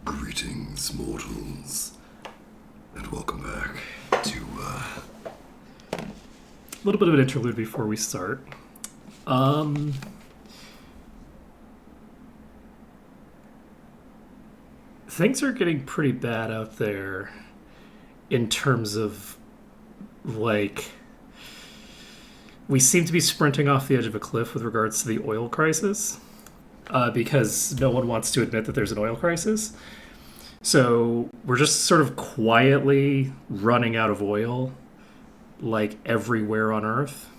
Greetings, mortals, and welcome back to, A little bit of an interlude before we start. Um, Things are getting pretty bad out there in terms of, like, we seem to be sprinting off the edge of a cliff with regards to the oil crisis because no one wants to admit that there's an oil crisis. So we're just sort of quietly running out of oil, like, everywhere on Earth.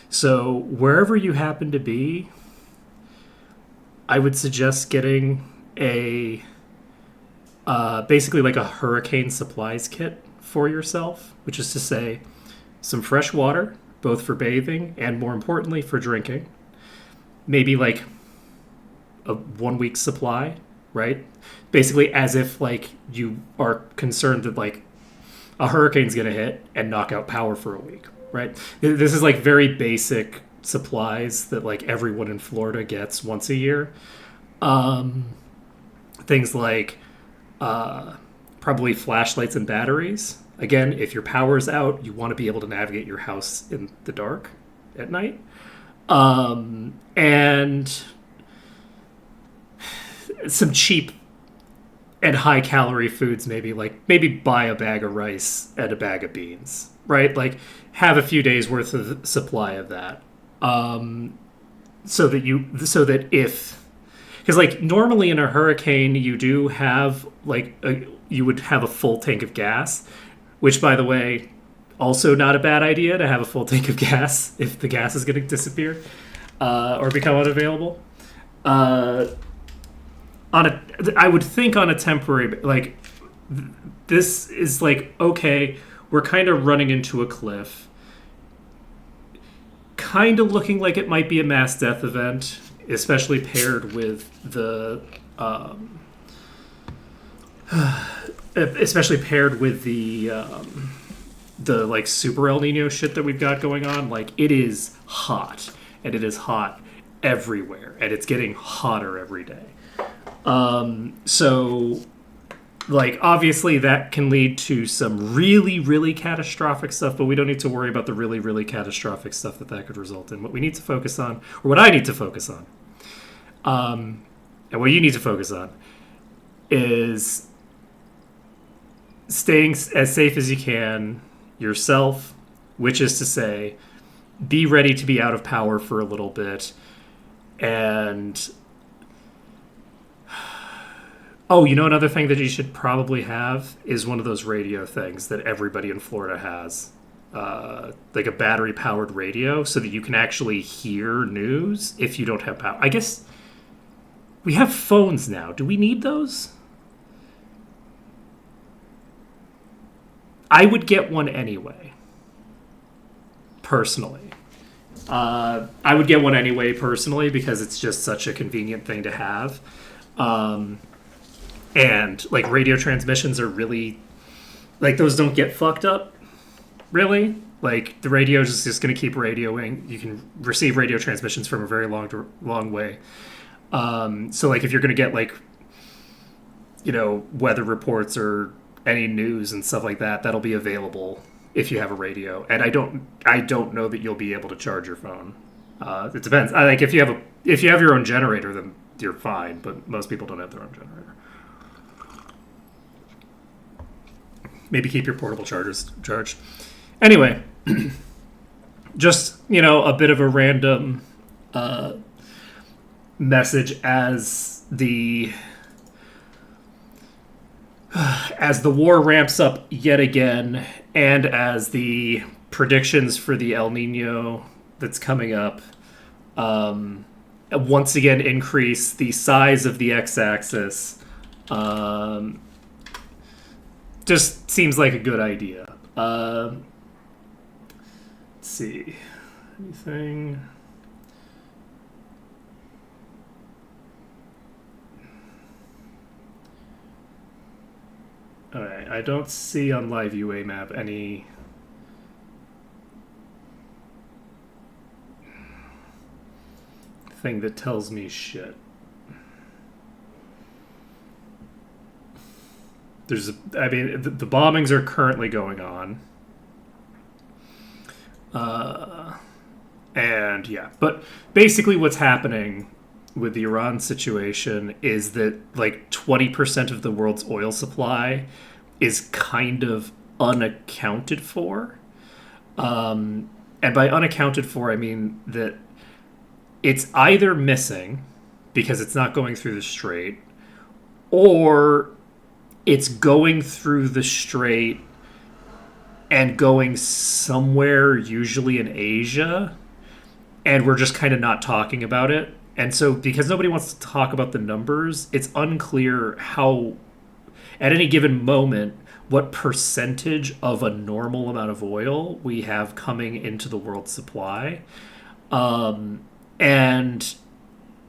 So wherever you happen to be, I would suggest getting a basically like a hurricane supplies kit for yourself, which is to say, some fresh water, both for bathing and more importantly for drinking. Maybe like a 1 week supply, right? Basically, as if like you are concerned that like a hurricane's gonna hit and knock out power for a week, right? This is like very basic supplies that like everyone in Florida gets once a year. Um, Things like probably flashlights and batteries. Again, if your power's out, you want to be able to navigate your house in the dark at night. And some cheap and high calorie foods, maybe buy a bag of rice and a bag of beans, right? Like have a few days worth of supply of that. So that if because like normally in a hurricane you do have you would have a full tank of gas, which by the way also not a bad idea to have a full tank of gas if the gas is going to disappear or become unavailable. uh, on a I would think on a temporary like this is like okay, we're kind of running into a cliff, kind of looking like it might be a mass death event, especially paired with especially paired with the like super El Nino shit that we've got going on. Like it is hot, and it is hot everywhere, and it's getting hotter every day. So like obviously that can lead to some really really catastrophic stuff, but we don't need to worry about the really really catastrophic stuff that could result in. What we need to focus on, or what I need to focus on, and what you need to focus on, is staying as safe as you can yourself, which is to say be ready to be out of power for a little bit. And oh, you know, another thing that you should probably have is one of those radio things that everybody in Florida has. Like a battery powered radio so that you can actually hear news if you don't have power. I guess we have phones now. Do we need those? I would get one anyway, personally. I would get one anyway, personally, because it's just such a convenient thing to have. And like radio transmissions are really like those don't get fucked up really. Like the radio is just going to keep radioing. You can receive radio transmissions from a very long way. So like if you're going to get like weather reports or any news and stuff like that, that'll be available if you have a radio. And I don't know that you'll be able to charge your phone. It depends. I like if you have your own generator, then you're fine. But most people don't have their own generator. Maybe keep your portable chargers charged. Anyway, just a bit of a random message as the war ramps up yet again, and as the predictions for the El Nino that's coming up once again increase the size of the x-axis. Just seems like a good idea. Let's see. Anything? Alright, I don't see on Live UA map any thing that tells me shit. I mean, the bombings are currently going on. And yeah, but basically what's happening with the Iran situation is that like 20% of the world's oil supply is kind of unaccounted for. And by unaccounted for, I mean that it's either missing because it's not going through the strait, or it's going through the strait and going somewhere, usually in Asia, and we're just kind of not talking about it. And so, because nobody wants to talk about the numbers, it's unclear how, at any given moment, what percentage of a normal amount of oil we have coming into the world supply. And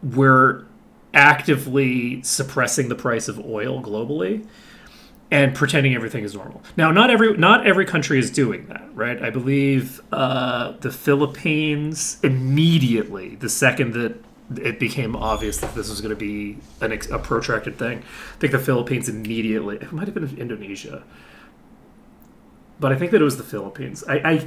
we're actively suppressing the price of oil globally and pretending everything is normal. Now, not every country is doing that, right? I believe the Philippines immediately, the second that it became obvious that this was going to be a protracted thing, I think the Philippines immediately, it might have been Indonesia, but I think that it was the Philippines. I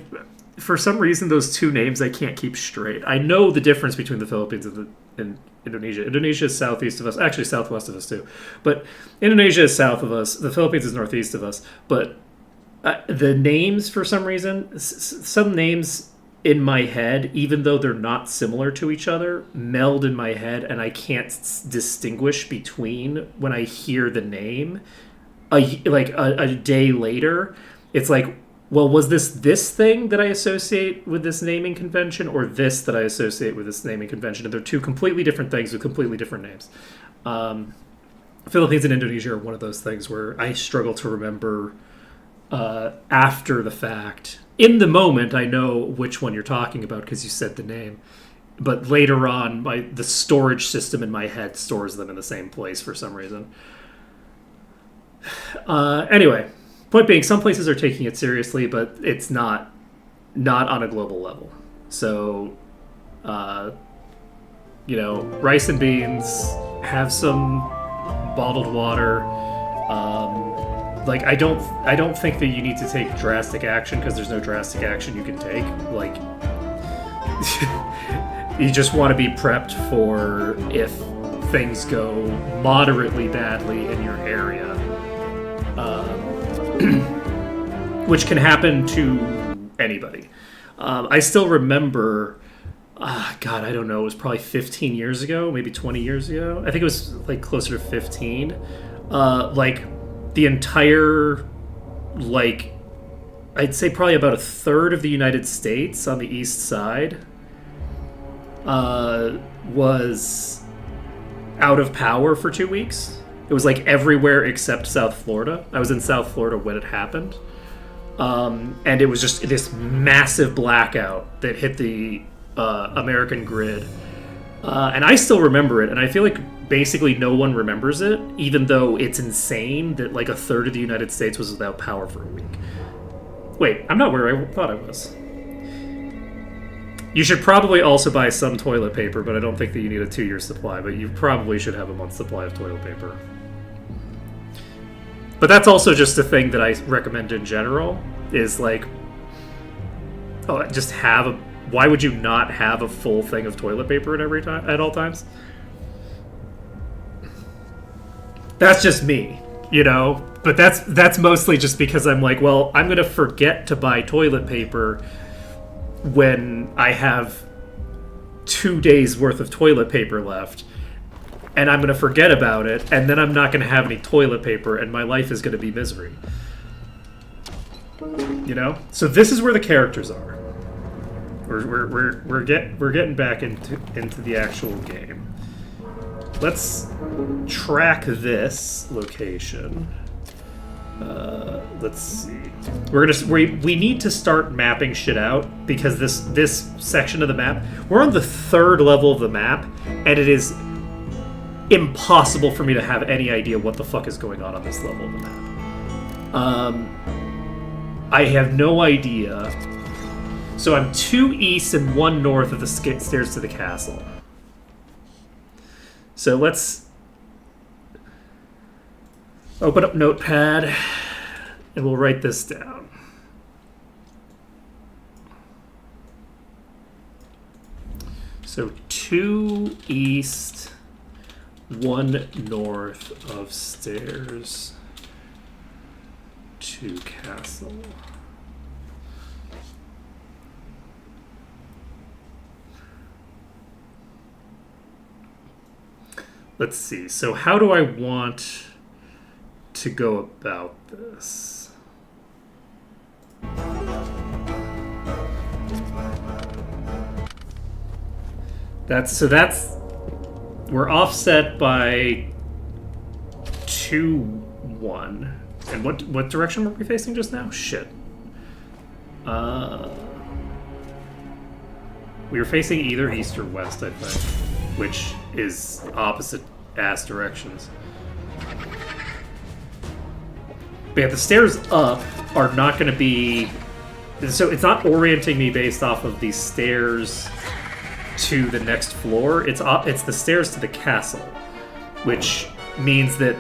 for some reason, those two names I can't keep straight. I know the difference between the Philippines and Indonesia. Indonesia is southeast of us, actually southwest of us too. But Indonesia is south of us. The Philippines is northeast of us. But the names, for some reason, some names in my head, even though they're not similar to each other, meld in my head, and I can't distinguish between when I hear the name. A day later, it's like, well, was this thing that I associate with this naming convention, or this that I associate with this naming convention? And they're two completely different things with completely different names. Philippines and Indonesia are one of those things where I struggle to remember after the fact. In the moment, I know which one you're talking about because you said the name. But later on, the storage system in my head stores them in the same place for some reason. Anyway. Point being, some places are taking it seriously, but it's not on a global level. So, rice and beans, have some bottled water. I don't think that you need to take drastic action because there's no drastic action you can take. Like, you just want to be prepped for if things go moderately badly in your area. Which can happen to anybody. I still remember, God, I don't know, it was probably 15 years ago, maybe 20 years ago. I think it was like closer to 15. The entire, I'd say probably about a third of the United States on the east side was out of power for 2 weeks. It was like everywhere except South Florida. I was in South Florida when it happened. And it was just this massive blackout that hit the American grid. And I still remember it, and I feel like basically no one remembers it, even though it's insane that like a third of the United States was without power for a week. Wait, I'm not where I thought I was. You should probably also buy some toilet paper, but I don't think that you need a 2-year supply, but you probably should have a month's supply of toilet paper. But that's also just a thing that I recommend in general, is like, why would you not have a full thing of toilet paper at all times? That's just me, but that's mostly just because I'm like, well, I'm going to forget to buy toilet paper when I have 2 days worth of toilet paper left, and I'm going to forget about it, and then I'm not going to have any toilet paper, and my life is going to be misery. So this is where the characters are. We're getting back into the actual game. Let's track this location. Let's see. We need to start mapping shit out, because this section of the map, we're on the 3rd level of the map, and it is impossible for me to have any idea what the fuck is going on this level of the map. I have no idea. So I'm 2 east and 1 north of the stairs to the castle. So let's Open up Notepad, and we'll write this down. So 2 east, 1 north of stairs to castle. Let's see. So how do I want to go about this? That's we're offset by 2, 1. And what direction were we facing just now? Shit. We were facing either east or west, I think, which is opposite ass directions. But yeah, the stairs up are not going to be... So it's not orienting me based off of these stairs to the next floor. It's the stairs to the castle, which means that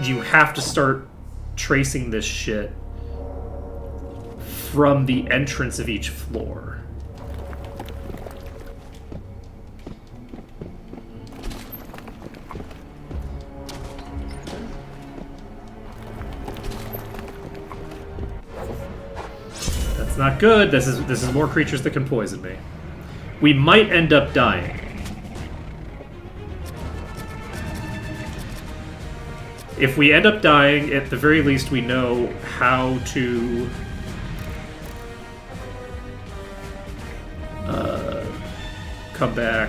you have to start tracing this shit from the entrance of each floor. That's not good. This is more creatures that can poison me. We might end up dying. If we end up dying, at the very least we know how to come back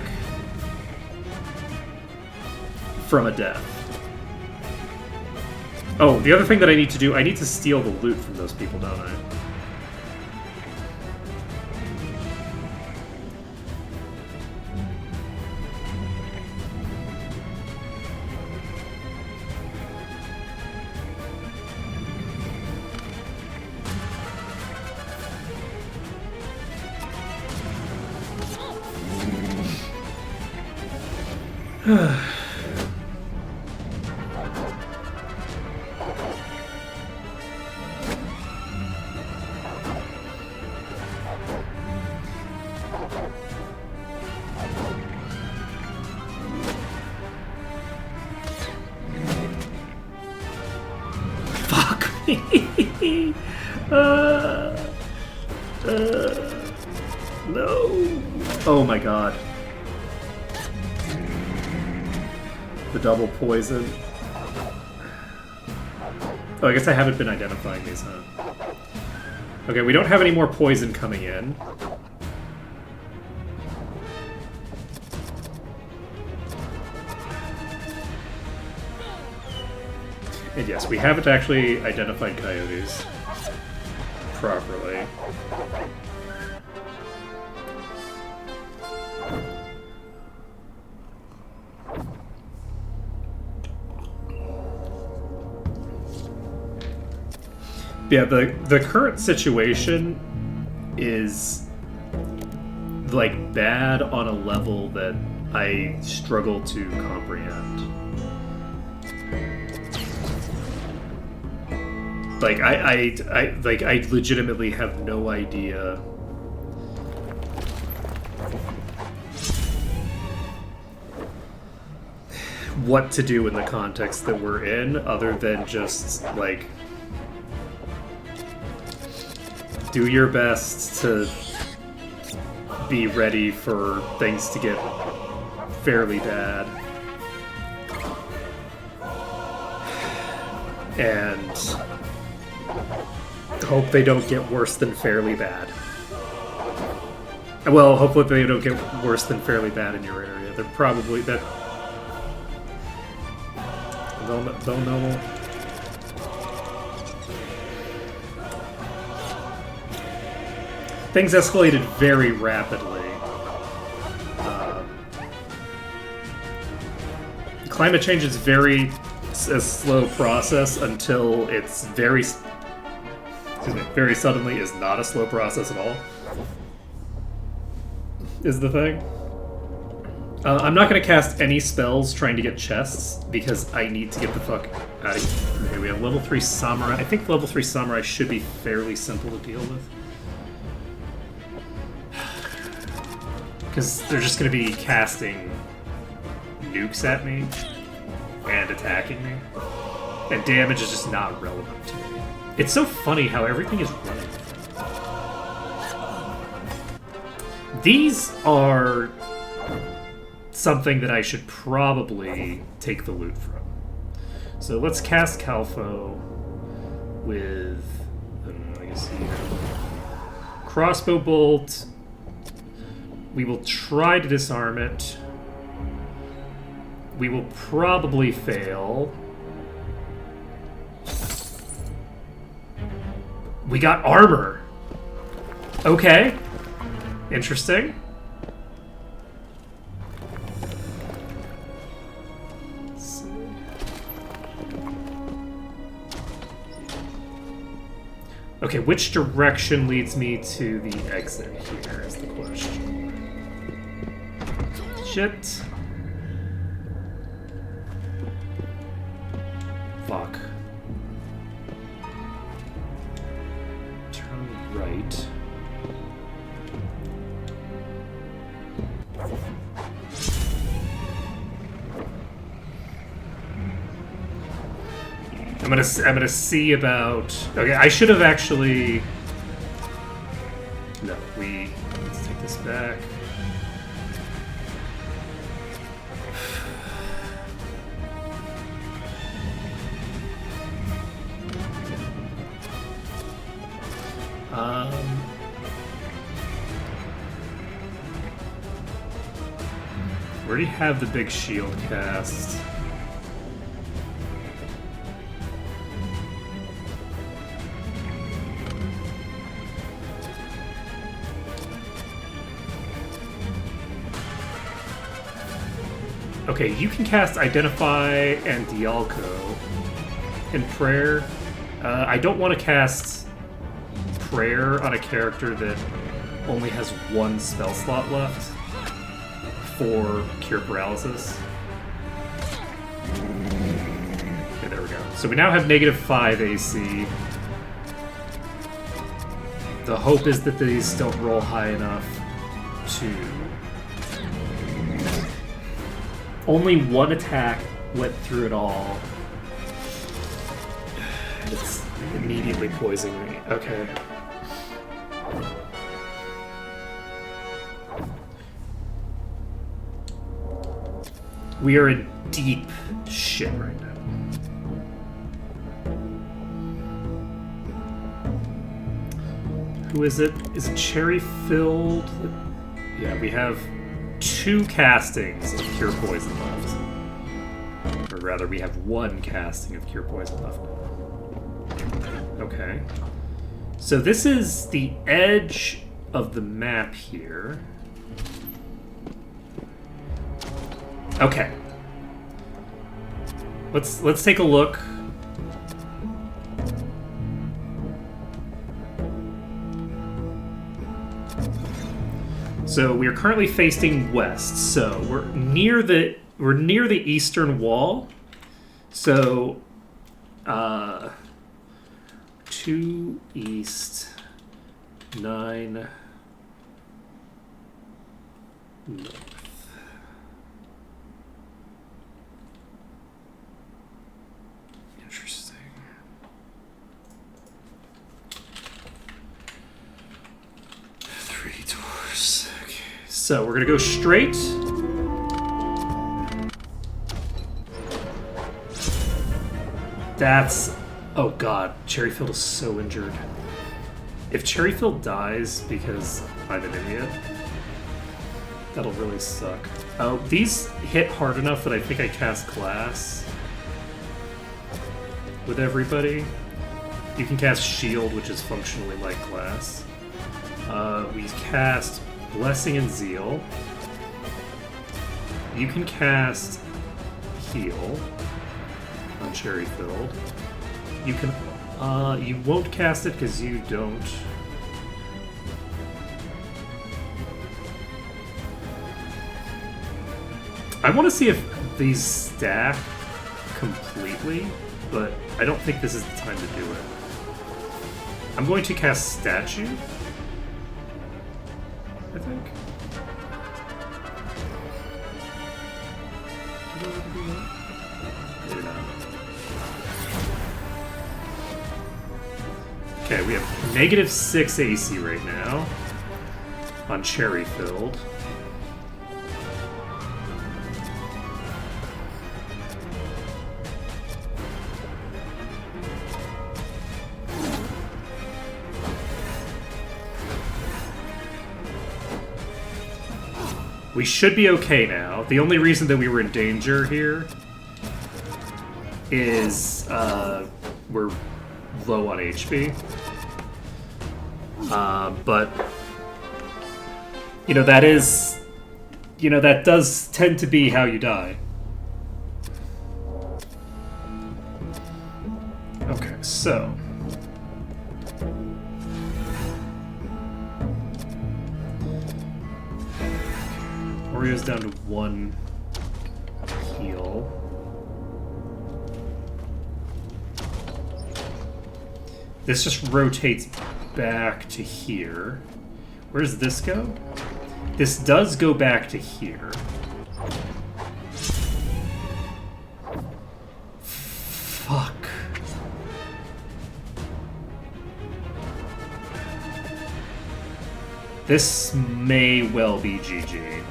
from a death. Oh, the other thing that I need to do, I need to steal the loot from those people, don't I? Fuck me. No. Oh my god. The double poison. Oh, I guess I haven't been identifying these, huh? Okay, we don't have any more poison coming in. And yes, we haven't actually identified coyotes properly. Yeah, the current situation is like bad on a level that I struggle to comprehend. Like I legitimately have no idea what to do in the context that we're in, other than just like do your best to be ready for things to get fairly bad. And hope they don't get worse than fairly bad. Well, hopefully they don't get worse than fairly bad in your area. They're probably... They'll know... Things escalated very rapidly. Climate change is a slow process until it's very suddenly is not a slow process at all. Is the thing. I'm not going to cast any spells trying to get chests because I need to get the fuck out of here. Okay, we have level 3 Samurai. I think level 3 Samurai should be fairly simple to deal with. Because they're just going to be casting nukes at me and attacking me. And damage is just not relevant to me. It's so funny how everything is running. These are something that I should probably take the loot from. So let's cast Calfo with, I don't know, I guess here. Crossbow bolt. We will try to disarm it. We will probably fail. We got armor. Okay. Interesting. Let's see. Okay, which direction leads me to the exit here is the question. Shit. Fuck. Turn right. I'm gonna see about. Okay, I should have actually. No, let's take this back. We already have the big shield cast. Okay, you can cast Identify and Dialco in Prayer. I don't want to cast Prayer on a character that only has one spell slot left for Cure Paralysis. Okay, there we go. So we now have -5 AC. The hope is that these don't roll high enough to... Only one attack went through it all. It's immediately poisoning me. Okay. We are in deep shit right now. Who is it? Is it Cherry Filled? Yeah, we have 2 castings of Cure Poison left. Or rather, we have 1 casting of Cure Poison left. Okay. So this is the edge of the map here. Okay. Let's take a look. So we are currently facing west. So we're near the eastern wall. So 2 east, 9 north. Interesting. Three doors. Okay. So we're gonna go straight. That's... Oh god, Cherryfield is so injured. If Cherryfield dies because I'm an idiot, that'll really suck. Oh, these hit hard enough that I think I cast Glass with everybody. You can cast Shield, which is functionally like Glass. We cast Blessing and Zeal. You can cast Heal on Cherryfield. You can, you won't cast it because you don't. I want to see if these stack completely, but I don't think this is the time to do it. I'm going to cast Statue, I think. Maybe not. Okay, we have -6 AC right now on Cherry Filled. We should be okay now. The only reason that we were in danger here is we're low on HP. But that is, that does tend to be how you die. Okay, so Orio's down to 1 heal. This just rotates back to here. Where does this go? This does go back to here. Fuck. This may well be GG.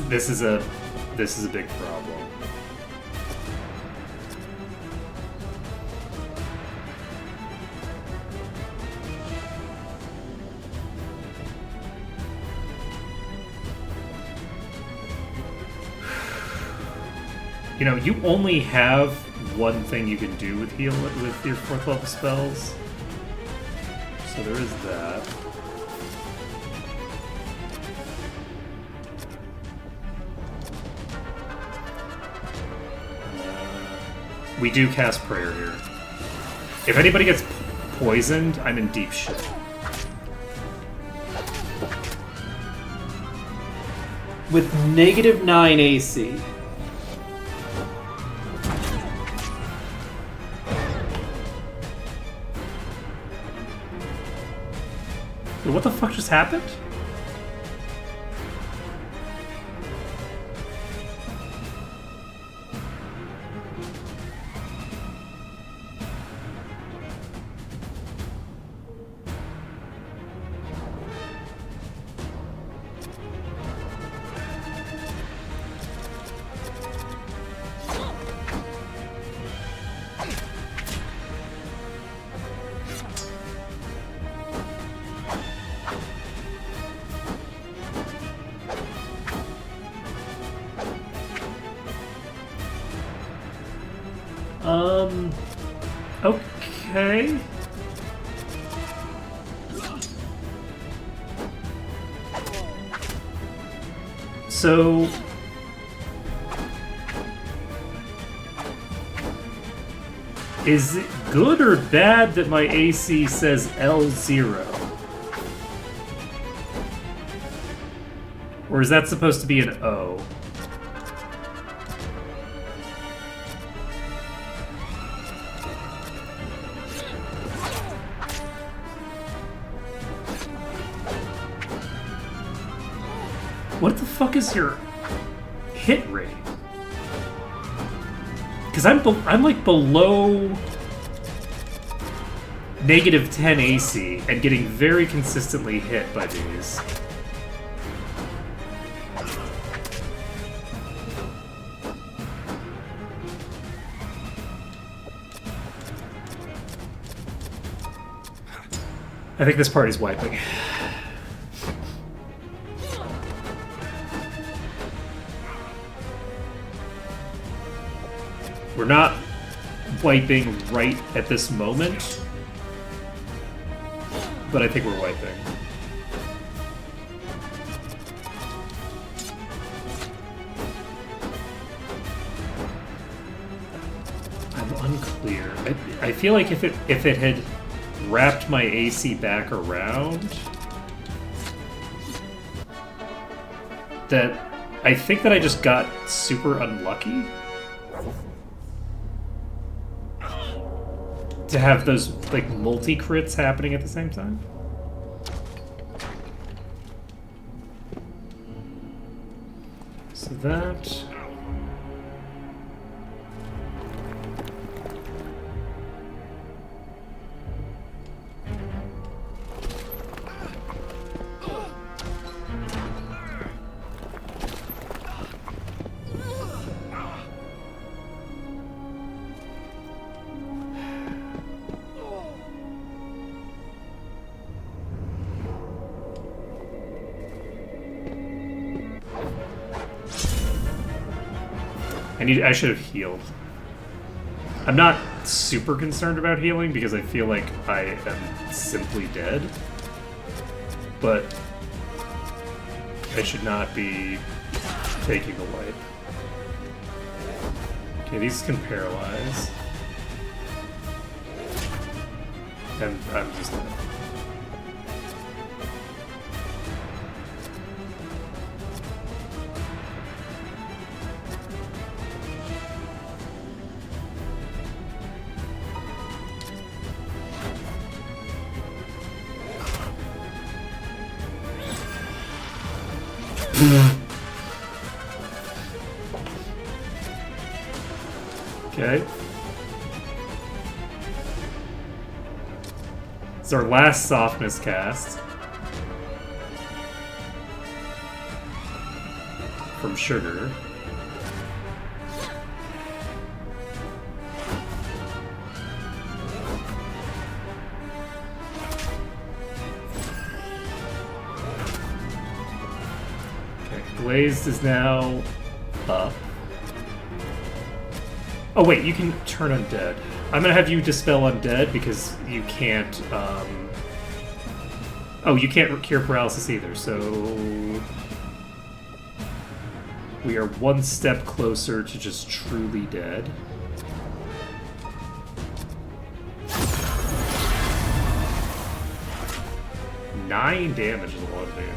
This is a big problem. You only have one thing you can do with heal with your 4th level spells. So there is that. We do cast Prayer here. If anybody gets poisoned, I'm in deep shit. With -9 AC. Wait, what the fuck just happened? Okay. So is it good or bad that my AC says L0? Or is that supposed to be an O? What the fuck is your hit rate? Because I'm like below -10 AC and getting very consistently hit by these. I think this party's wiping. We're not wiping right at this moment, but I think we're wiping. I'm unclear. I feel like if it had wrapped my AC back around, that I think that I just got super unlucky to have those like multi-crits happening at the same time. So that... I should have healed. I'm not super concerned about healing because I feel like I am simply dead. But I should not be taking the wipe. Okay, these can paralyze. And I'm just dead. Okay. It's our last softness cast. From Sugar. Okay, Glazed is now up. Oh wait, you can turn undead. I'm gonna have you dispel undead because you can't, oh, you can't cure paralysis either, so... We are one step closer to just truly dead. Nine damage is a lot of damage.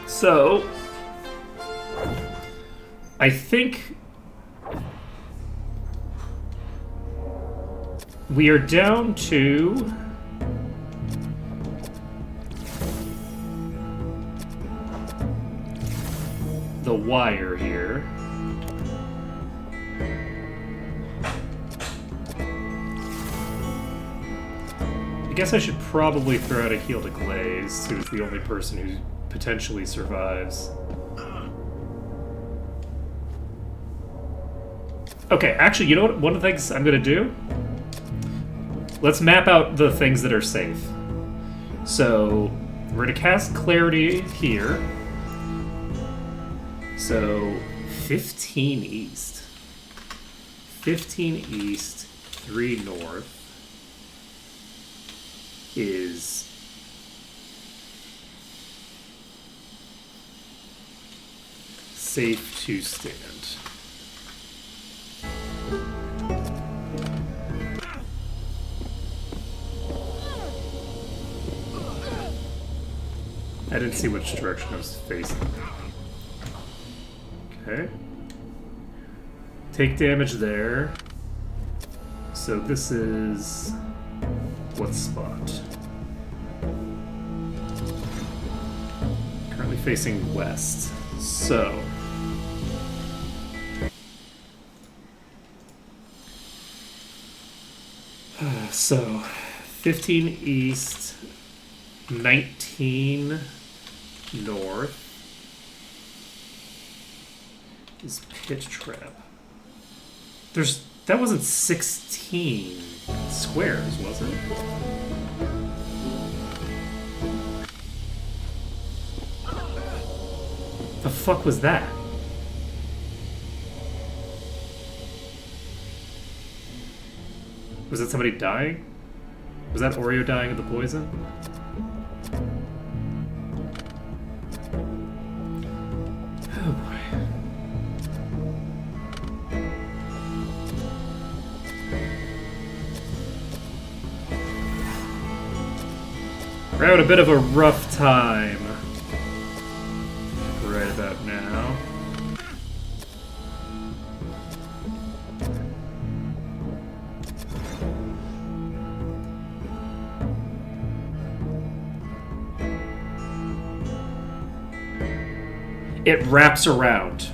So, I think we are down to the wire here. I guess I should probably throw out a heal to Glaze, who's the only person who potentially survives. Okay, actually, you know what? One of the things I'm gonna do? Let's map out the things that are safe. So, we're gonna cast Clarity here. So, 15 east. 15 east, 3 north is... safe to stand. I didn't see which direction I was facing. Okay. Take damage there. So this is... what spot? Currently facing west. So... So, 15 east, 19 north is Pit Trap. That wasn't 16 squares, was it? The fuck was that? Was it somebody dying? Was that Oreo dying of the poison? Oh boy. We're having a bit of a rough time right about now. It wraps around.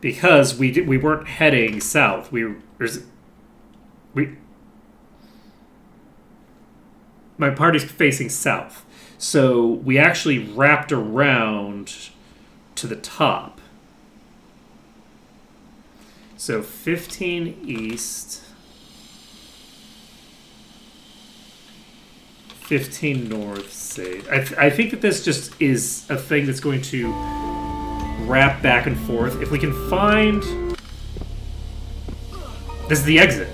Because we weren't heading south. My party's facing south. So we actually wrapped around to the top. So 15 east, 15 north, say. I think that this just is a thing that's going to wrap back and forth. If we can find... This is the exit.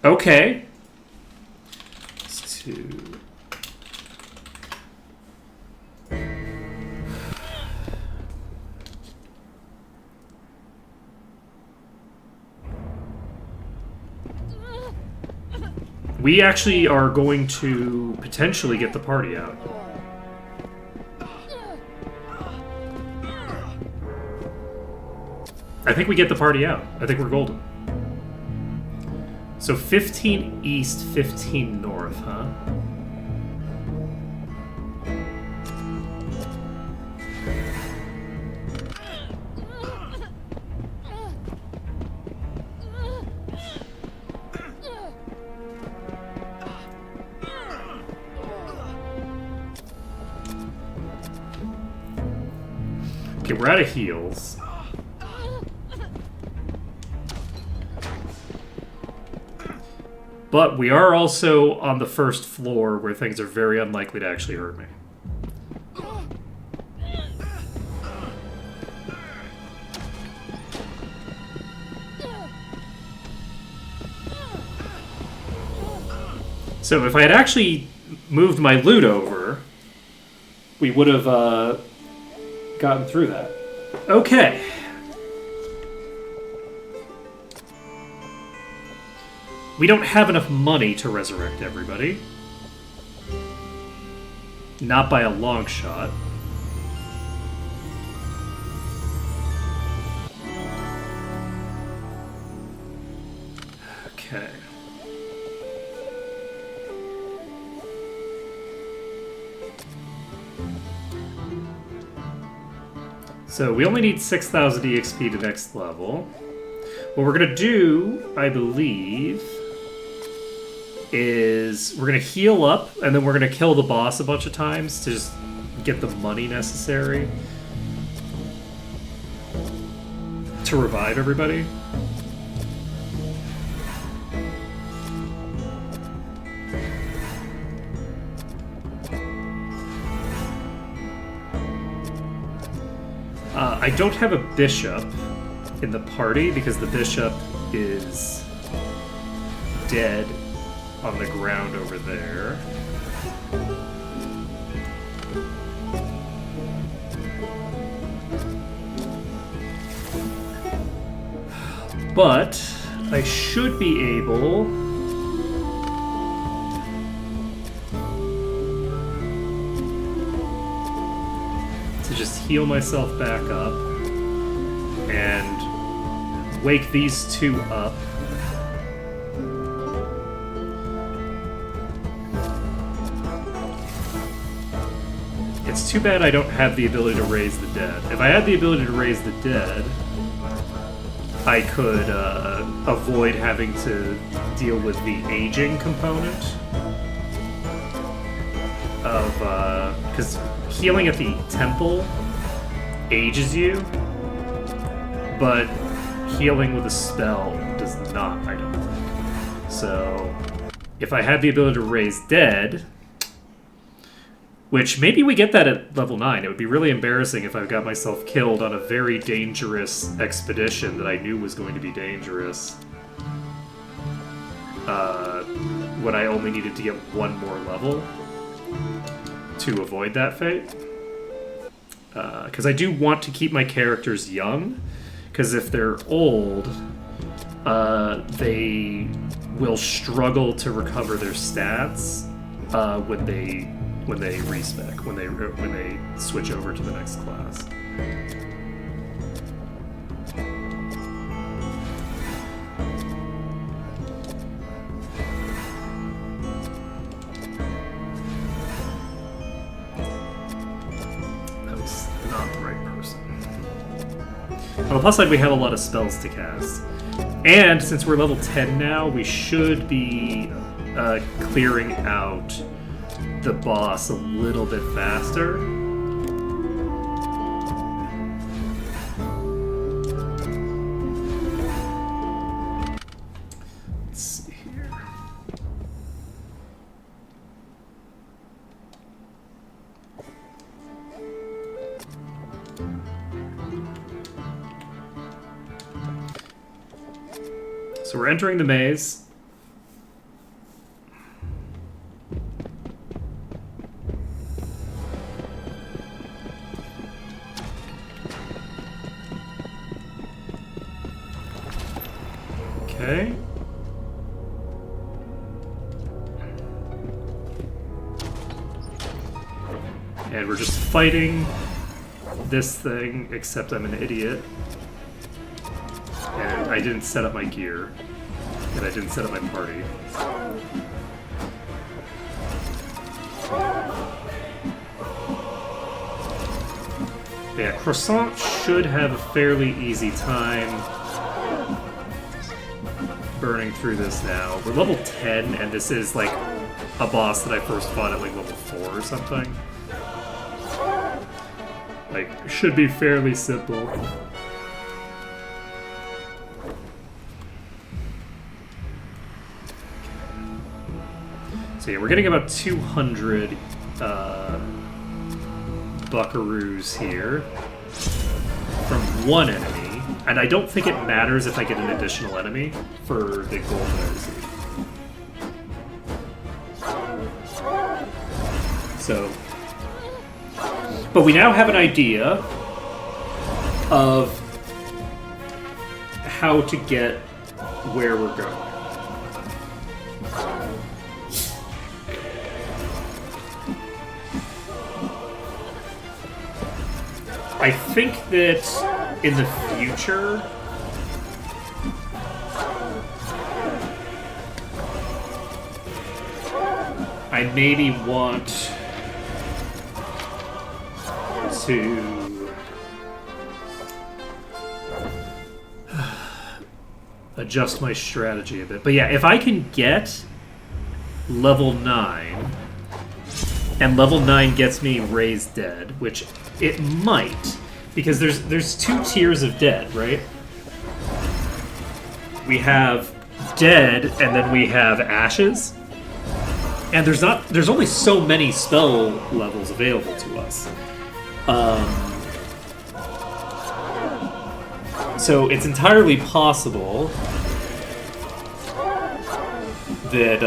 Okay. Let's do... We actually are going to potentially get the party out. I think we get the party out. I think we're golden. So 15 east, 15 north, huh? Okay, we're out of heals. But we are also on the first floor where things are very unlikely to actually hurt me. So if I had actually moved my loot over, we would have gotten through that. Okay. We don't have enough money to resurrect everybody. Not by a long shot. Okay. So we only need 6,000 EXP to next level. What we're gonna do, I believe, is we're gonna heal up and then we're gonna kill the boss a bunch of times to just get the money necessary to revive everybody. I don't have a bishop in the party because the bishop is dead on the ground over there. But I should be able to just heal myself back up and wake these two up. It's too bad I don't have the ability to raise the dead. If I had the ability to raise the dead, I could avoid having to deal with the aging component of, because healing at the temple ages you, but healing with a spell does not, I don't think. So, if I had the ability to raise dead, Which, maybe we get that at level 9. It would be really embarrassing if I got myself killed on a very dangerous expedition that I knew was going to be dangerous. When I only needed to get one more level to avoid that fate. Because I do want to keep my characters young, because if they're old, they will struggle to recover their stats when they respec, when they switch over to the next class. That was not the right person. On the plus side, we have a lot of spells to cast. And since we're level 10 now, we should be clearing out the boss a little bit faster. Let's see here. So we're entering the maze. Okay. And we're just fighting this thing, except I'm an idiot. And I didn't set up my gear. And I didn't set up my party. Yeah, Croissant should have a fairly easy time burning through this now. We're level 10, and this is like a boss that I first fought at like level 4 or something. Like, should be fairly simple. So yeah, we're getting about 200 buckaroos here from one enemy, and I don't think it matters if I get an additional enemy for the gold that I receive. So, but we now have an idea of how to get where we're going. I think that in the future, I maybe want to adjust my strategy a bit. But yeah, if I can get level 9, and level 9 gets me raised dead, which it might, because there's 2 tiers of dead, right? We have dead, and then we have ashes. And there's only so many spell levels available to us. So it's entirely possible that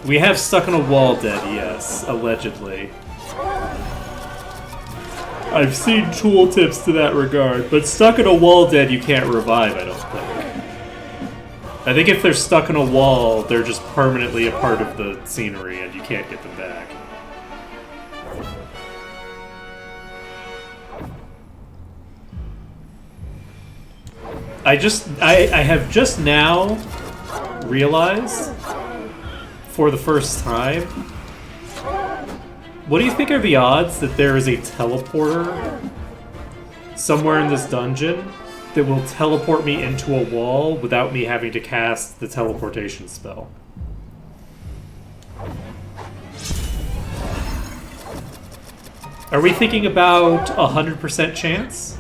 we have stuck on a wall dead, yes, allegedly. I've seen tooltips to that regard, but stuck in a wall dead you can't revive, I don't think. I think if they're stuck in a wall, they're just permanently a part of the scenery and you can't get them back. I have just now realized, for the first time, what do you think are the odds that there is a teleporter somewhere in this dungeon that will teleport me into a wall without me having to cast the teleportation spell? Are we thinking about 100% chance?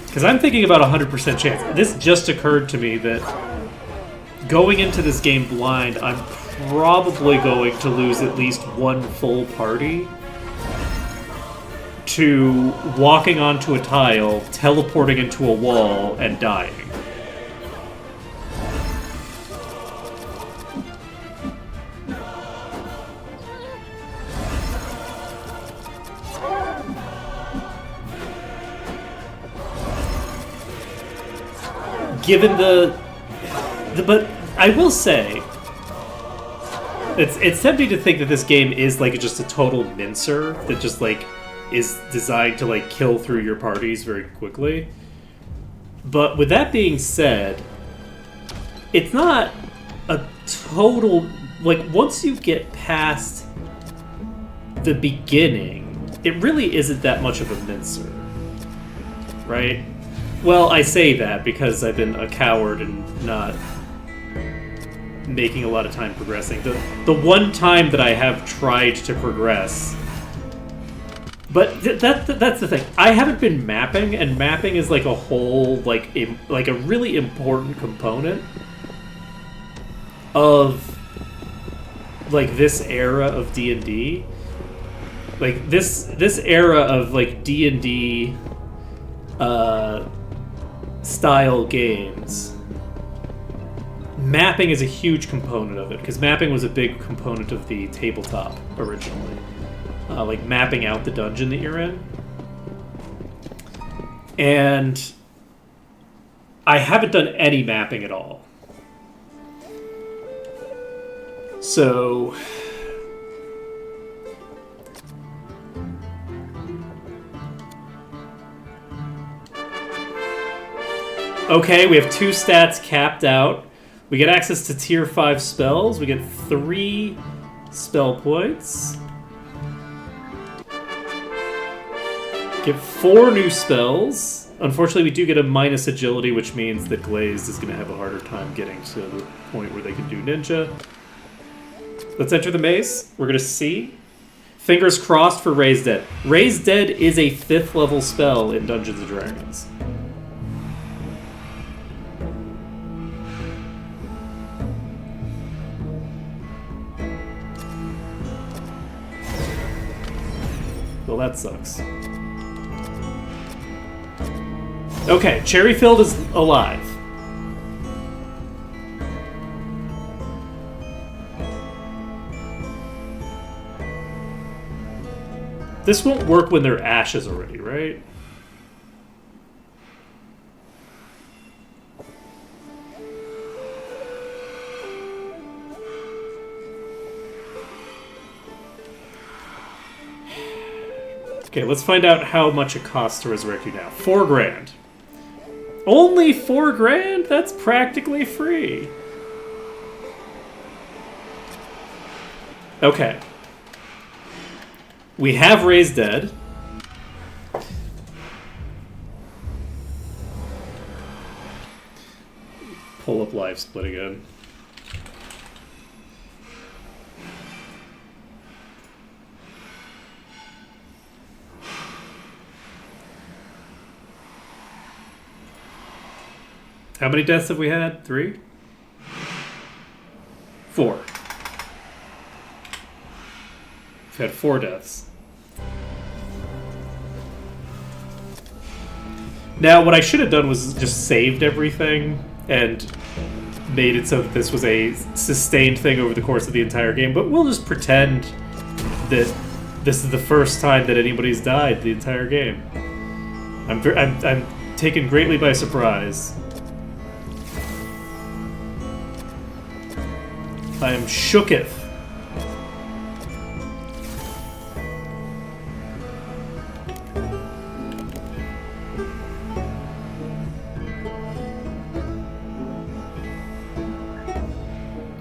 Because I'm thinking about 100% chance. This just occurred to me that going into this game blind, I'm probably going to lose at least one full party to walking onto a tile, teleporting into a wall, and dying. Given but I will say, it's tempting to think that this game is like just a total mincer that just like is designed to like kill through your parties very quickly. But with that being said, it's not a total like once you get past the beginning, it really isn't that much of a mincer, right? Well, I say that because I've been a coward and not making a lot of time progressing. The one time that I have tried to progress, but that's the thing. I haven't been mapping, and mapping is like a whole like a really important component of like this era of D&D. Like this era of like D&D style games, mapping is a huge component of it, because mapping was a big component of the tabletop originally. Like mapping out the dungeon that you're in. And I haven't done any mapping at all. So okay, we have 2 stats capped out. We get access to tier 5 spells. We get 3 spell points. Get 4 new spells. Unfortunately, we do get a minus agility, which means that Glazed is going to have a harder time getting to the point where they can do ninja. Let's enter the maze. We're going to see. Fingers crossed for Raise Dead. Raise Dead is a 5th level spell in Dungeons & Dragons. Well, that sucks. Okay, Cherryfield is alive. This won't work when they're ashes already, right? Okay, let's find out how much it costs to resurrect you now. $4,000. Only $4,000? That's practically free. Okay. We have Raise Dead. Pull up Live Split again. How many deaths have we had? 3? 4. We've had 4 deaths. Now, what I should have done was just saved everything and made it so that this was a sustained thing over the course of the entire game, but we'll just pretend that this is the first time that anybody's died the entire game. I'm taken greatly by surprise. I am shooketh.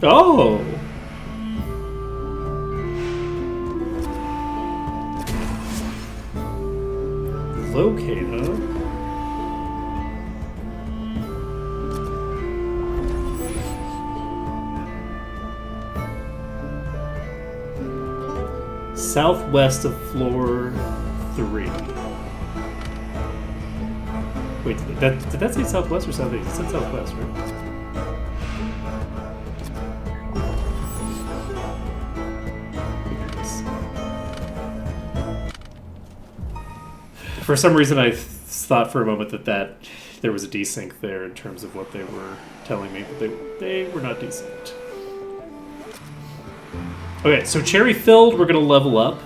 Oh! Locate, huh? Southwest of floor 3. Wait, did that say southwest or southeast? It said southwest, right? For some reason, I thought for a moment that there was a desync there in terms of what they were telling me, but they were not desynced. Okay, so cherry filled, we're going to level up.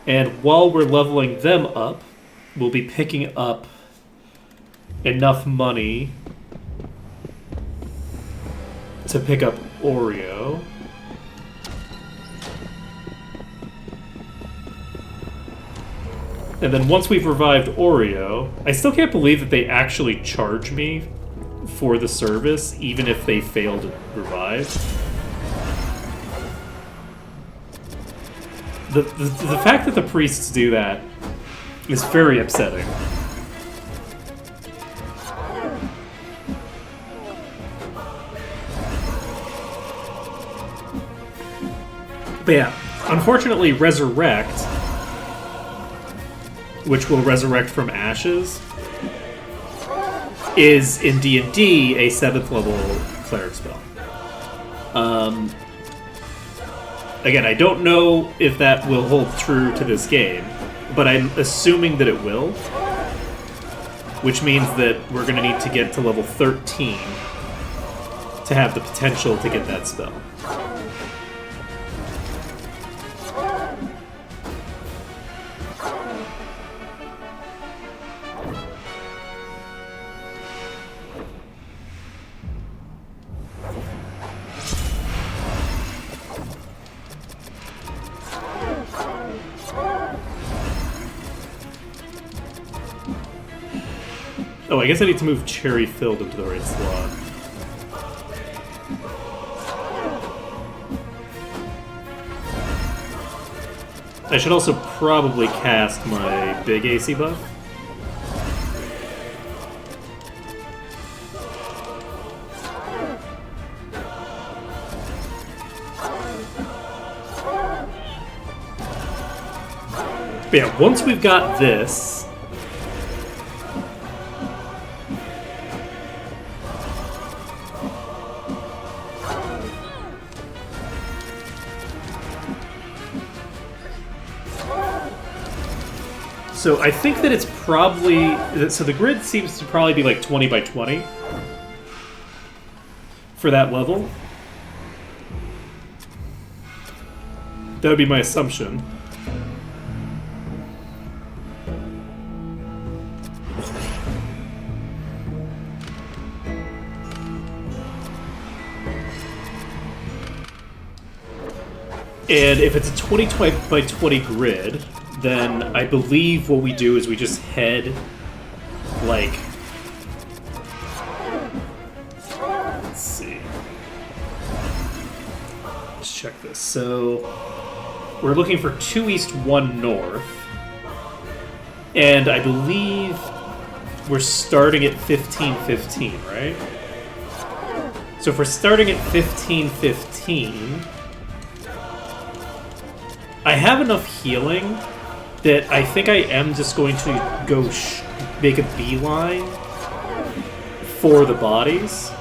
And while we're leveling them up, we'll be picking up enough money to pick up Oreo. And then once we've revived Oreo, I still can't believe that they actually charge me for the service, even if they fail to revive. The fact that the priests do that is very upsetting. But yeah, unfortunately, Resurrect, which will resurrect from ashes, is in D&D a 7th level cleric spell. Again, I don't know if that will hold true to this game, but I'm assuming that it will, which means that we're going to need to get to level 13 to have the potential to get that spell. Oh, I guess I need to move cherry filled into the right slot. I should also probably cast my big AC buff. But yeah, once we've got this, so I think that it's probably... So the grid seems to probably be like 20 by 20 for that level. That would be my assumption. And if it's a 20 by 20 grid, then I believe what we do is we just head, like... Let's see. Let's check this. So, we're looking for 2 east, 1 north. And I believe we're starting at 1515, right? So if we're starting at 1515... I have enough healing that I think I am just going to go make a beeline for the bodies.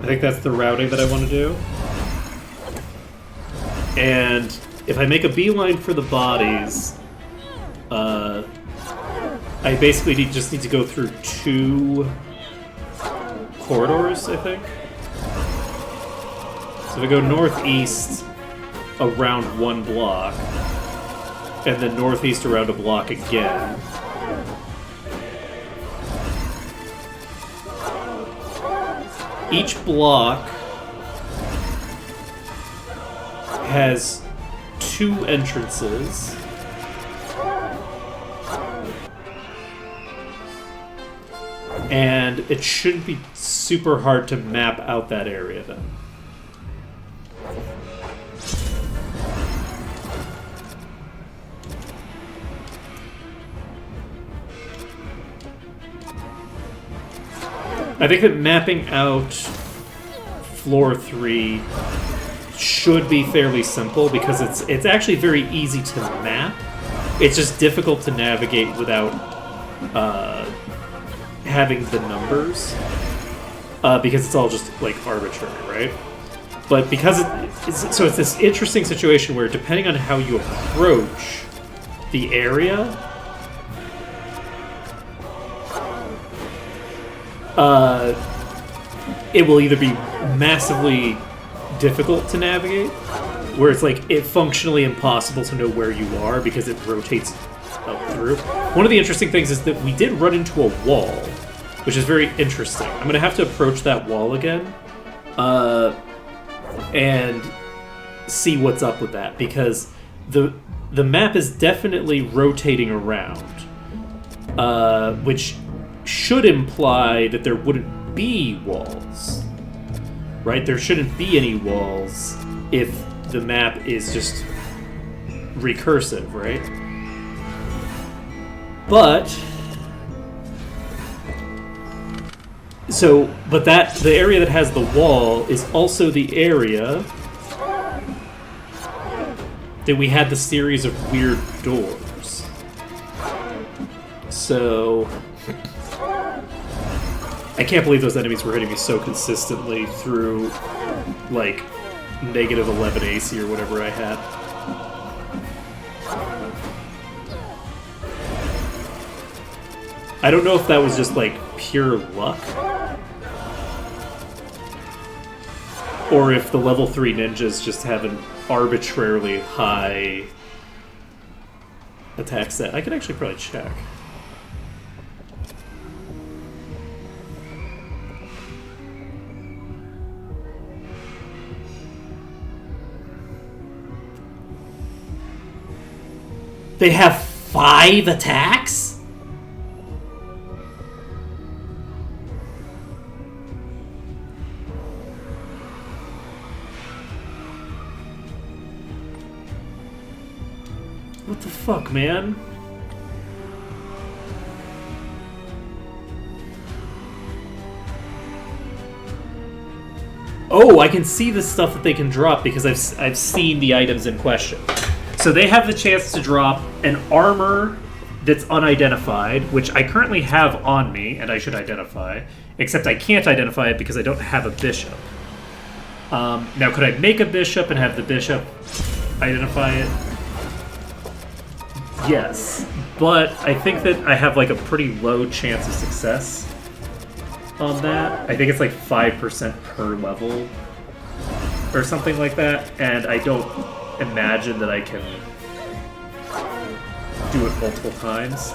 I think that's the routing that I want to do. And if I make a beeline for the bodies, I basically just need to go through 2 corridors, I think. So if I go northeast around 1 block, and then northeast around a block again, each block has 2 entrances. And it shouldn't be super hard to map out that area then. I think that mapping out floor 3 should be fairly simple because it's actually very easy to map. It's just difficult to navigate without having the numbers because it's all just like arbitrary, right? But because it's this interesting situation where depending on how you approach the area, it will either be massively difficult to navigate, where it's like it's functionally impossible to know where you are because it rotates up through. One of the interesting things is that we did run into a wall, which is very interesting. I'm going to have to approach that wall again and see what's up with that, because the map is definitely rotating around, which should imply that there wouldn't be walls, right? There shouldn't be any walls if the map is just recursive, right? But the area that has the wall is also the area that we had the series of weird doors. So I can't believe those enemies were hitting me so consistently through like -11 AC or whatever I had. I don't know if that was just like pure luck, or if the level 3 ninjas just have an arbitrarily high attack set. I could actually probably check. They have 5 attacks? What the fuck, man? Oh, I can see the stuff that they can drop because I've seen the items in question. So they have the chance to drop an armor that's unidentified, which I currently have on me, and I should identify, except I can't identify it because I don't have a bishop. Now, could I make a bishop and have the bishop identify it? Yes, but I think that I have like a pretty low chance of success on that. I think it's like 5% per level or something like that, and I don't imagine that I can do it multiple times.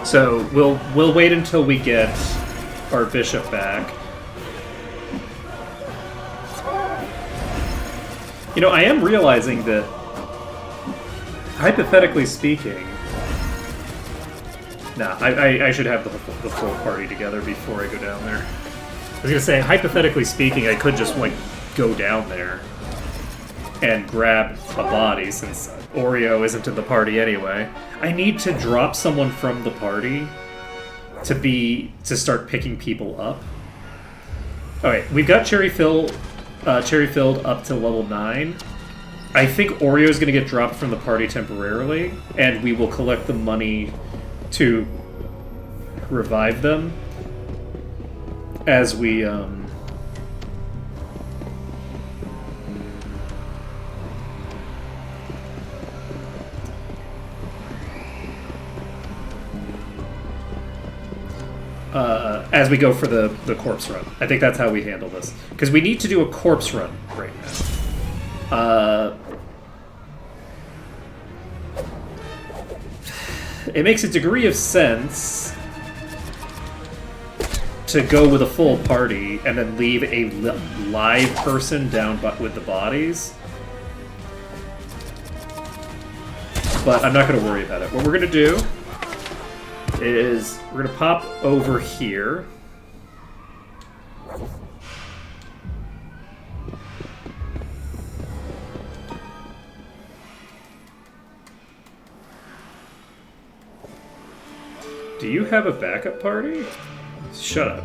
So we'll wait until we get our bishop back. You know, I am realizing that, hypothetically speaking, I should have the full party together before I go down there. I was gonna say, hypothetically speaking, I could just like go down there and grab a body since Oreo isn't in the party anyway. I need to drop someone from the party to start picking people up. Alright, we've got Cherry Filled up to level 9. I think Oreo is going to get dropped from the party temporarily, and we will collect the money to revive them as we as we go for the corpse run. I think that's how we handle this. Because we need to do a corpse run right now. It makes a degree of sense to go with a full party and then leave a live person down with the bodies. But I'm not going to worry about it. What we're going to do is we're going to pop over here. Do you have a backup party? Shut up.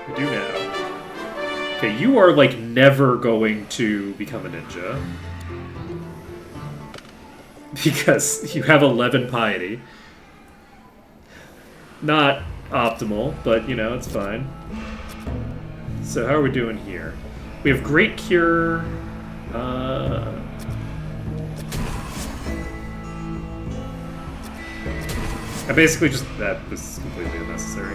I do now. Okay, you are like never going to become a ninja. Because you have 11 piety. Not optimal, but you know, it's fine. So how are we doing here? We have Great Cure. I basically just... That was completely unnecessary.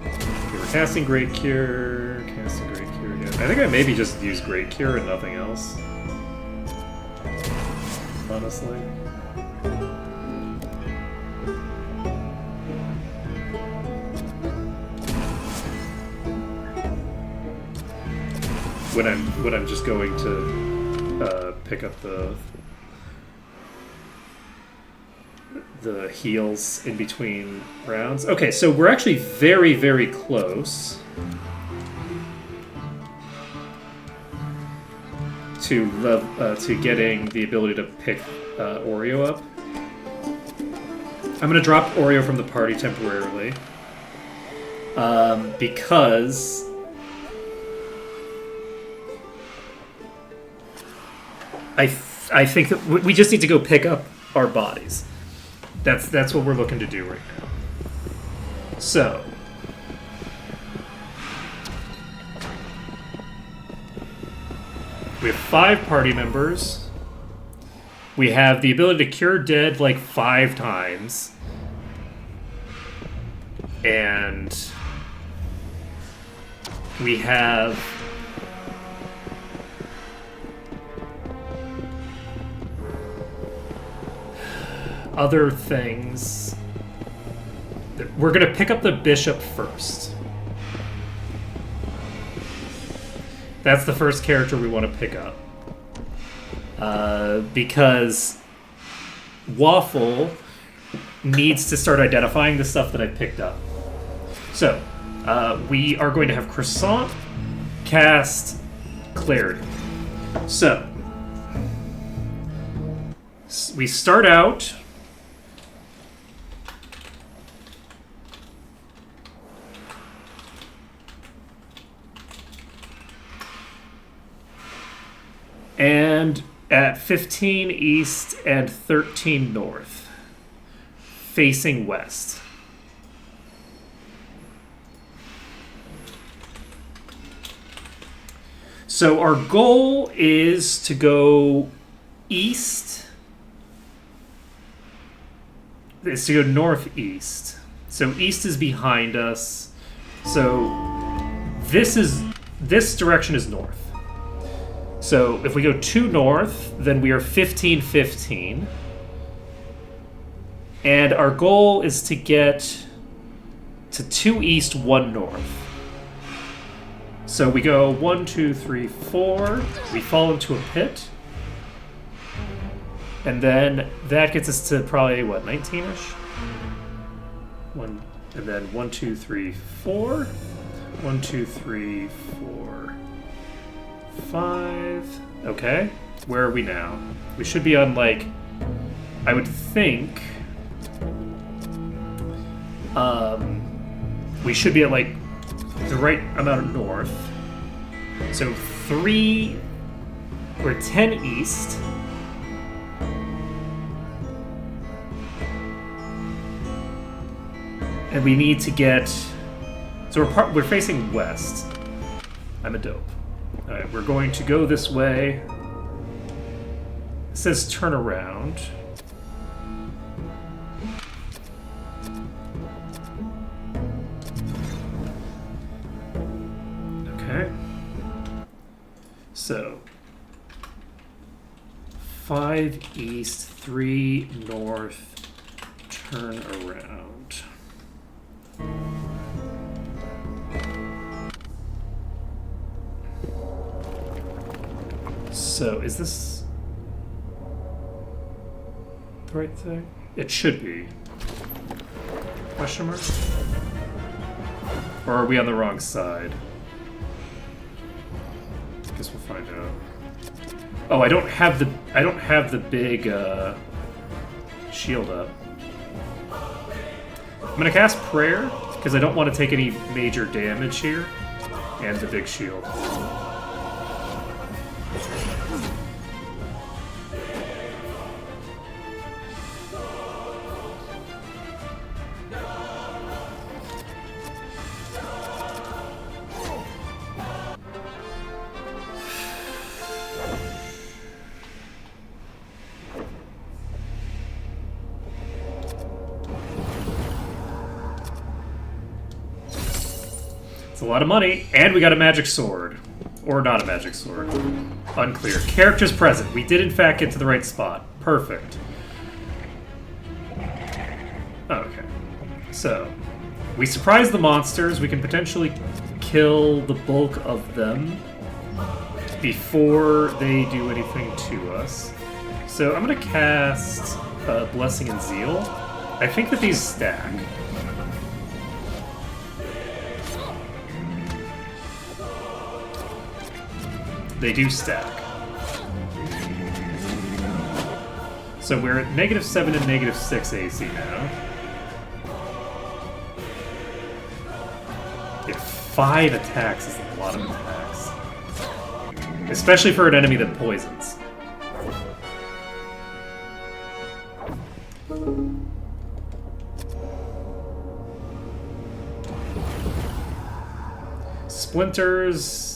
Okay, we're casting Great Cure. Casting Great Cure again. I think I maybe just use Great Cure and nothing else. Honestly. When I'm just going to pick up the heals in between rounds. Okay, so we're actually very, very close to getting the ability to pick Oreo up. I'm going to drop Oreo from the party temporarily because I think that we just need to go pick up our bodies. That's what we're looking to do right now. So we have 5 party members. We have the ability to cure dead like 5 times. And we have other things. We're going to pick up the bishop first. That's the first character we want to pick up. Because Waffle needs to start identifying the stuff that I picked up. So, we are going to have Croissant cast Clarity. So, we start out... and at 15 east and 13 north, facing west. So our goal is to go east. Is to go northeast. So east is behind us. So this direction is north. So if we go 2 north, then we are 15-15. And our goal is to get to 2 east, 1 north. So we go 1, 2, 3, 4. We fall into a pit. And then that gets us to probably, what, 19-ish? And then 1, 2, 3, 4. 1, 2, 3, 4. 5. Okay. Where are we now? We should be on, like... I would think... we should be at, like, the right amount of north. So 3... We're 10 east. And we need to get... So we're facing west. I'm a dope. Alright, we're going to go this way. It says turn around. Okay. So 5 east, 3 north, turn around. So, is this the right thing? It should be. Question mark? Or are we on the wrong side? Guess we'll find out. Oh, I don't have the big shield up. I'm gonna cast Prayer because I don't want to take any major damage here, and the big shield. A lot of money, and we got a magic sword. Or not a magic sword. Unclear. Characters present. We did in fact get to the right spot. Perfect. Okay. So, we surprise the monsters. We can potentially kill the bulk of them before they do anything to us. So I'm going to cast Blessing and Zeal. I think that these stack. They do stack. So we're at -7 and -6 AC now. Yeah, 5 attacks is a lot of attacks. Especially for an enemy that poisons. Splinters...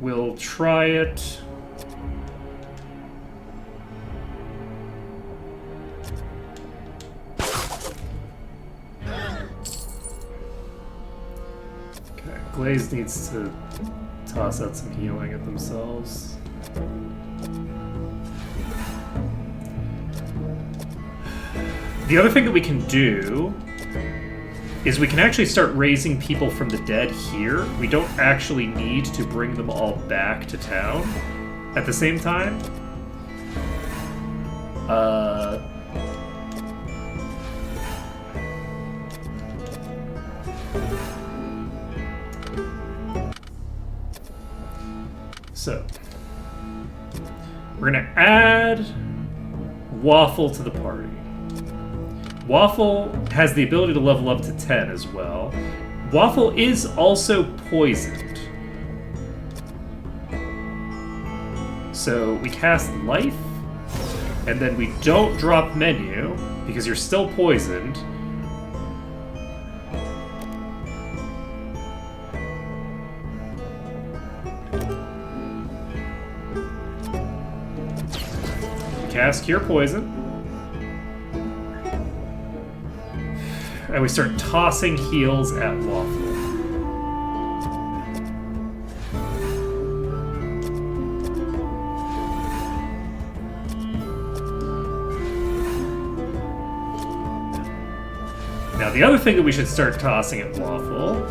We'll try it. Okay, Glaze needs to toss out some healing at themselves. The other thing that we can do is we can actually start raising people from the dead here. We don't actually need to bring them all back to town at the same time. So, we're gonna add Waffle to the party. Waffle has the ability to level up to 10 as well. Waffle is also poisoned. So we cast Life, and then we don't drop menu, because you're still poisoned. Cast Cure Poison. And we start tossing heals at Waffle. Now, the other thing that we should start tossing at Waffle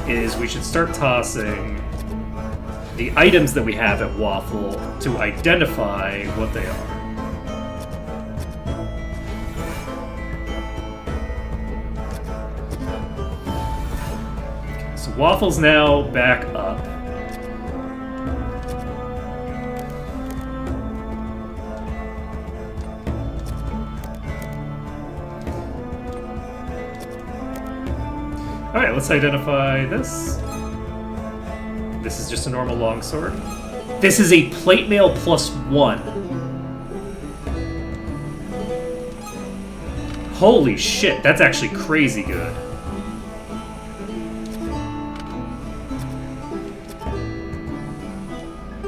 is we should start tossing the items that we have at Waffle to identify what they are. Okay, so Waffle's now back up. Alright, let's identify this. This is just a normal longsword. This is a plate mail +1. Holy shit, that's actually crazy good.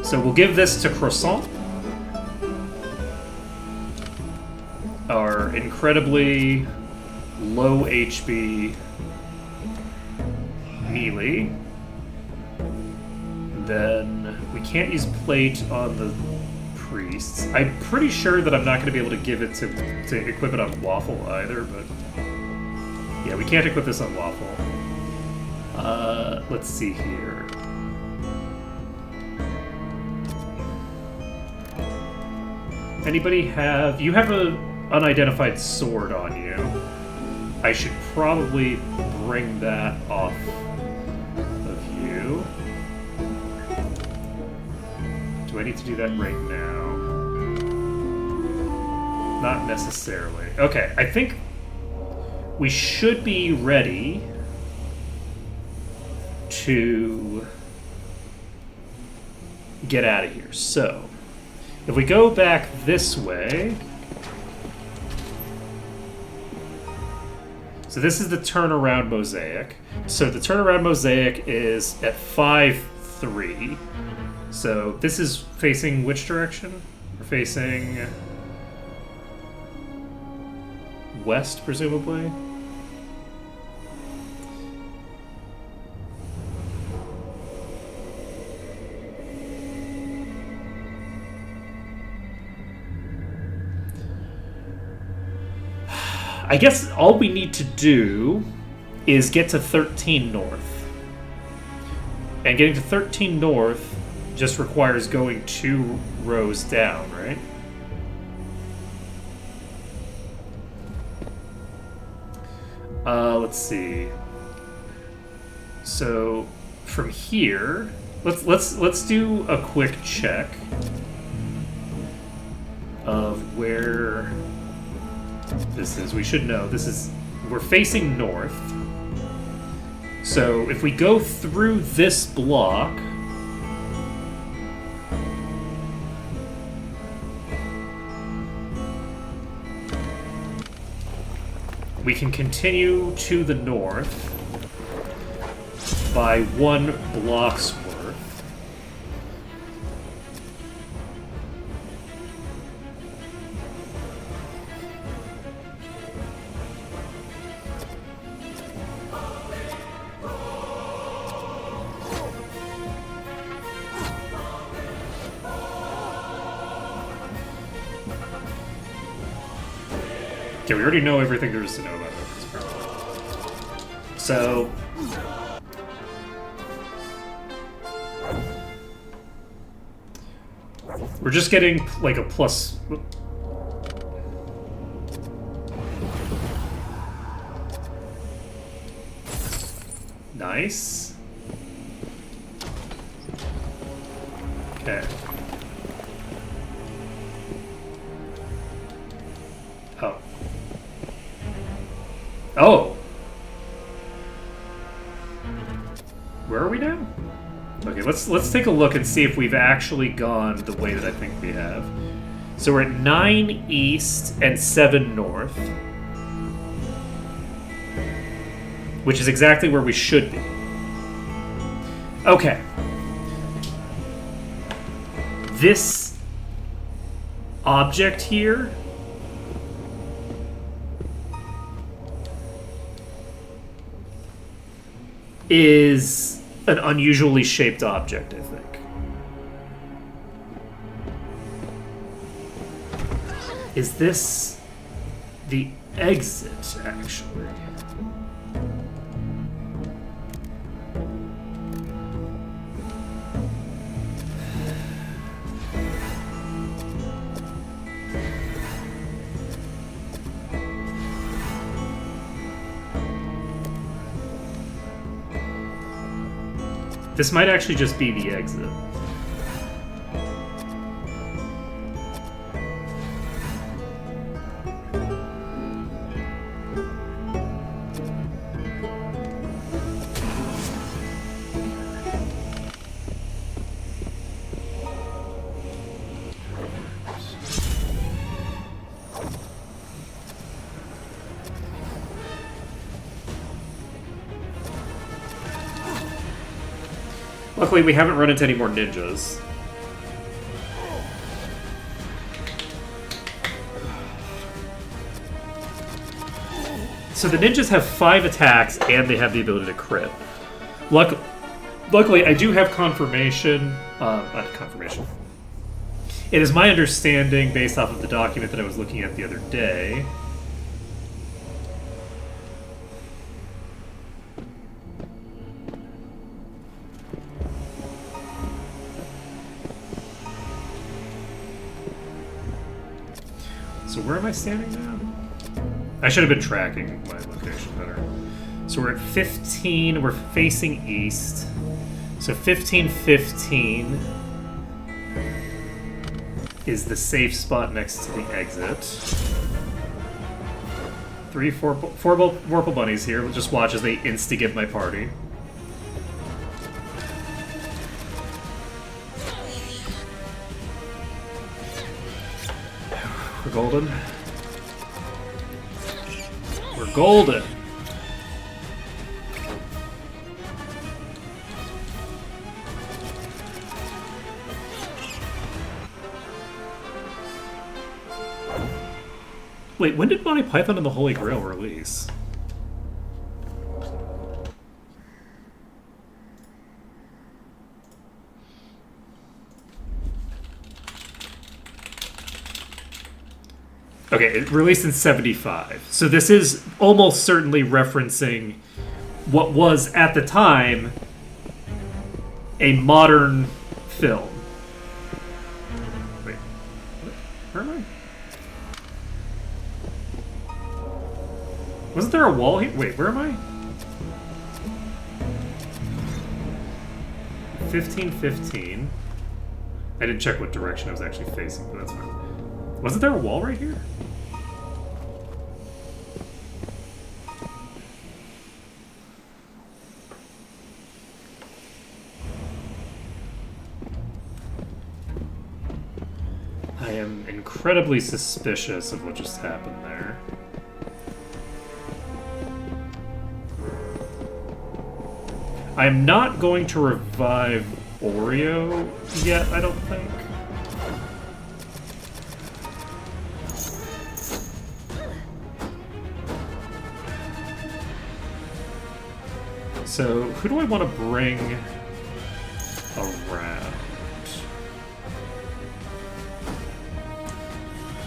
So we'll give this to Croissant. Our incredibly low HP melee. Then we can't use plate on the priests. I'm pretty sure that I'm not going to be able to give it to equip it on Waffle either, but yeah, we can't equip this on Waffle. Let's see here. Anybody have... You have an unidentified sword on you. I should probably bring that off of you. Do I need to do that right now? Not necessarily. Okay, I think we should be ready to get out of here. So, if we go back this way... So this is the turnaround mosaic. So the turnaround mosaic is at 5-3. So this is facing which direction? We're facing west, presumably. I guess all we need to do is get to 13 north. And getting to 13 north just requires going 2 rows down, right? Let's see. So from here, let's do a quick check of where this is. We should know this is, we're facing north. So if we go through this block, we can continue to the north by 1 block's worth. Okay, we already know everything there is to know about this problem. So... we're just getting, like, a plus... Nice. Okay. Oh. Oh! Where are we now? Okay, let's take a look and see if we've actually gone the way that I think we have. So we're at 9 east and 7 north. Which is exactly where we should be. Okay. This object here is an unusually shaped object, I think. Is this the exit, actually? This might actually just be the exit. Luckily, we haven't run into any more ninjas. So the ninjas have 5 attacks, and they have the ability to crit. Luckily, I do have confirmation. Not confirmation. It is my understanding, based off of the document that I was looking at the other day, so where am I standing now? I should have been tracking my look. location better. So we're at 15. We're facing east. So 15, 15 is the safe spot next to the exit. 4 Vorpal Bunnies here. Just watch as they insta-give my party. We're golden. We're golden. Wait, when did Monty Python and the Holy Grail release? Okay, it released in 75. So this is almost certainly referencing what was, at the time, a modern film. Wait, where am I? Wasn't there a wall here? Wait, where am I? 1515. I didn't check what direction I was actually facing, but that's fine. Wasn't there a wall right here? I am incredibly suspicious of what just happened there. I am not going to revive Oreo yet, I don't think. So, who do I want to bring around?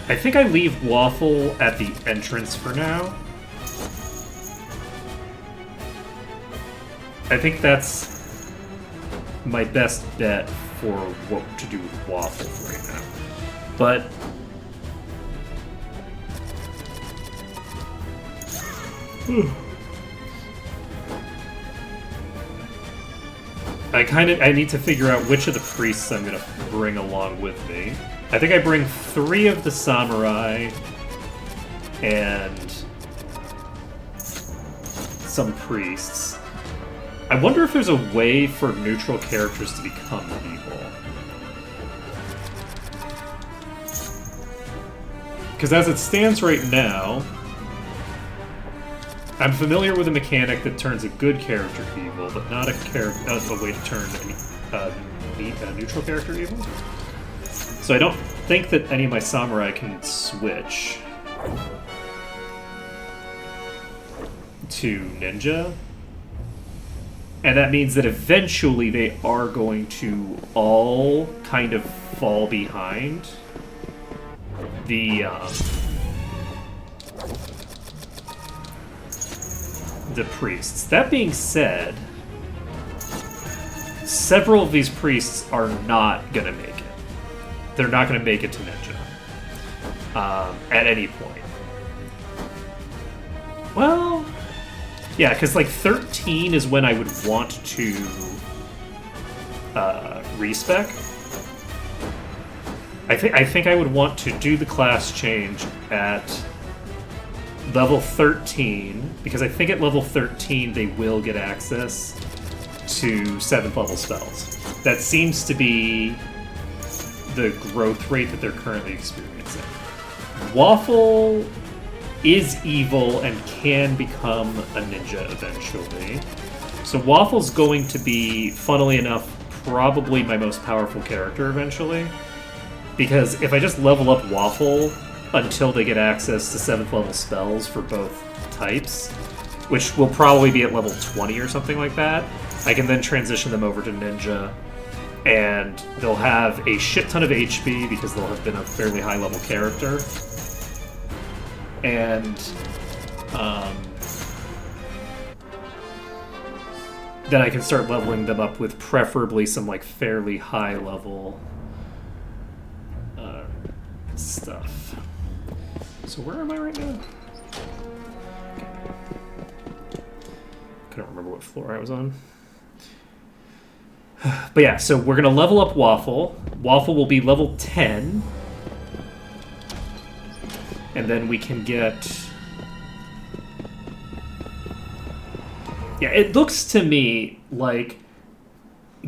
I think I leave Waffle at the entrance for now. I think that's my best bet for what to do with Waffle right now. But I need to figure out which of the priests I'm gonna bring along with me. I think I bring 3 of the samurai and some priests. I wonder if there's a way for neutral characters to become evil. Because as it stands right now, I'm familiar with a mechanic that turns a good character evil, but not a way to turn a neutral character evil. So I don't think that any of my samurai can switch to ninja. And that means that eventually they are going to all kind of fall behind the priests. That being said, several of these priests are not going to make it. They're not going to make it to ninja at any point. Well, yeah, because like 13 is when I would want to respec. I think I would want to do the class change at level 13, because I think at level 13 they will get access to 7th level spells. That seems to be the growth rate that they're currently experiencing. Waffle is evil and can become a ninja eventually. So Waffle's going to be, funnily enough, probably my most powerful character eventually. Because if I just level up Waffle until they get access to 7th level spells for both types, which will probably be at level 20 or something like that, I can then transition them over to ninja, and they'll have a shit ton of HP because they'll have been a fairly high level character. And then I can start leveling them up with preferably some like fairly high level stuff. So where am I right now? couldn't remember what floor I was on. But yeah, so we're gonna level up Waffle. Waffle will be level 10. And then we can get... Yeah, it looks to me like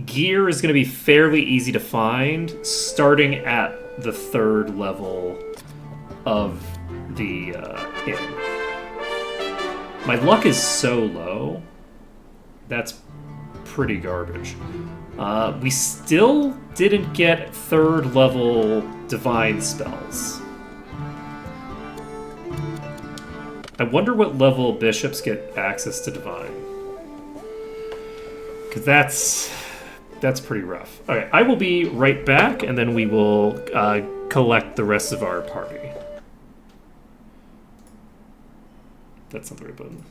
gear is going to be fairly easy to find starting at the 3rd level of the inn. My luck is so low. That's pretty garbage. We still didn't get 3rd level divine spells. I wonder what level bishops get access to divine. Because that's pretty rough. Okay, I will be right back, and then we will collect the rest of our party. That's not the right button.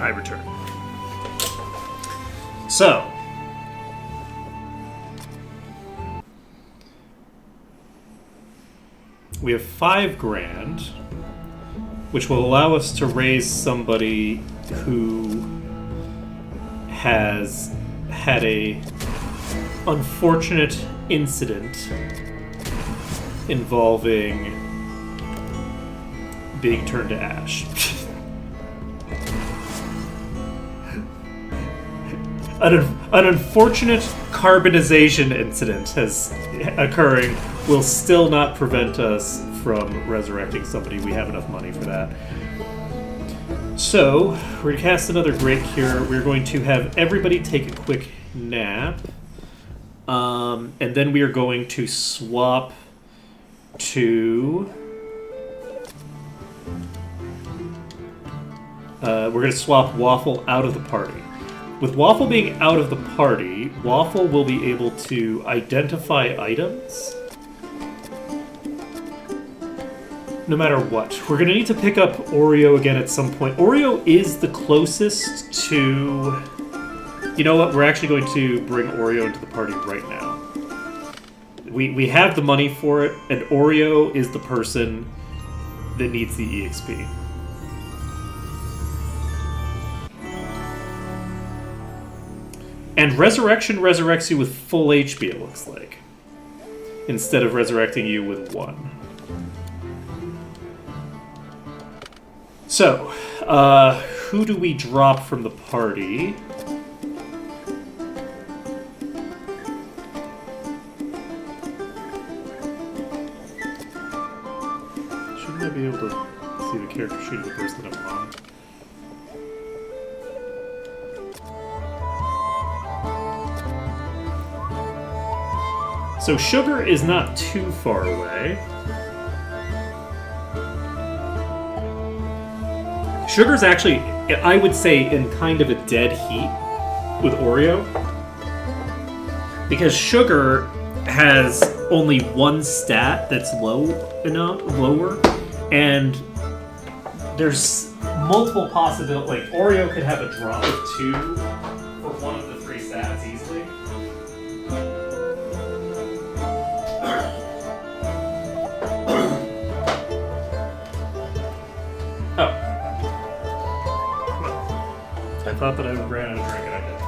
I return. So, we have 5 grand, which will allow us to raise somebody who has had a unfortunate incident involving being turned to ash. An unfortunate carbonization incident occurring will still not prevent us from resurrecting somebody. We have enough money for that. So, we're going to cast another Great Cure. We're going to have everybody take a quick nap. And then we are going to swap to... we're going to swap Waffle out of the party. With Waffle being out of the party, Waffle will be able to identify items no matter what. We're going to need to pick up Oreo again at some point. Oreo is the closest to... You know what? We're actually going to bring Oreo into the party right now. We have the money for it, and Oreo is the person that needs the EXP. And Resurrection resurrects you with full HP, it looks like, instead of resurrecting you with 1. So, who do we drop from the party? Shouldn't I be able to see the character sheet of the person I'm on? So Sugar is not too far away. Sugar's actually, I would say, in kind of a dead heat with Oreo. Because Sugar has only 1 stat that's lower, and there's multiple possibilities. Like, Oreo could have a drop of 2 for one of the 3 stats easily. I thought that I ran out of drink, and I didn't.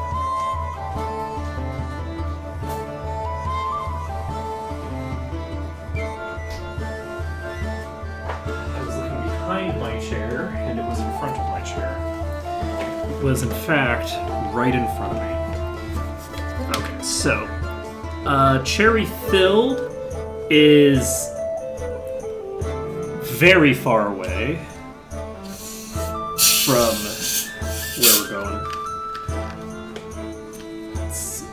I was looking behind my chair, and it was in front of my chair. It was, in fact, right in front of me. Okay, so... Cherry Filled is very far away from... where we're going. Let's see.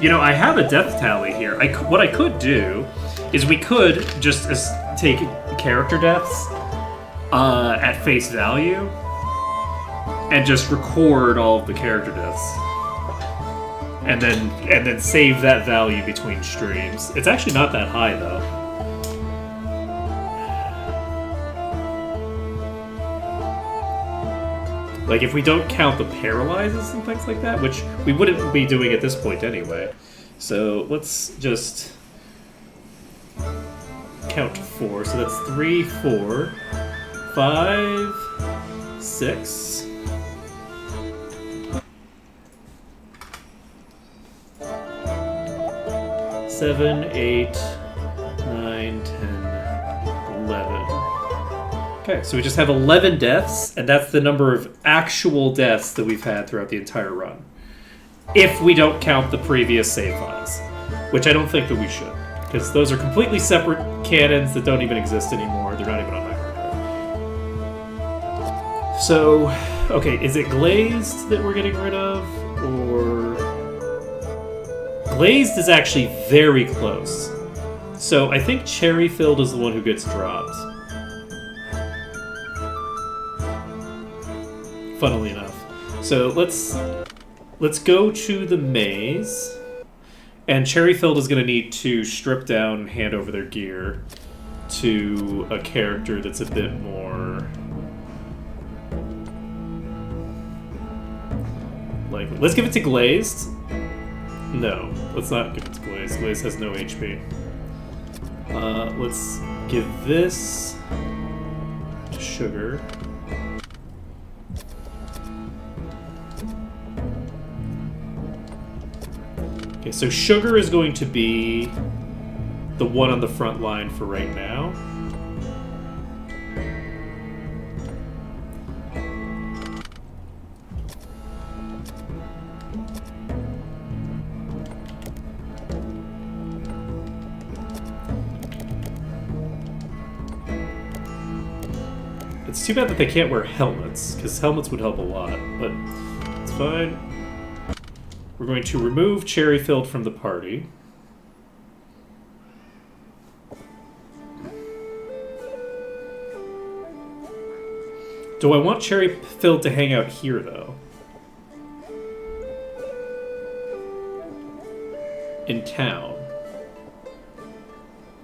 You know, I have a death tally here. What I could do is we could just take character deaths at face value and just record all of the character deaths. And then save that value between streams. It's actually not that high though. Like, if we don't count the paralyzes and things like that, which we wouldn't be doing at this point anyway. So, let's just count to 4. So that's 3, 4, 5, 6. 7, 8, 9, 10, 11. Okay, so we just have 11 deaths, and that's the number of actual deaths that we've had throughout the entire run. If we don't count the previous save files, which I don't think that we should, because those are completely separate cannons that don't even exist anymore. They're not even on my hard drive. So, okay, is it Glazed that we're getting rid of, or... Glazed is actually very close. So I think Cherry Filled is the one who gets dropped. Funnily enough. So let's go to the maze. And Cherry Filled is going to need to strip down and hand over their gear. to a character that's a bit more like, let's give it to Glazed. No, let's not give it to Glazed. Glazed has no HP. Let's give this to Sugar. Okay, so Sugar is going to be the one on the front line for right now. It's too bad that they can't wear helmets, because helmets would help a lot, but it's fine. We're going to remove Cherryfilled from the party. Do I want Cherryfilled to hang out here, though? In town?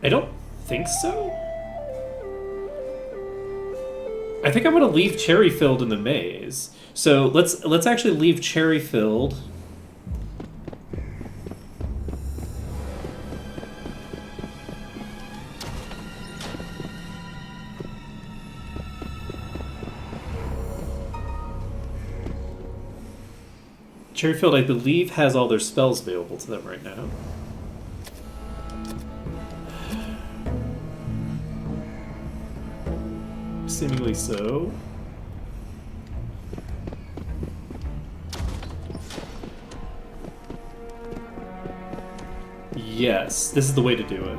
I don't think so. I think I'm gonna leave Cherryfilled in the maze. So let's actually leave Cherryfilled. Cherryfilled, I believe, has all their spells available to them right now. Seemingly so. Yes, this is the way to do it.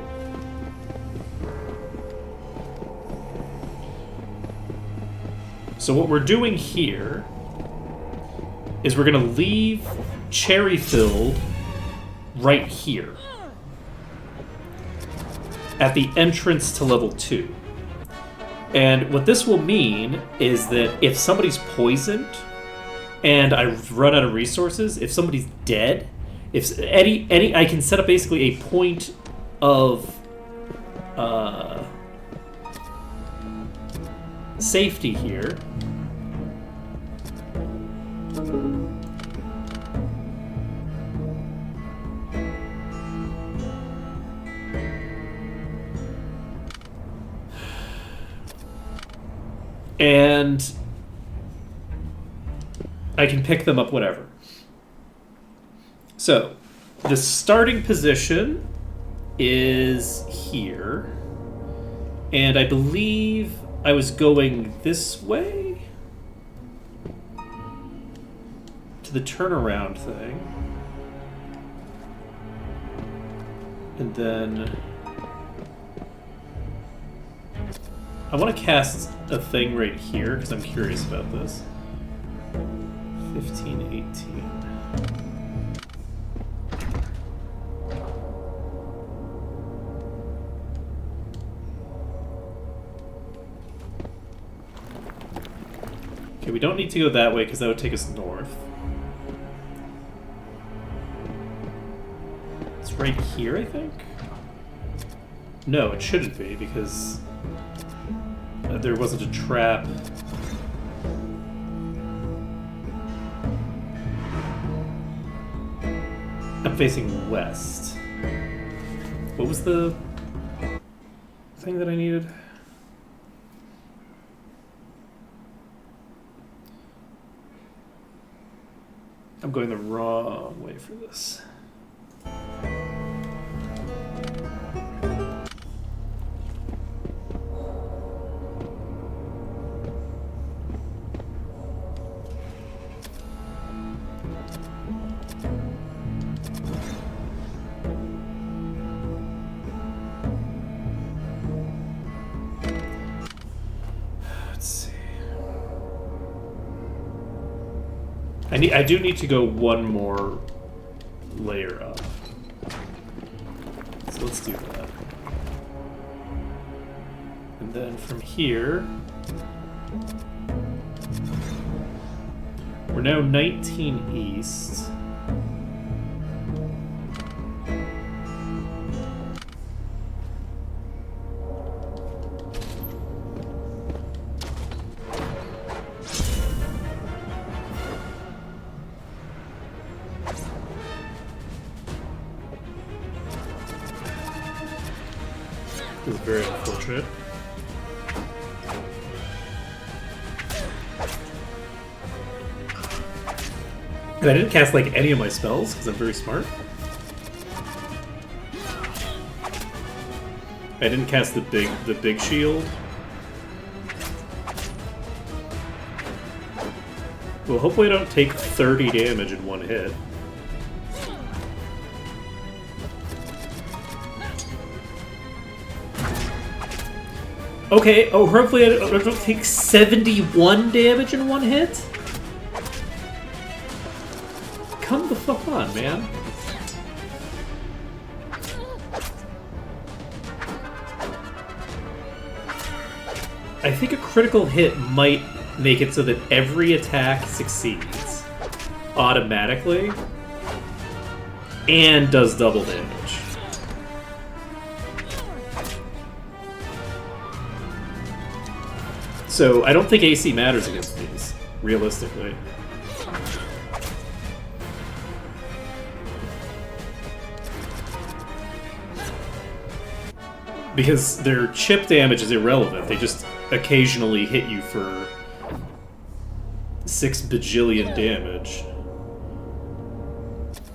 So what we're doing here is we're going to leave Cherryfilled right here at the entrance to level 2. And what this will mean is that if somebody's poisoned and I run out of resources, if somebody's dead, if any I can set up basically a point of safety here. And I can pick them up whatever. So, the starting position is here. And I believe I was going this way to the turnaround thing. And then I want to cast a thing right here because I'm curious about this. 15, 18. Okay, we don't need to go that way because that would take us north. It's right here, I think? No, it shouldn't be because there wasn't a trap. I'm facing west. What was the thing that I needed? I'm going the wrong way for this. I do need to go one more layer up. So let's do that. And then from here, we're now 19 east. This is very unfortunate. And I didn't cast like any of my spells because I'm very smart. I didn't cast the big shield. Well, hopefully I don't take 30 damage in one hit. Okay, oh, hopefully I don't take 71 damage in one hit? Come the fuck on, man. I think a critical hit might make it so that every attack succeeds automatically and does double damage. So I don't think AC matters against these, realistically. Because their chip damage is irrelevant, they just occasionally hit you for 6 bajillion damage.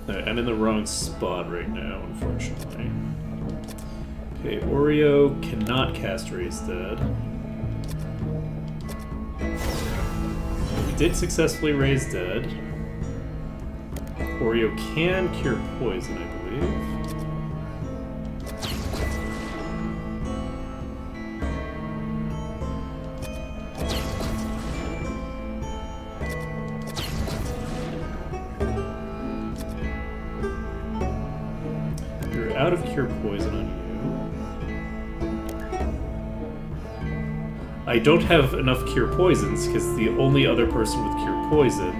I'm in the wrong spot right now, unfortunately. Okay, Oreo cannot cast Raise Dead. We did successfully Raise Dead. Oreo can cure poison, I believe. Out of cure poison on you. I don't have enough cure poisons because the only other person with cure poison.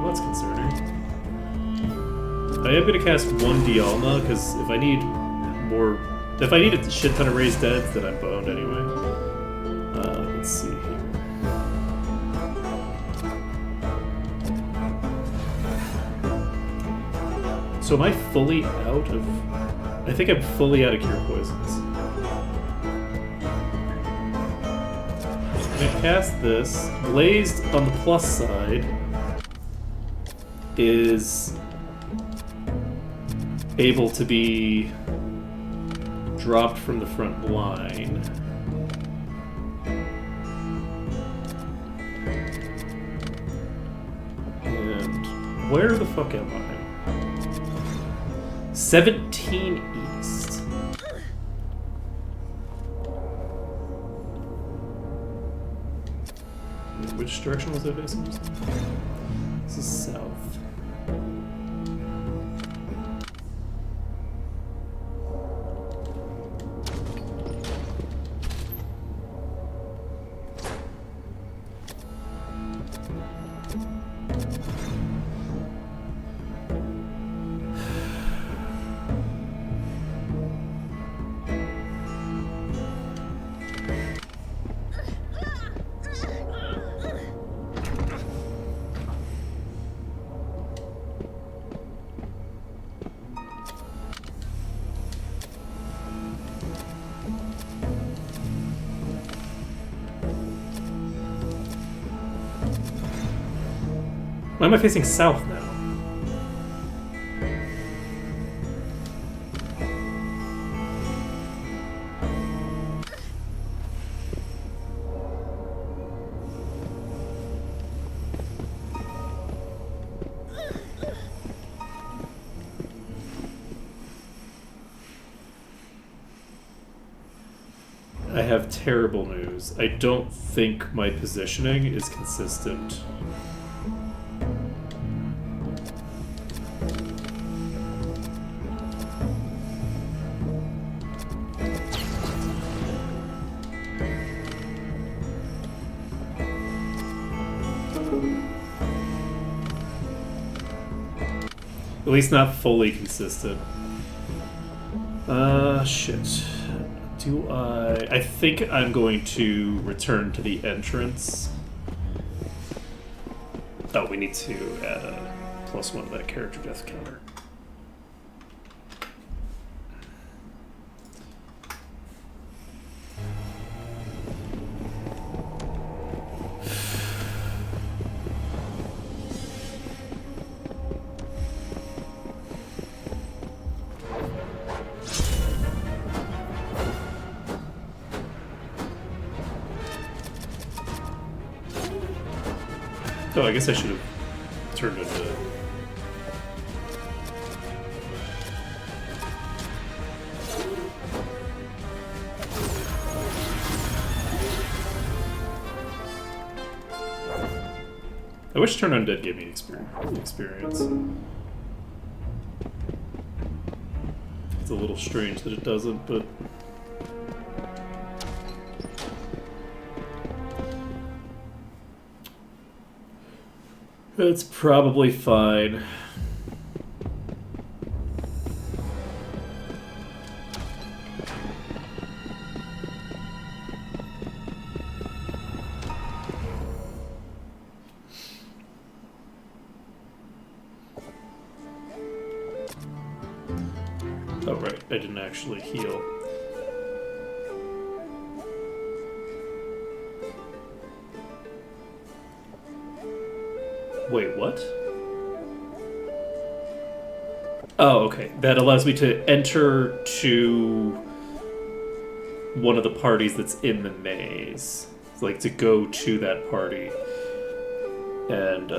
Well, that's concerning. I am gonna cast one Dialma because if I need a shit ton of raised deads, then I'm boned anyway. Let's see here. So am I fully out of... I think I'm fully out of cure poisons. I'm gonna cast this. Blazed, on the plus side, is able to be dropped from the front line. And where the fuck am I? 17 east. Which direction was it facing? This is south. Why am I facing south now? I have terrible news. I don't think my positioning is consistent. At least not fully consistent. Shit. I think I'm going to return to the entrance. Oh, we need to add a +1 to that character death counter. Oh, I guess I should have turned into... I wish Turn Undead gave me experience. It's a little strange that it doesn't, but... That's probably fine. Oh, right, I didn't actually heal. Wait, what? Oh, okay. That allows me to enter to one of the parties that's in the maze. Like, to go to that party. And,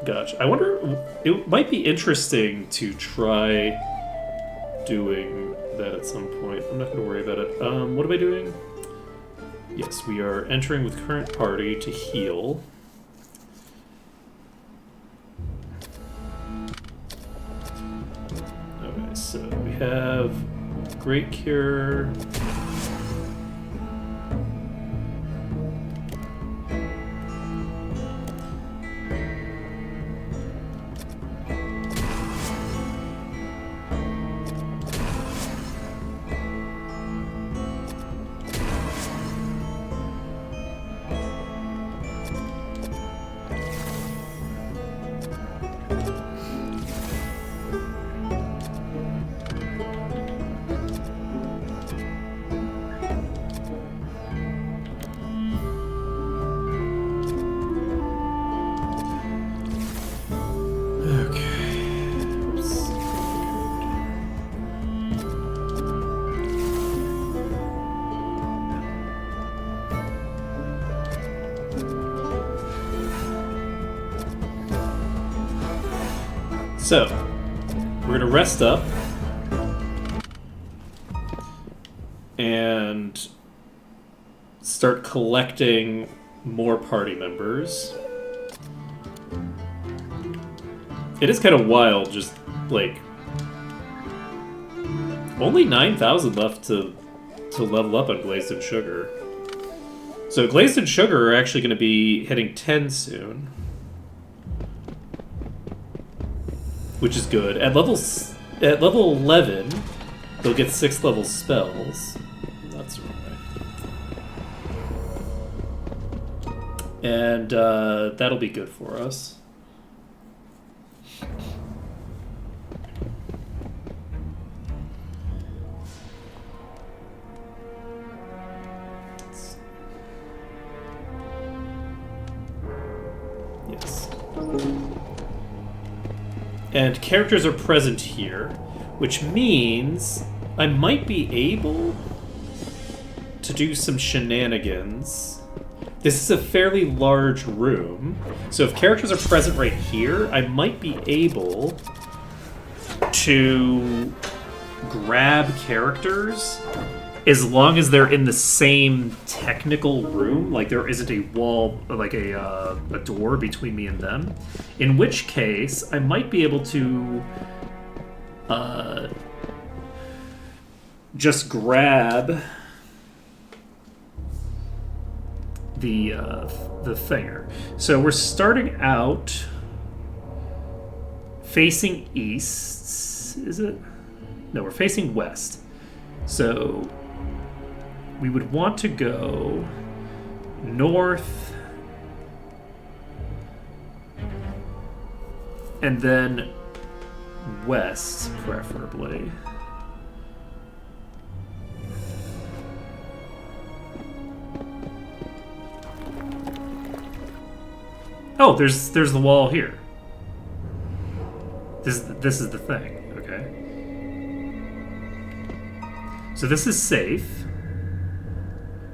gosh. I wonder... It might be interesting to try doing that at some point. I'm not going to worry about it. What am I doing? Yes, we are entering with current party to heal. Okay, so we have Great Cure. So, we're going to rest up and start collecting more party members. It is kind of wild, just like only 9,000 left to level up on Glazed and Sugar. So Glazed and Sugar are actually going to be hitting 10 soon. Which is good. At level 11, they'll get 6th level spells. That's the wrong way. And that'll be good for us. Yes. And characters are present here, which means I might be able to do some shenanigans. This is a fairly large room, so if characters are present right here, I might be able to grab characters as long as they're in the same technical room, like there isn't a wall, like a door between me and them, in which case I might be able to just grab the thinger. So we're starting out facing east, is it? No, we're facing west. So we would want to go north and then west, preferably. Oh, there's the wall here. This is the thing, okay? So this is safe.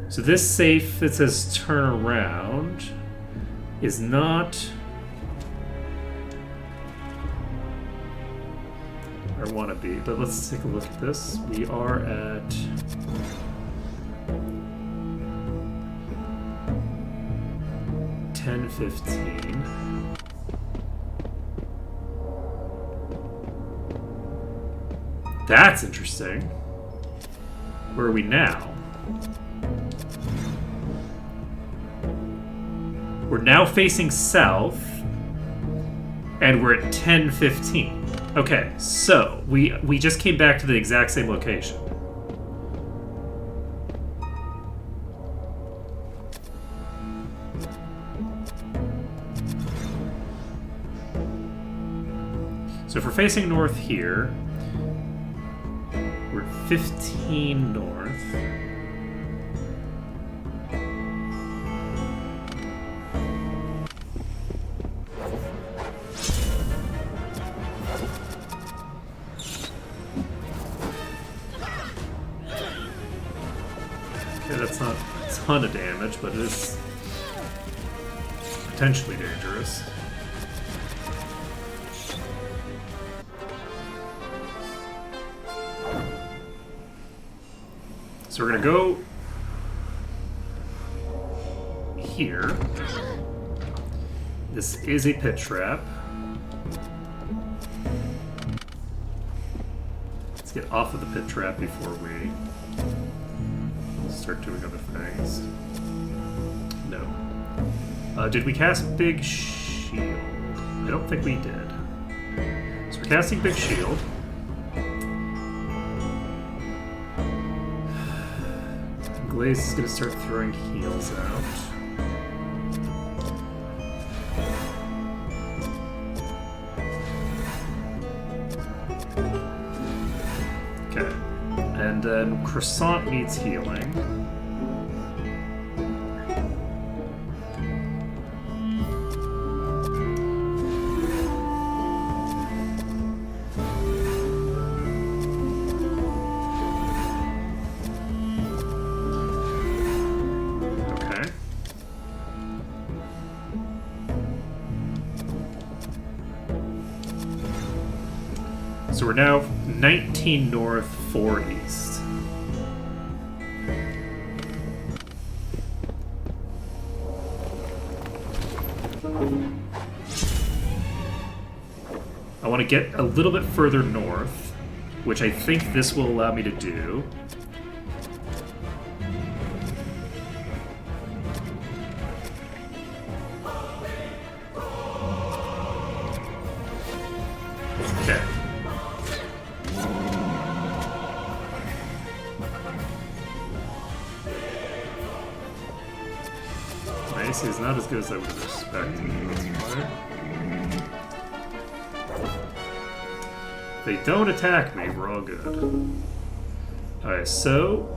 So this safe that says turn around is not or want to be. But let's take a look at this. We are at 10:15. That's interesting. Where are we now? We're now facing south, and we're at 10:15. Okay, so we just came back to the exact same location. So if we're facing north here, we're at 15 north. Okay, that's not a ton of damage, but it is potentially dangerous. So we're gonna go here. This is a pit trap. Let's get off of the pit trap before we start doing other things. No. Did we cast Big Shield? I don't think we did. So we're casting Big Shield. Glaze is going to start throwing heals out. Okay. And then Croissant needs healing. So we're now 19 north, 4 east. I want to get a little bit further north, which I think this will allow me to do. Okay. My AC is not as good as I would have expected. That's why. They don't attack me, we're all good. Alright, so...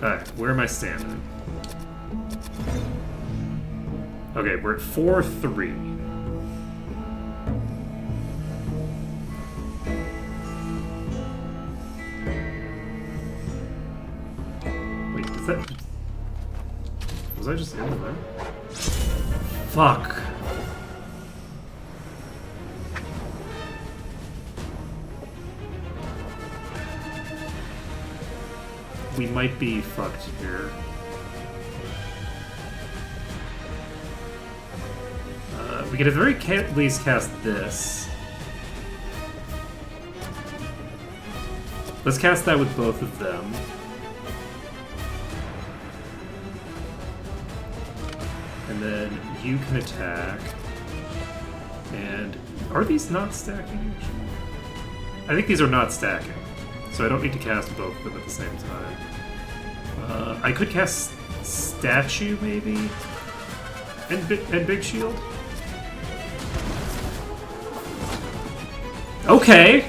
Alright, where am I standing? Okay, we're at 4-3. Wait, is that... Was I just in there? Fuck. We might be fucked here. We could at the very least cast this. Let's cast that with both of them. And then you can attack. And are these not stacking? I think these are not stacking. So I don't need to cast both of them at the same time. I could cast Statue, maybe? And Big Shield? Okay!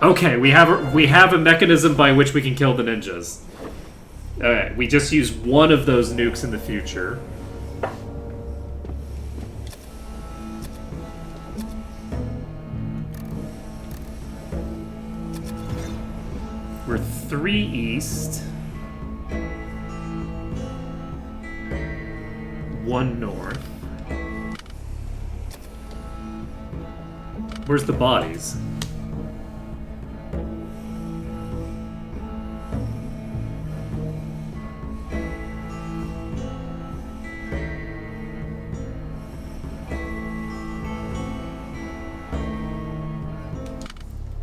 Okay, we have a mechanism by which we can kill the ninjas. Alright, we just use one of those nukes in the future. We're 3 east. 1 north. Where's the bodies?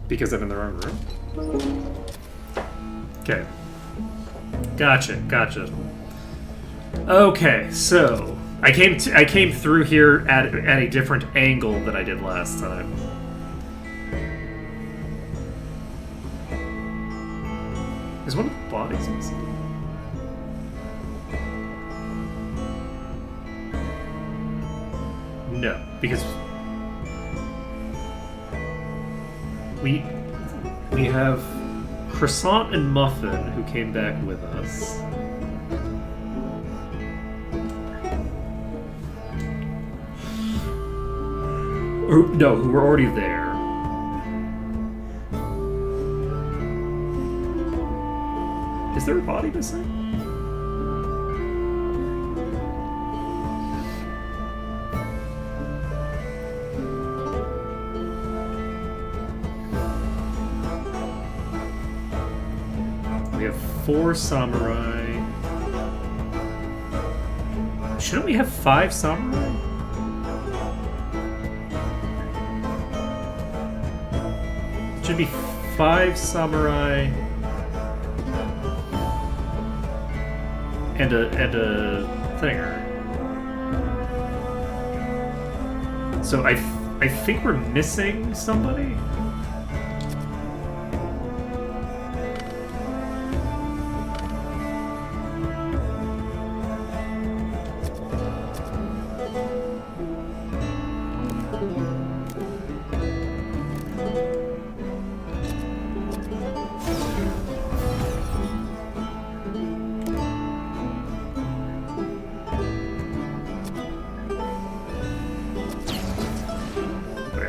Because I'm in the wrong room? Okay. Gotcha. Okay, so I came through here at a different angle than I did last time. Is one of the bodies missing? No, because we have Croissant and Muffin who came back with us. Or, no, who were already there. Is there a body missing? We have 4 samurai. Shouldn't we have 5 samurai? It should be 5 samurai and a thinger. So I think we're missing somebody.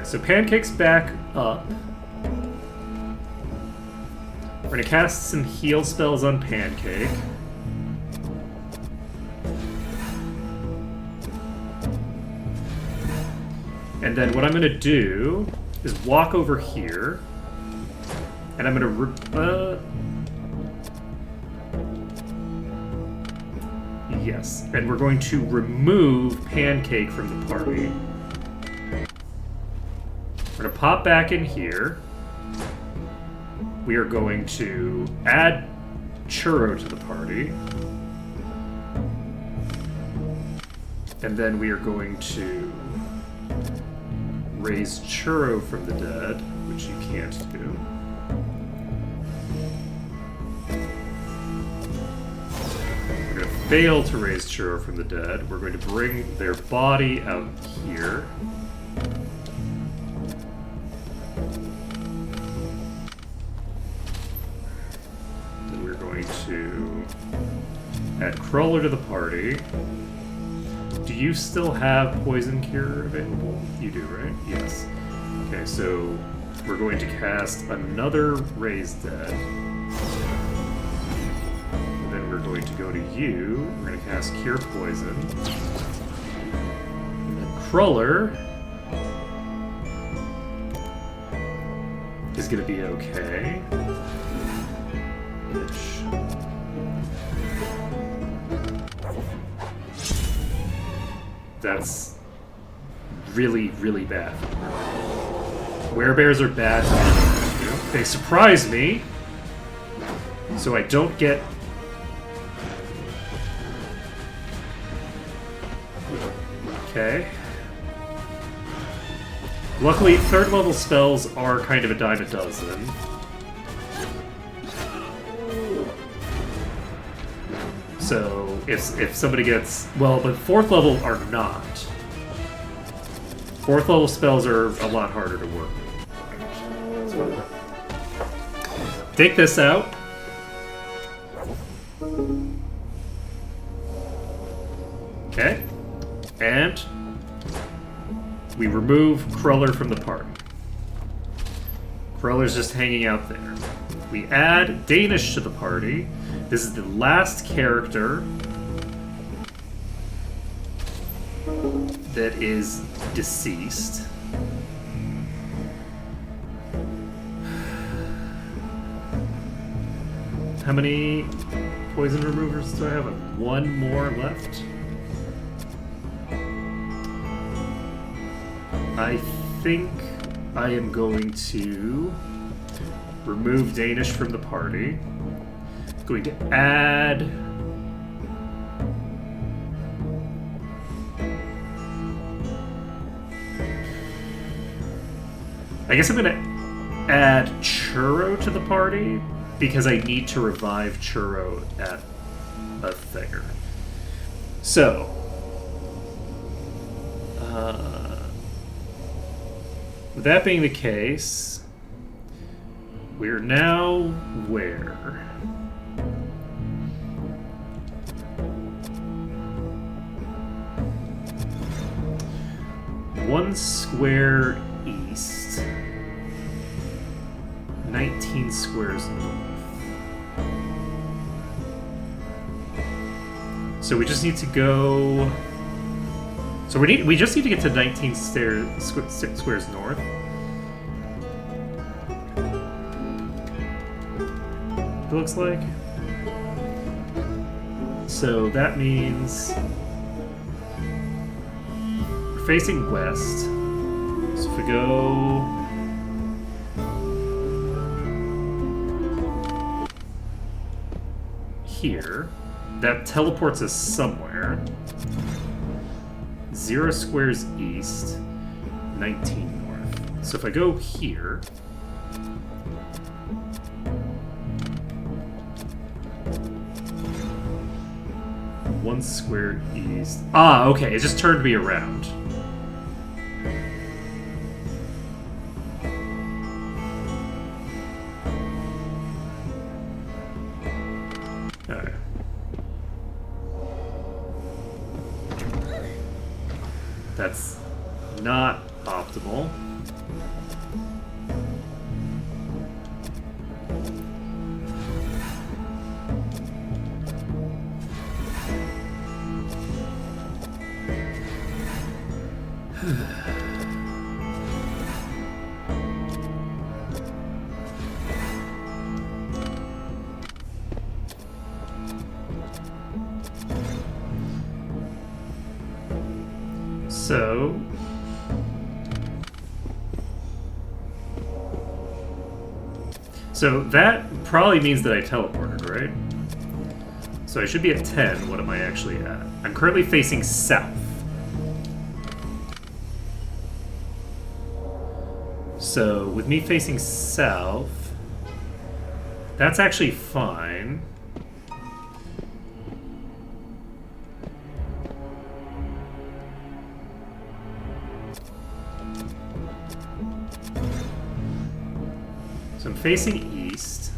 So Pancake's back up. We're gonna cast some heal spells on Pancake. And then what I'm gonna do is walk over here. And I'm gonna... yes. And we're going to remove Pancake from the party. We're going to pop back in here. We are going to add Churro to the party. And then we are going to raise Churro from the dead, which you can't do. We're going to fail to raise Churro from the dead. We're going to bring their body out here. To add Crawler to the party. Do you still have Poison Cure available? You do, right? Yes. Okay, so we're going to cast another Raise Dead. And then we're going to go to you. We're going to cast Cure Poison. And then Crawler is going to be okay. That's really, really bad. Werebears are bad. They surprise me, so I don't get... Okay. Luckily, 3rd level spells are kind of a dime a dozen. So, if somebody gets... Well, but 4th level are not. 4th level spells are a lot harder to work with. Take this out. Okay. And we remove Cruller from the party. Cruller's just hanging out there. We add Danish to the party. This is the last character that is deceased. How many poison removers do I have? One more left. I think I am going to remove Danish from the party. Going to add... I guess I'm going to add Churro to the party because I need to revive Churro at a thinger. So... with that being the case, we're now where? One square east, 19 squares north. So we just need to go. So we just need to get to 19 squares north. It looks like. So that means we're facing west. So if we go here, that teleports us somewhere. 0 squares east, 19 north. So if I go here, one square east. Ah, okay, it just turned me around. Alright. That's not optimal. So that probably means that I teleported, right? So I should be at 10. What am I actually at? I'm currently facing south. So with me facing south, that's actually fine. So I'm facing east.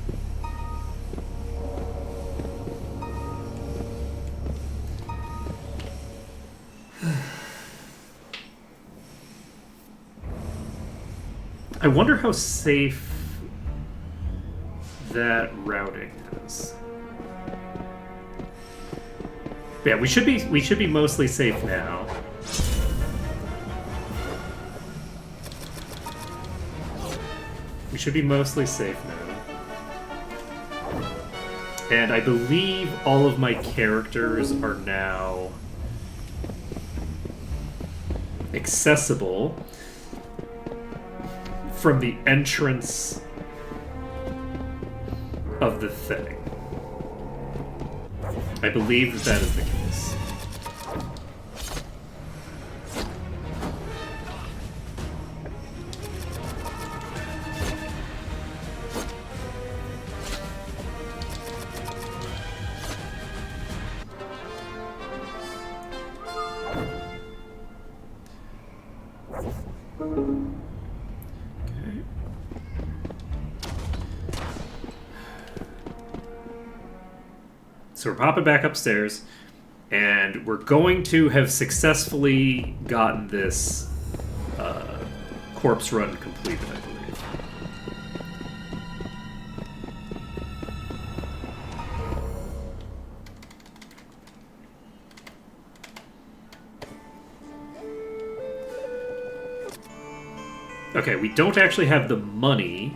I wonder how safe that routing is. Yeah, we should be mostly safe now. We should be mostly safe now. And I believe all of my characters are now accessible from the entrance of the thing. I believe that is the case. So we're popping back upstairs, and we're going to have successfully gotten this corpse run completed, I believe. Okay, we don't actually have the money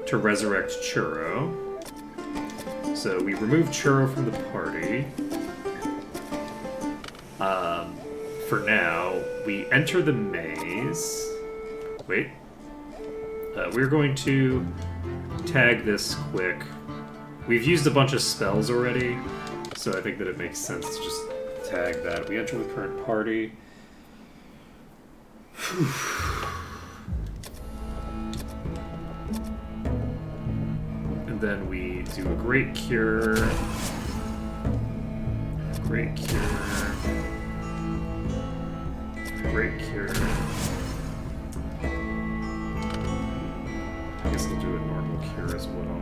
to resurrect Churro. So we remove Churro from the party. For now, we enter the maze. Wait. We're going to tag this quick. We've used a bunch of spells already, so I think that it makes sense to just tag that. We enter the current party. And then we do a great cure. Great cure. Great cure. I guess I'll do a normal cure as well.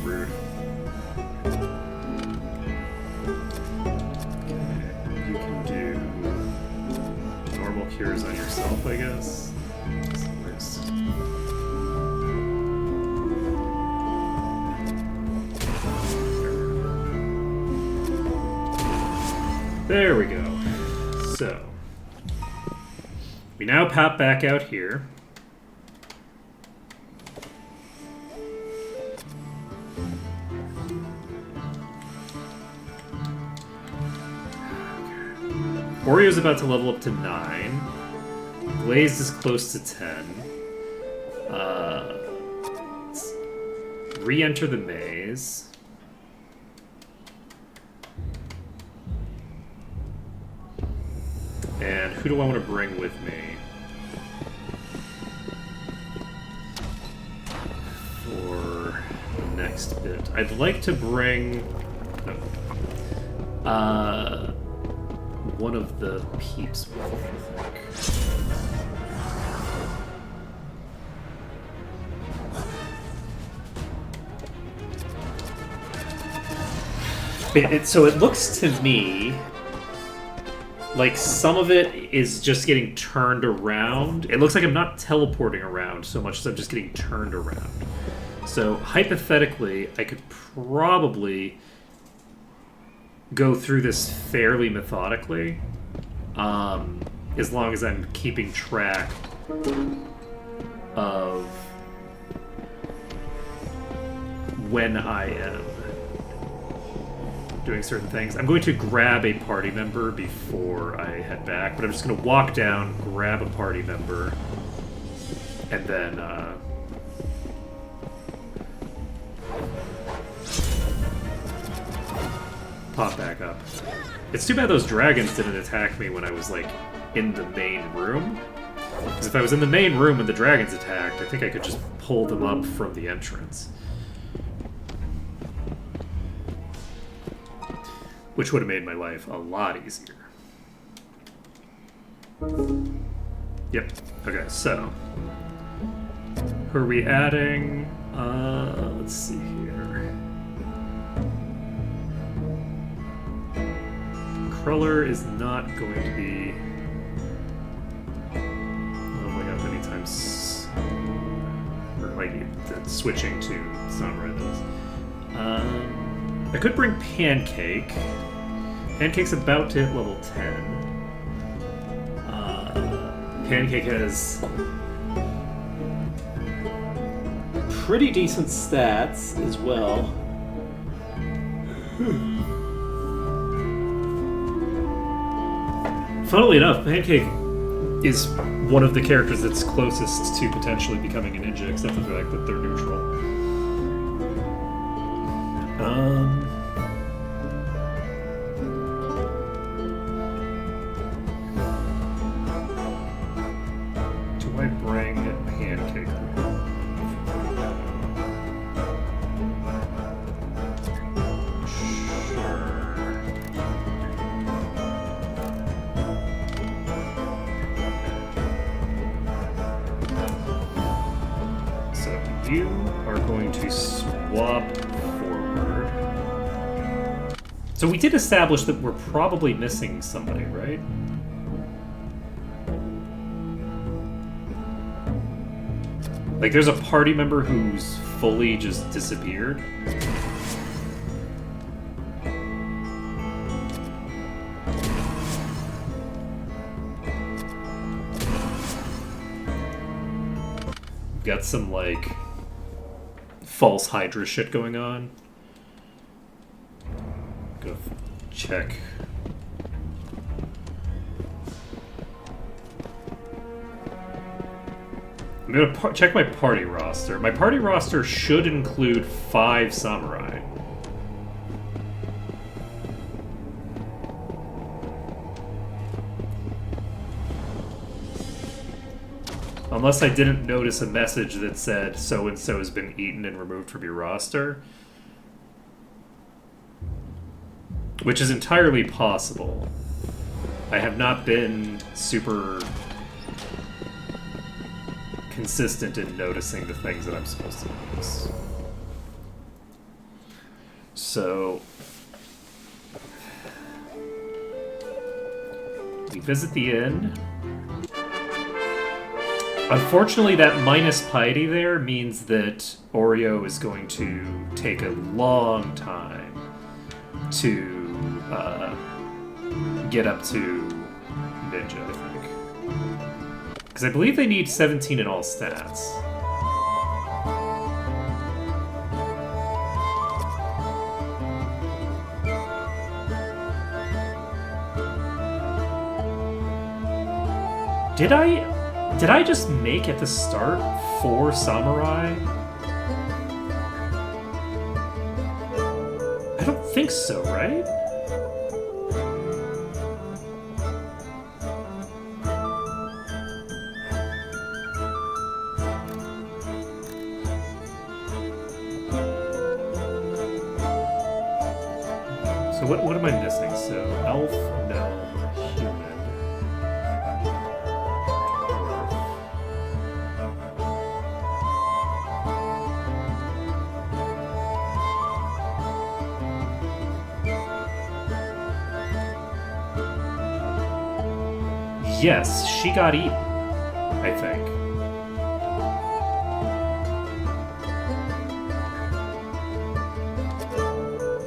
Rude. Okay, you can do normal cures on yourself, I guess. There we go. So, we now pop back out here. Oreo's about to level up to 9. Glazed is close to 10. Let's re-enter the maze. And who do I want to bring with me? For the next bit. I'd like to bring... No. One of the peeps with me, I think. So it looks to me like some of it is just getting turned around. It looks like I'm not teleporting around so much as I'm just getting turned around. So hypothetically, I could probably go through this fairly methodically, as long as I'm keeping track of when I am doing certain things. I'm going to grab a party member before I head back, but I'm just going to walk down, grab a party member, and then pop back up. It's too bad those dragons didn't attack me when I was, like, in the main room. Because if I was in the main room when the dragons attacked, I think I could just pull them up from the entrance. Which would have made my life a lot easier. Yep. Okay, so. Who are we adding? Let's see here. Cruller is not going to be leveling up anytime or like switching to Sunrise. I could bring Pancake. Pancake's about to hit level 10. Pancake has pretty decent stats as well. Funnily enough, Pancake is one of the characters that's closest to potentially becoming a ninja, except for the fact that they're neutral. Do I bring Pancake? you are going to swap forward. So we did establish that we're probably missing somebody, right? Like, there's a party member who's fully just disappeared. Got some, like, false Hydra shit going on. Go check. I'm gonna check my party roster. My party roster should include 5 samurai. Unless I didn't notice a message that said so-and-so has been eaten and removed from your roster. Which is entirely possible. I have not been super consistent in noticing the things that I'm supposed to notice. So we visit the inn. Unfortunately, that minus piety there means that Oreo is going to take a long time to get up to Ninja, I think. Because I believe they need 17 in all stats. Did I just make at the start 4 samurai? I don't think so, right? So what am I missing? So elf, gnome, human. Yes, she got eaten, I think.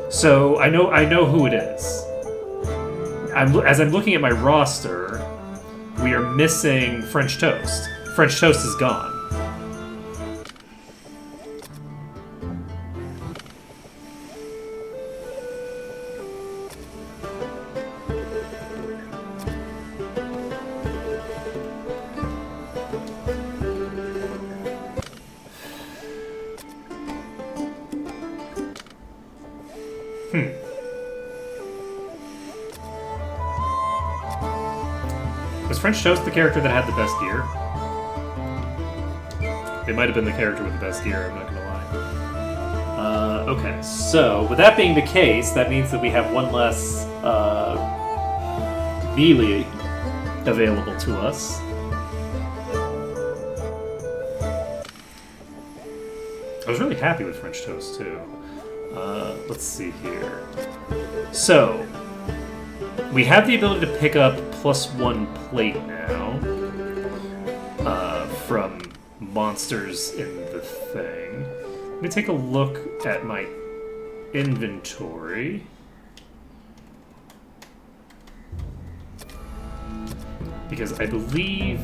So I know who it is. As I'm looking at my roster, we are missing French Toast. French Toast is gone. Was French Toast the character that had the best gear? It might have been the character with the best gear, I'm not gonna lie. Okay, so with that being the case, that means that we have one less melee available to us. I was really happy with French Toast too. Let's see here. So, we have the ability to pick up +1 plate now from monsters in the thing. Let me take a look at my inventory. Because I believe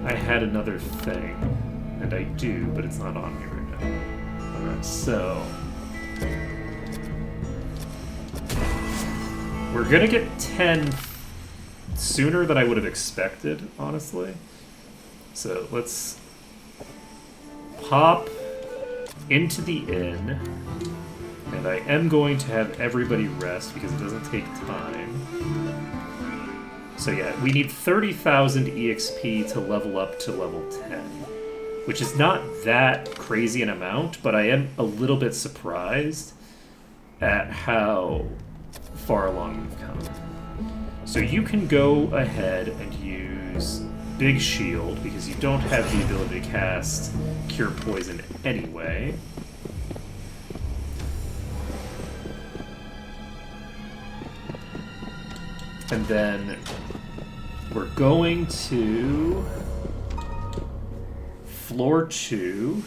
I had another thing. And I do, but it's not on me right now. Alright, so we're gonna get 10 sooner than I would have expected, honestly. So let's pop into the inn, and I am going to have everybody rest because it doesn't take time. So yeah, we need 30,000 EXP to level up to level 10, which is not that crazy an amount, but I am a little bit surprised at how far along we've come. So you can go ahead and use big shield because you don't have the ability to cast Cure Poison anyway. And then we're going to floor 2.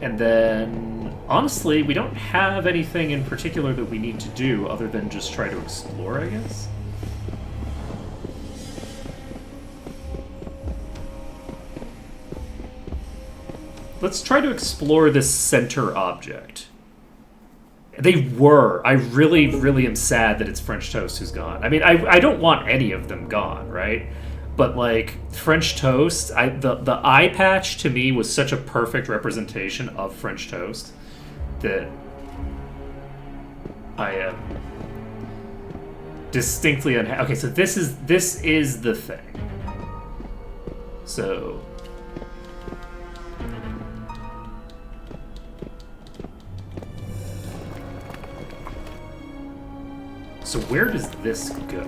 And then, honestly, we don't have anything in particular that we need to do other than just try to explore, I guess. Let's try to explore this center object. They were. I really, really am sad that it's French Toast who's gone. I mean, I don't want any of them gone, right? But, like, French Toast, the eye patch to me was such a perfect representation of French Toast that I am distinctly unhappy. Okay, so this is the thing. So... So where does this go?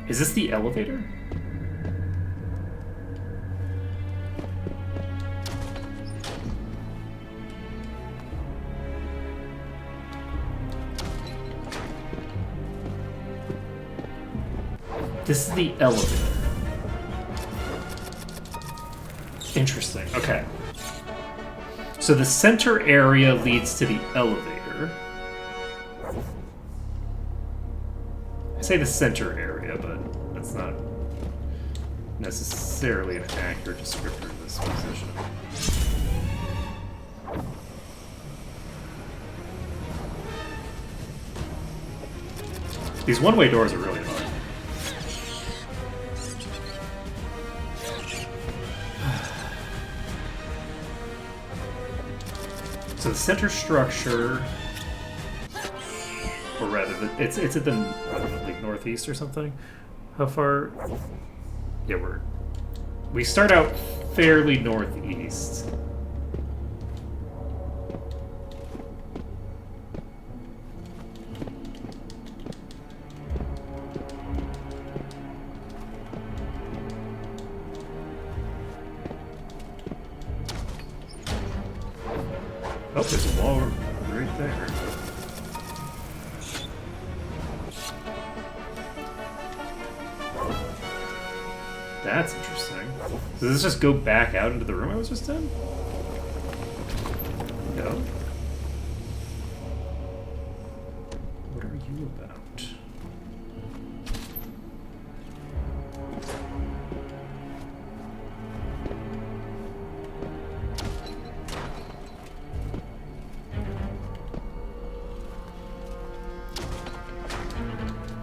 Is this the elevator? This is the elevator. Interesting. Okay. So the center area leads to the elevator. I say the center area, but that's not necessarily an accurate descriptor of this position. These one-way doors are really annoying. So the center structure, or rather, it's at the like northeast or something. How far? Yeah, we start out fairly northeast. Oh, there's a wall right there. That's interesting. Does this just go back out into the room I was just in? No. What are you about?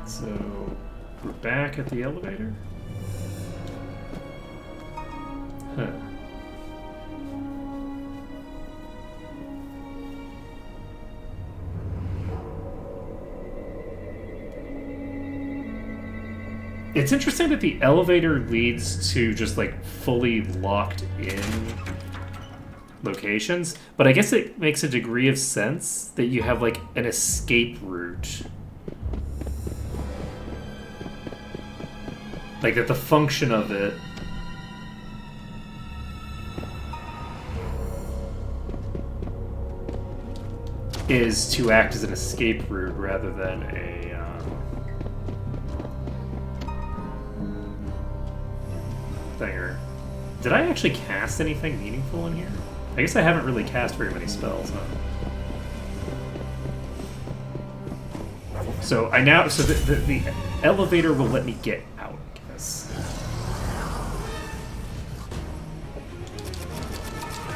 So, we're back at the elevator? Huh. It's interesting that the elevator leads to just like fully locked in locations, but I guess it makes a degree of sense that you have like an escape route. Like that the function of it is to act as an escape route rather than a thinger. Did I actually cast anything meaningful in here? I guess I haven't really cast very many spells, huh? So I now, so the elevator will let me get out, I guess.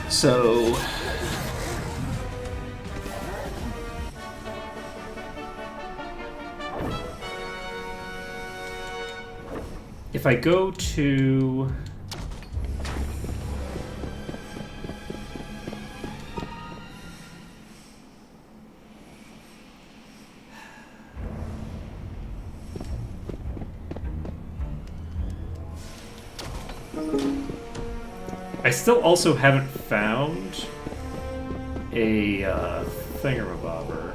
So if I go to I still also haven't found a thingamabobber.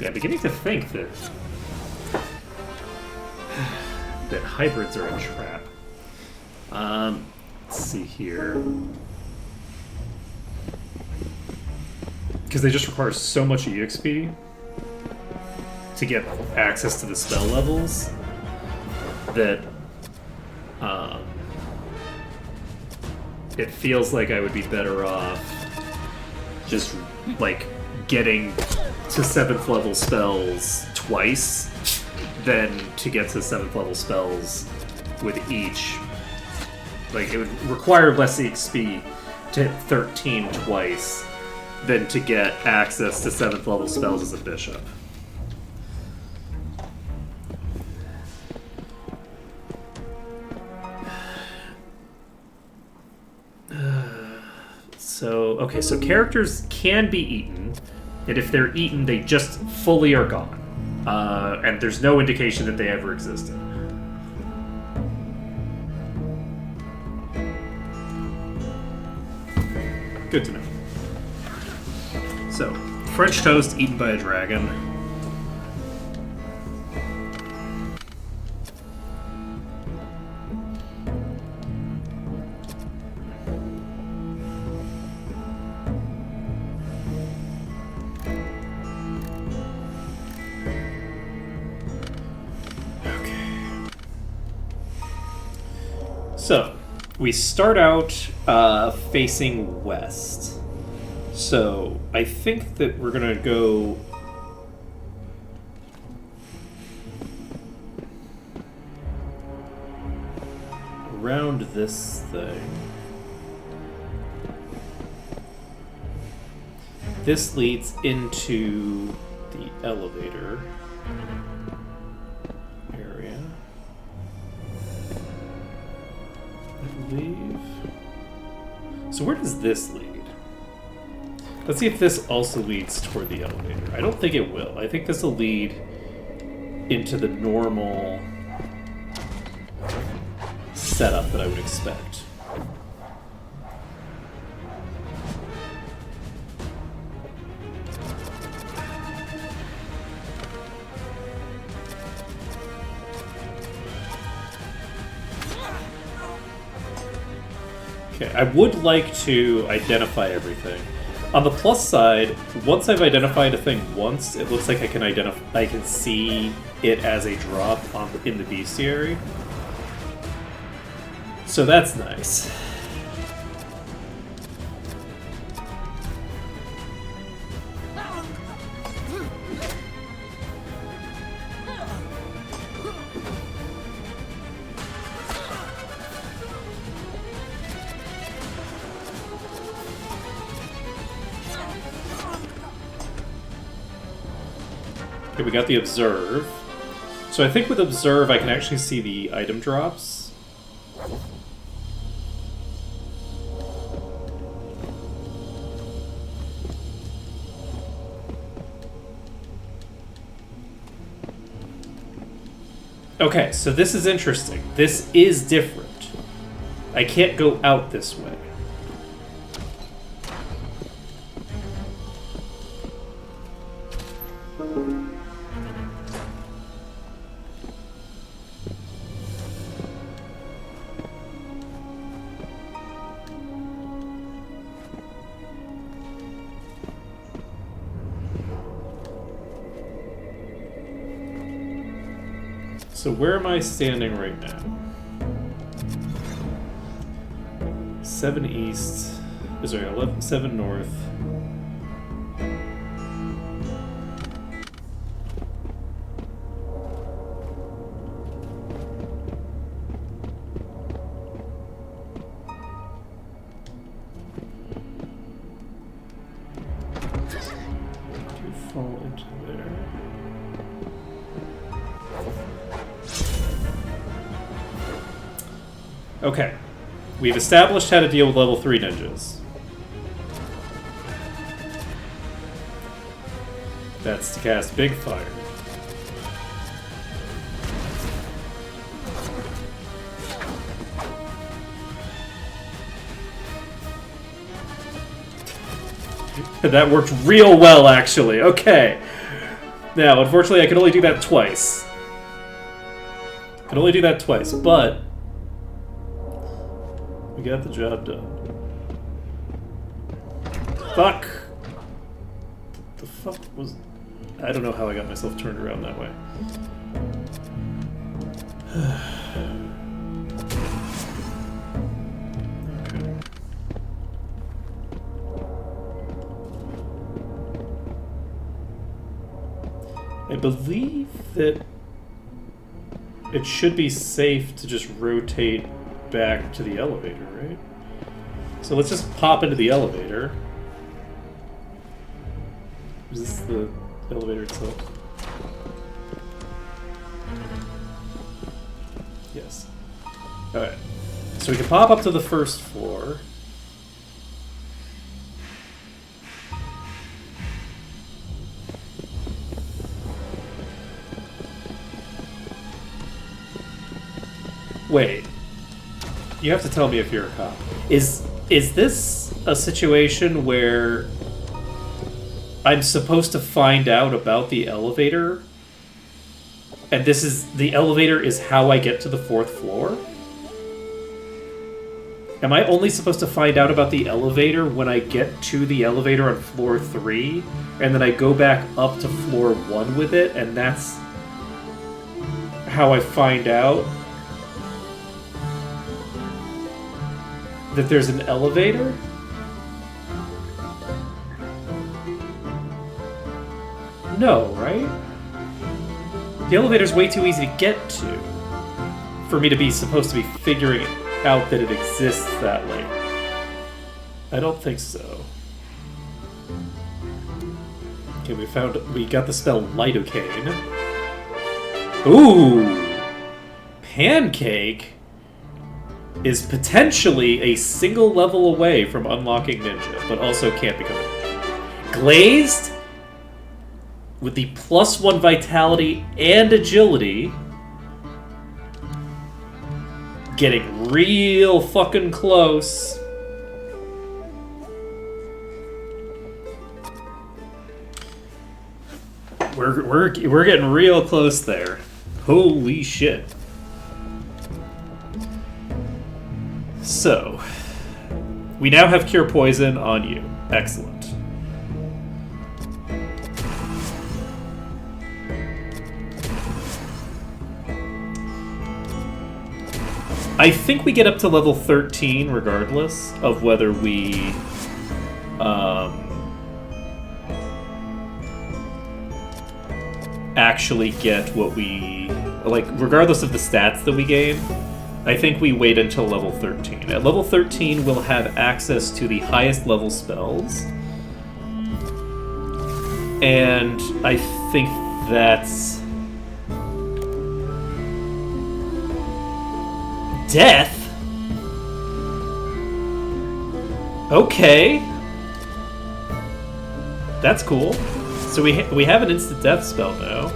Yeah, I'm beginning to think that hybrids are a trap. Let's see here. Because they just require so much EXP to get access to the spell levels that it feels like I would be better off just like getting to 7th level spells twice than to get to 7th level spells with each. Like, it would require less EXP to hit 13 twice than to get access to 7th level spells as a bishop. So characters can be eaten, and if they're eaten, they just fully are gone. And there's no indication that they ever existed. Good to know. So, French toast eaten by a dragon. So, we start out facing west. So, I think that we're going to go... around this thing. This leads into the elevator area. So where does this lead? Let's see if this also leads toward the elevator. I don't think it will. I think this will lead into the normal setup that I would expect. Okay, I would like to identify everything. On the plus side, once I've identified a thing once, it looks like I can see it as a drop in the bestiary. So that's nice. Okay, we got the Observe. So I think with Observe, I can actually see the item drops. Okay, so this is interesting. This is different. I can't go out this way. So where am I standing right now? 7 east. Sorry, 7 north. To fall into there. Okay. We've established how to deal with level 3 ninjas. That's to cast Big Fire. That worked real well, actually. Okay. Now, unfortunately, I can only do that twice. But we got the job done. Fuck! The fuck was... I don't know how I got myself turned around that way. I believe that it should be safe to just rotate back to the elevator, right? So let's just pop into the elevator. Is this the elevator itself? Yes. Alright. So we can pop up to the first floor. Wait. You have to tell me if you're a cop. Is this a situation where I'm supposed to find out about the elevator? And the elevator is how I get to the 4th floor? Am I only supposed to find out about the elevator when I get to the elevator on floor 3, and then I go back up to floor 1 with it, and that's how I find out that there's an elevator? No, right? The elevator's way too easy to get to for me to be supposed to be figuring out that it exists that way. I don't think so. Okay, we got the spell lidocaine. Ooh! Pancake is potentially a single level away from unlocking Ninja, but also can't become a Ninja. Glazed, with the +1 vitality and agility, getting real fucking close. We're getting real close there. Holy shit. So, we now have Cure Poison on you. Excellent. I think we get up to level 13 regardless of whether we actually get what we... Like, regardless of the stats that we gain, I think we wait until level 13. At level 13, we'll have access to the highest level spells. And I think that's... Death? Okay. That's cool. So we have an instant death spell now.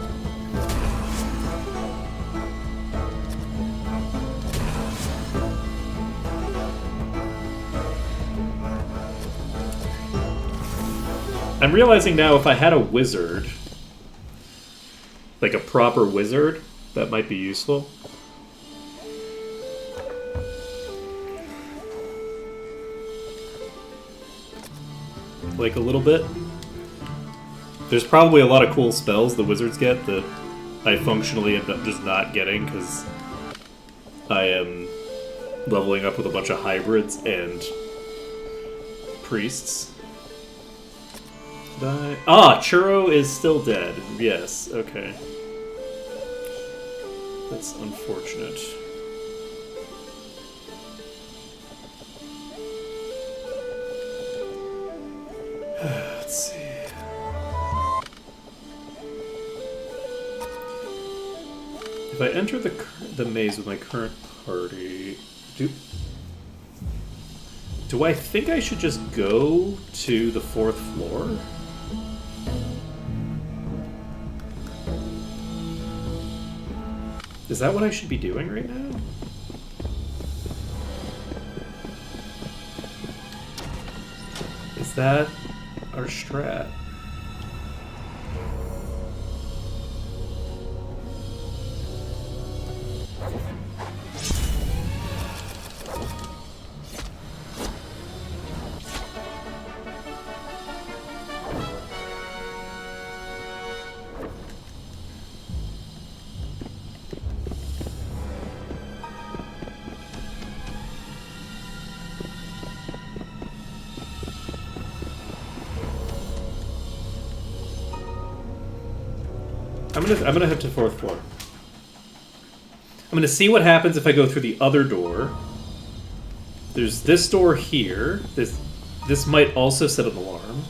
I'm realizing now if I had a wizard, like a proper wizard, that might be useful. Like a little bit. There's probably a lot of cool spells the wizards get that I functionally am just not getting because I am leveling up with a bunch of hybrids and priests. Churro is still dead. Yes, okay. That's unfortunate. Let's see. If I enter the maze with my current party, do I think I should just go to the 4th floor? Is that what I should be doing right now? Is that our strat. I'm gonna head to 4th floor. I'm gonna see what happens if I go through the other door. There's this door here. This might also set an alarm.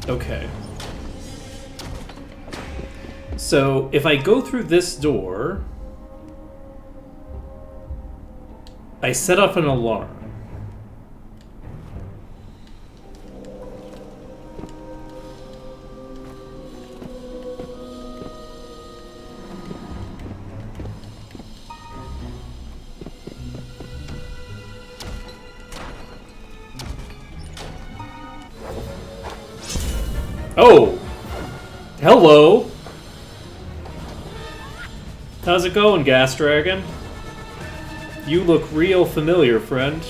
Okay. So, if I go through this door, I set off an alarm. Oh! Hello! How's it going, Gas Dragon? You look real familiar, friend.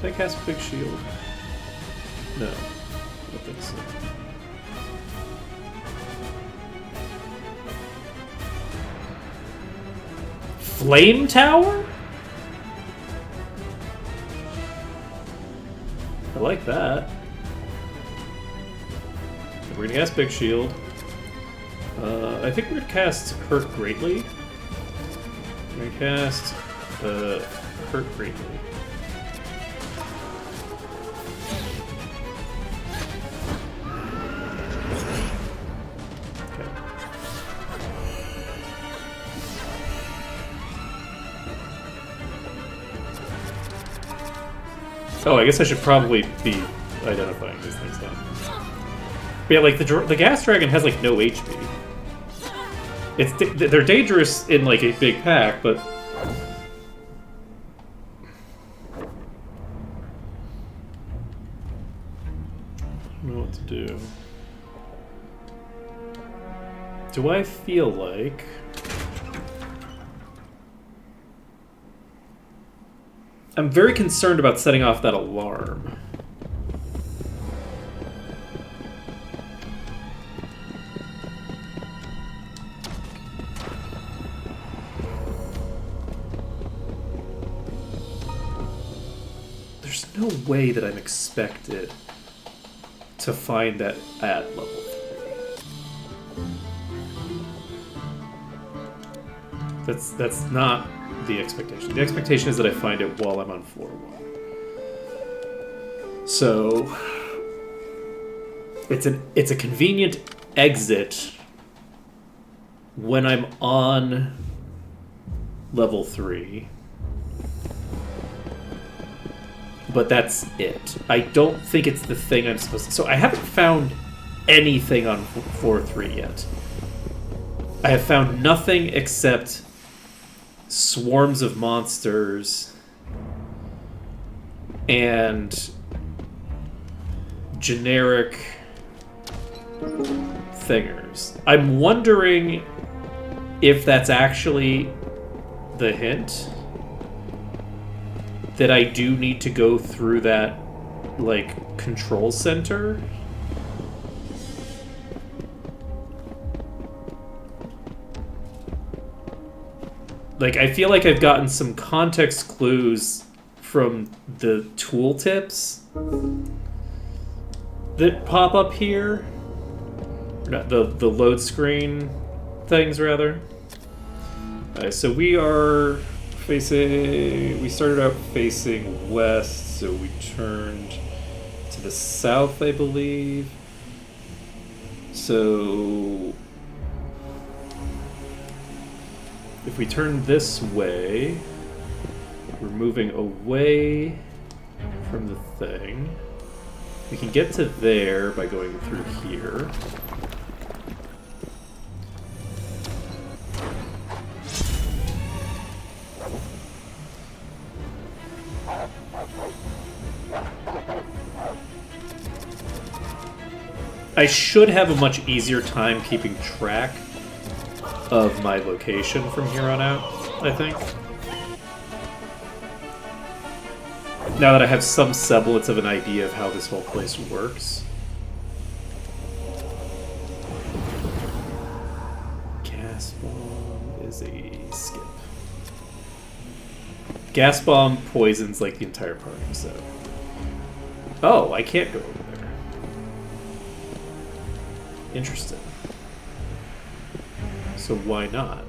Did I cast Big Shield? No. I don't think so. Flame Tower? I like that. We're gonna cast Big Shield. I think we're gonna cast Hurt Greatly. We're gonna cast Hurt Greatly. Okay. Oh, I guess I should probably be identifying these things now. But yeah, like the Gas Dragon has like no HP. They're dangerous in like a big pack, but I don't know what to do. Do I feel like I'm very concerned about setting off that alarm. There's no way that I'm expected to find that at level 3. That's not the expectation. The expectation is that I find it while I'm on floor 1. So it's a convenient exit when I'm on level 3. But that's it. I don't think it's the thing I'm supposed to... So I haven't found anything on floor 3 yet. I have found nothing except swarms of monsters and generic thingers. I'm wondering if that's actually the hint that I do need to go through that, like, control center. Like, I feel like I've gotten some context clues from the tooltips that pop up here. Or not, the load screen things, rather. So we are facing... We started out facing west, so we turned to the south, I believe. So... if we turn this way, We're moving away from the thing. We can get to there by going through here. I should have a much easier time keeping track of my location from here on out, I think. Now that I have some semblance of an idea of how this whole place works. Gas bomb is a skip. Gas bomb poisons like the entire party, so... Oh, I can't go over there. Interesting. So why not?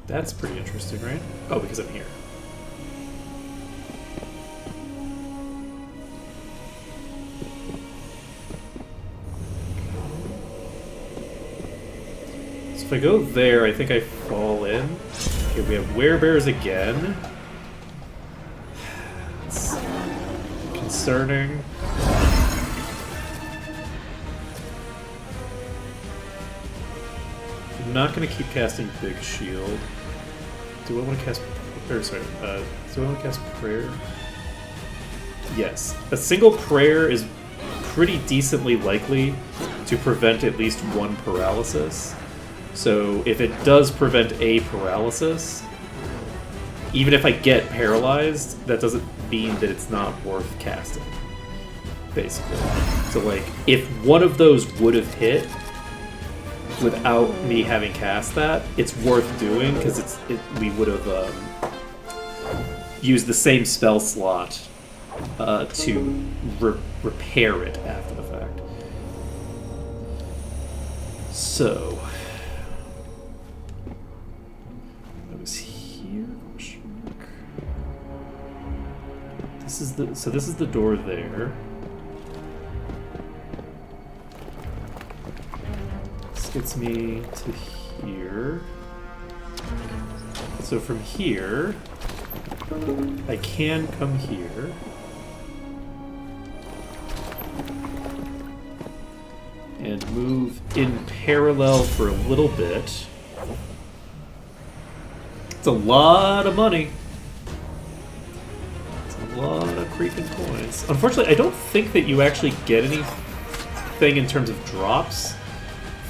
That's pretty interesting, right? Oh, because I'm here. So if I go there, I think I fall in. Okay, we have werebears again. It's concerning. I'm not going to keep casting Big Shield. Do I want to cast... Or, sorry, do I want to cast Prayer? Yes. A single Prayer is pretty decently likely to prevent at least one paralysis. So if it does prevent a paralysis, even if I get paralyzed, that doesn't mean that it's not worth casting, basically. So, like, if one of those would have hit without me having cast that, it's worth doing, because we would have used the same spell slot to repair it after the fact. So... I was here? Question mark. This is the door there. This gets me to here. So from here, I can come here. And move in parallel for a little bit. It's a lot of money. It's a lot of creeping coins. Unfortunately, I don't think that you actually get anything in terms of drops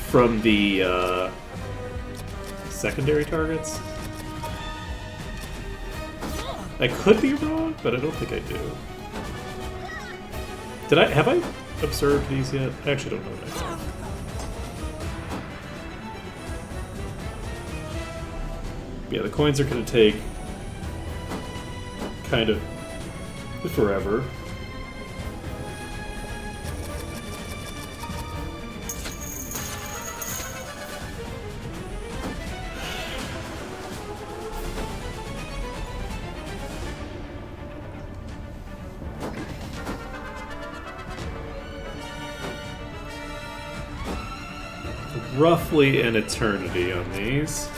from the secondary targets. I could be wrong, but I don't think I do. Have I observed these yet? I actually don't know what I have. Yeah, the coins are going to take kind of forever. Roughly an eternity on these.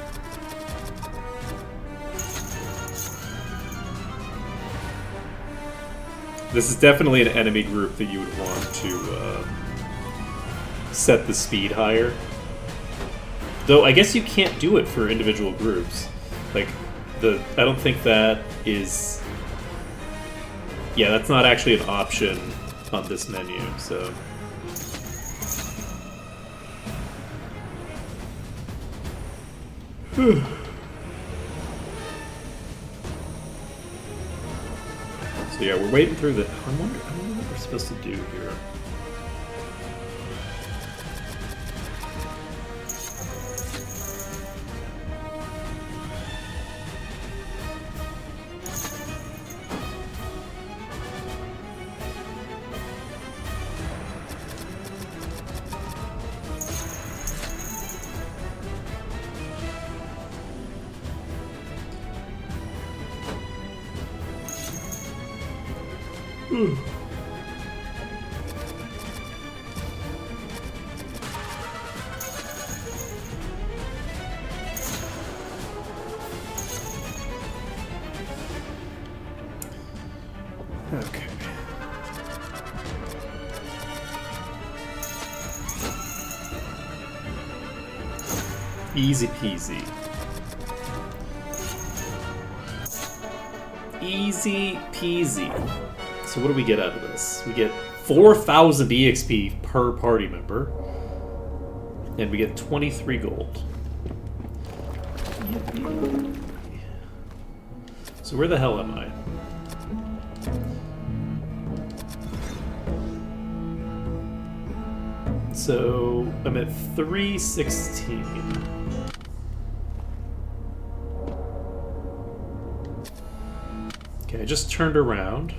This is definitely an enemy group that you would want to set the speed higher. Though I guess you can't do it for individual groups. Like, I don't think that is... Yeah, that's not actually an option on this menu, so... So yeah, we're waiting through the... I wonder what we're supposed to do here. Easy peasy. Easy peasy. So what do we get out of this? We get 4,000 EXP per party member. And we get 23 gold. Yippee. So where the hell am I? So I'm at 316. Okay, I just turned around.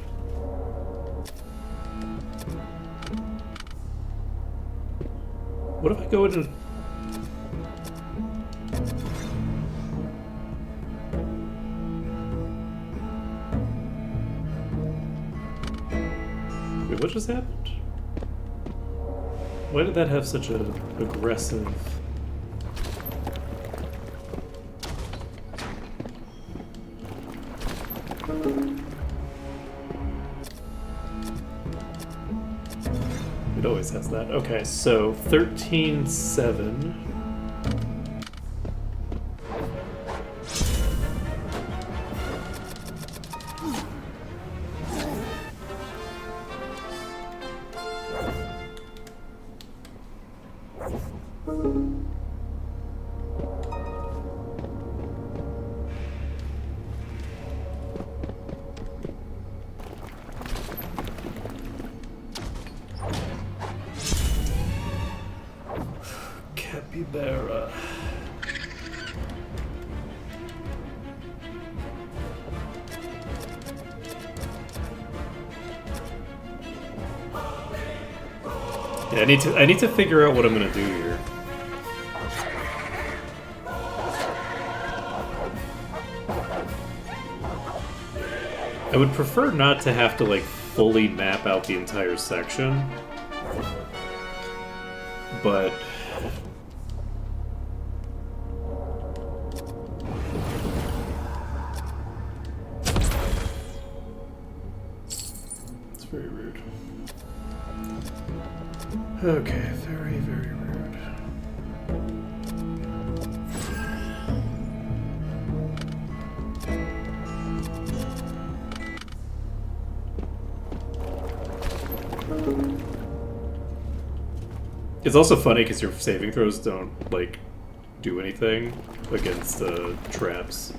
What if I go into... Wait, what just happened? Why did that have such an aggressive... It always has that. Okay, so 13.7. Capybara. Yeah, I need to figure out what I'm gonna do here. I would prefer not to have to like fully map out the entire section, but it's very rude. Okay, very, very rude. It's also funny because your saving throws don't, like, do anything against traps.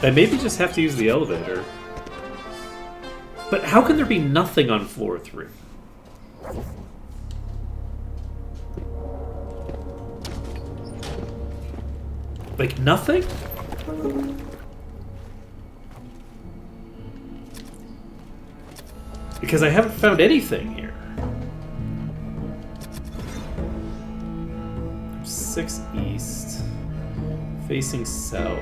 I maybe just have to use the elevator. But how can there be nothing on floor 3? Like, nothing? Because I haven't found anything here. 6 east. Facing south.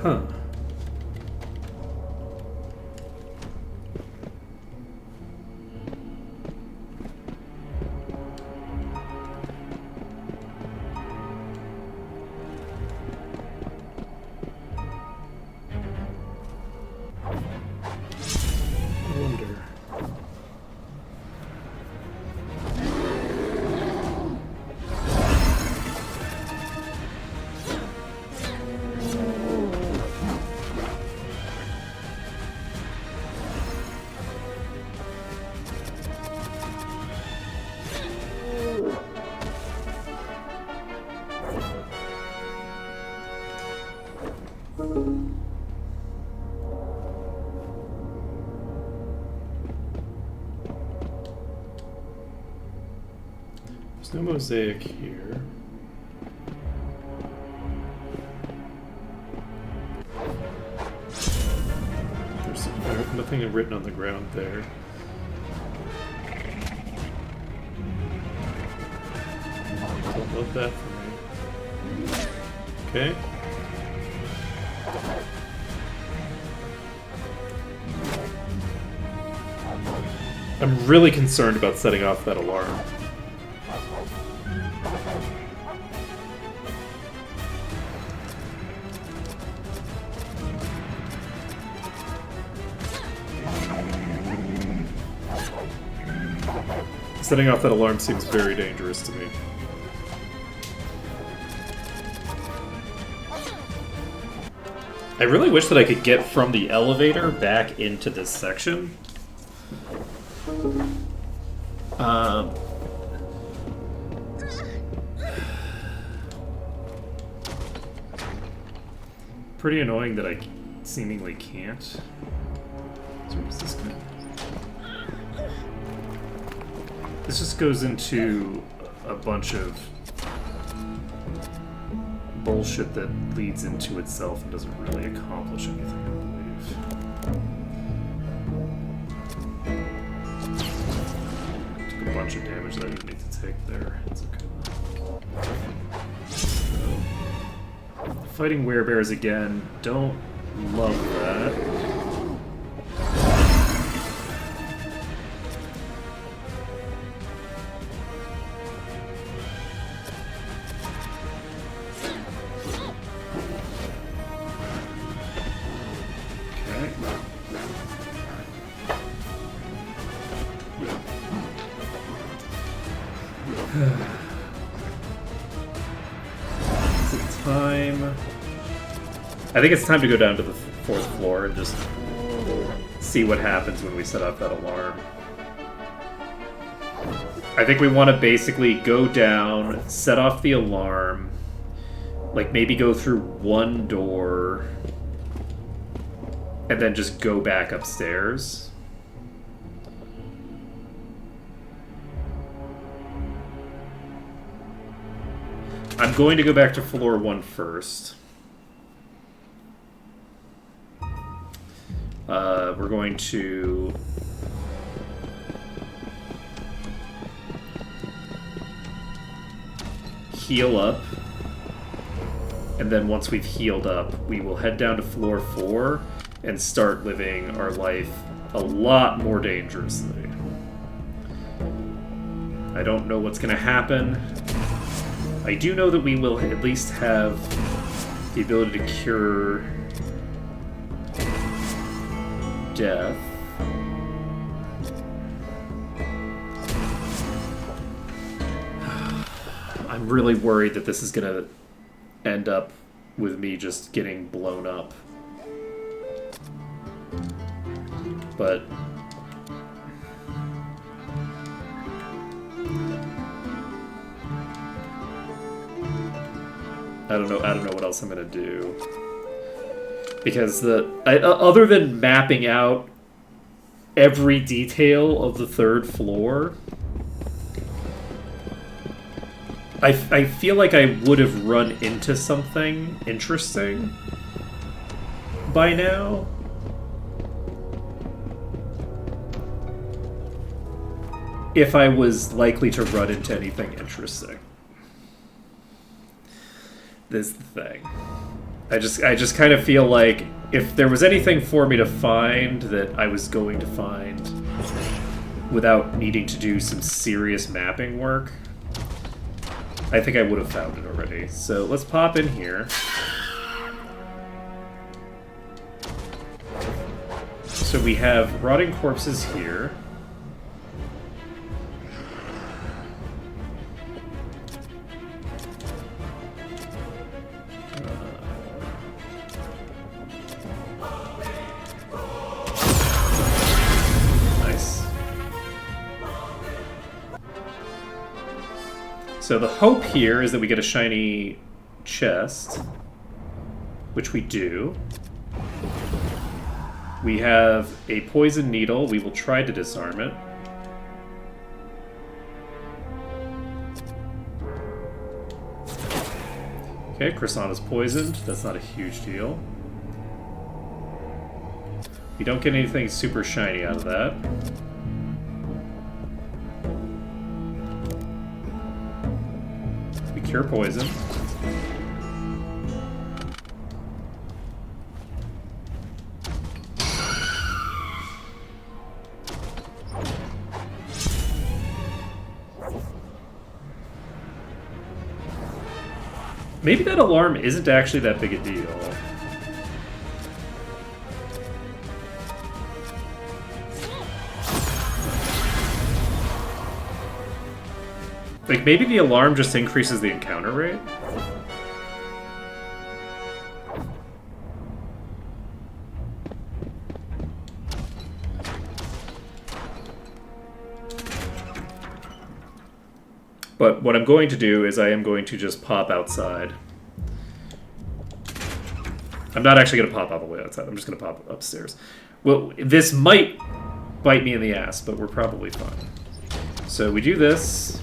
Huh. I wonder. There's no mosaic here. There's nothing written on the ground there. Don't love that for me. Okay. I'm really concerned about setting off that alarm. Setting off that alarm seems very dangerous to me. I really wish that I could get from the elevator back into this section. Pretty annoying that I seemingly can't. So where's this go? This just goes into a bunch of bullshit that leads into itself and doesn't really accomplish anything, I believe. Took a bunch of damage that I didn't need to take there. It's okay. Fighting werebears again. Don't love that. I think it's time to go down to the 4th floor and just see what happens when we set off that alarm. I think we want to basically go down, set off the alarm, like maybe go through one door, and then just go back upstairs. I'm going to go back to floor 1 first. We're going to heal up, and then once we've healed up, we will head down to floor 4 and start living our life a lot more dangerously. I don't know what's going to happen. I do know that we will at least have the ability to cure death. I'm really worried that this is gonna end up with me just getting blown up. But I don't know what else I'm gonna do. Because other than mapping out every detail of the 3rd floor, I feel like I would have run into something interesting by now. If I was likely to run into anything interesting. This is the thing. I just kind of feel like if there was anything for me to find that I was going to find without needing to do some serious mapping work, I think I would have found it already. So let's pop in here. So we have rotting corpses here. So the hope here is that we get a shiny chest, which we do. We have a poison needle. We will try to disarm it. Okay, Croissant is poisoned. That's not a huge deal. We don't get anything super shiny out of that. We cure poison. Maybe that alarm isn't actually that big a deal. Like, maybe the alarm just increases the encounter rate? But what I'm going to do is I am going to just pop outside. I'm not actually going to pop all the way outside. I'm just going to pop upstairs. Well, this might bite me in the ass, but we're probably fine. So we do this.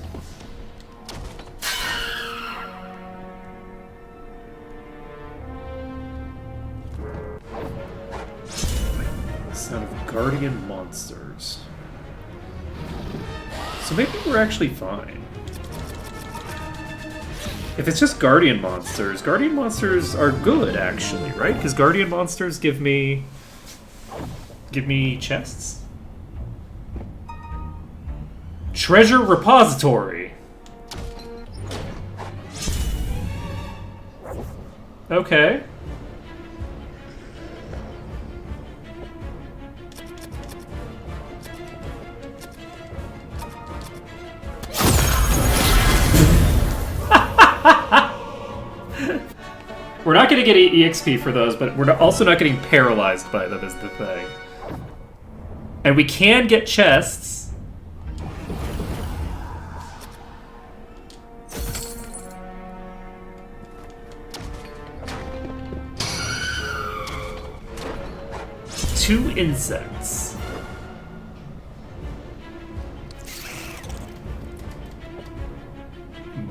Sound of guardian monsters. So maybe we're actually fine. If it's just guardian monsters are good, actually, right? Because guardian monsters give me chests. Treasure repository. Okay. We're not going to get EXP for those, but we're also not getting paralyzed by them is the thing. And we can get chests. Two insects.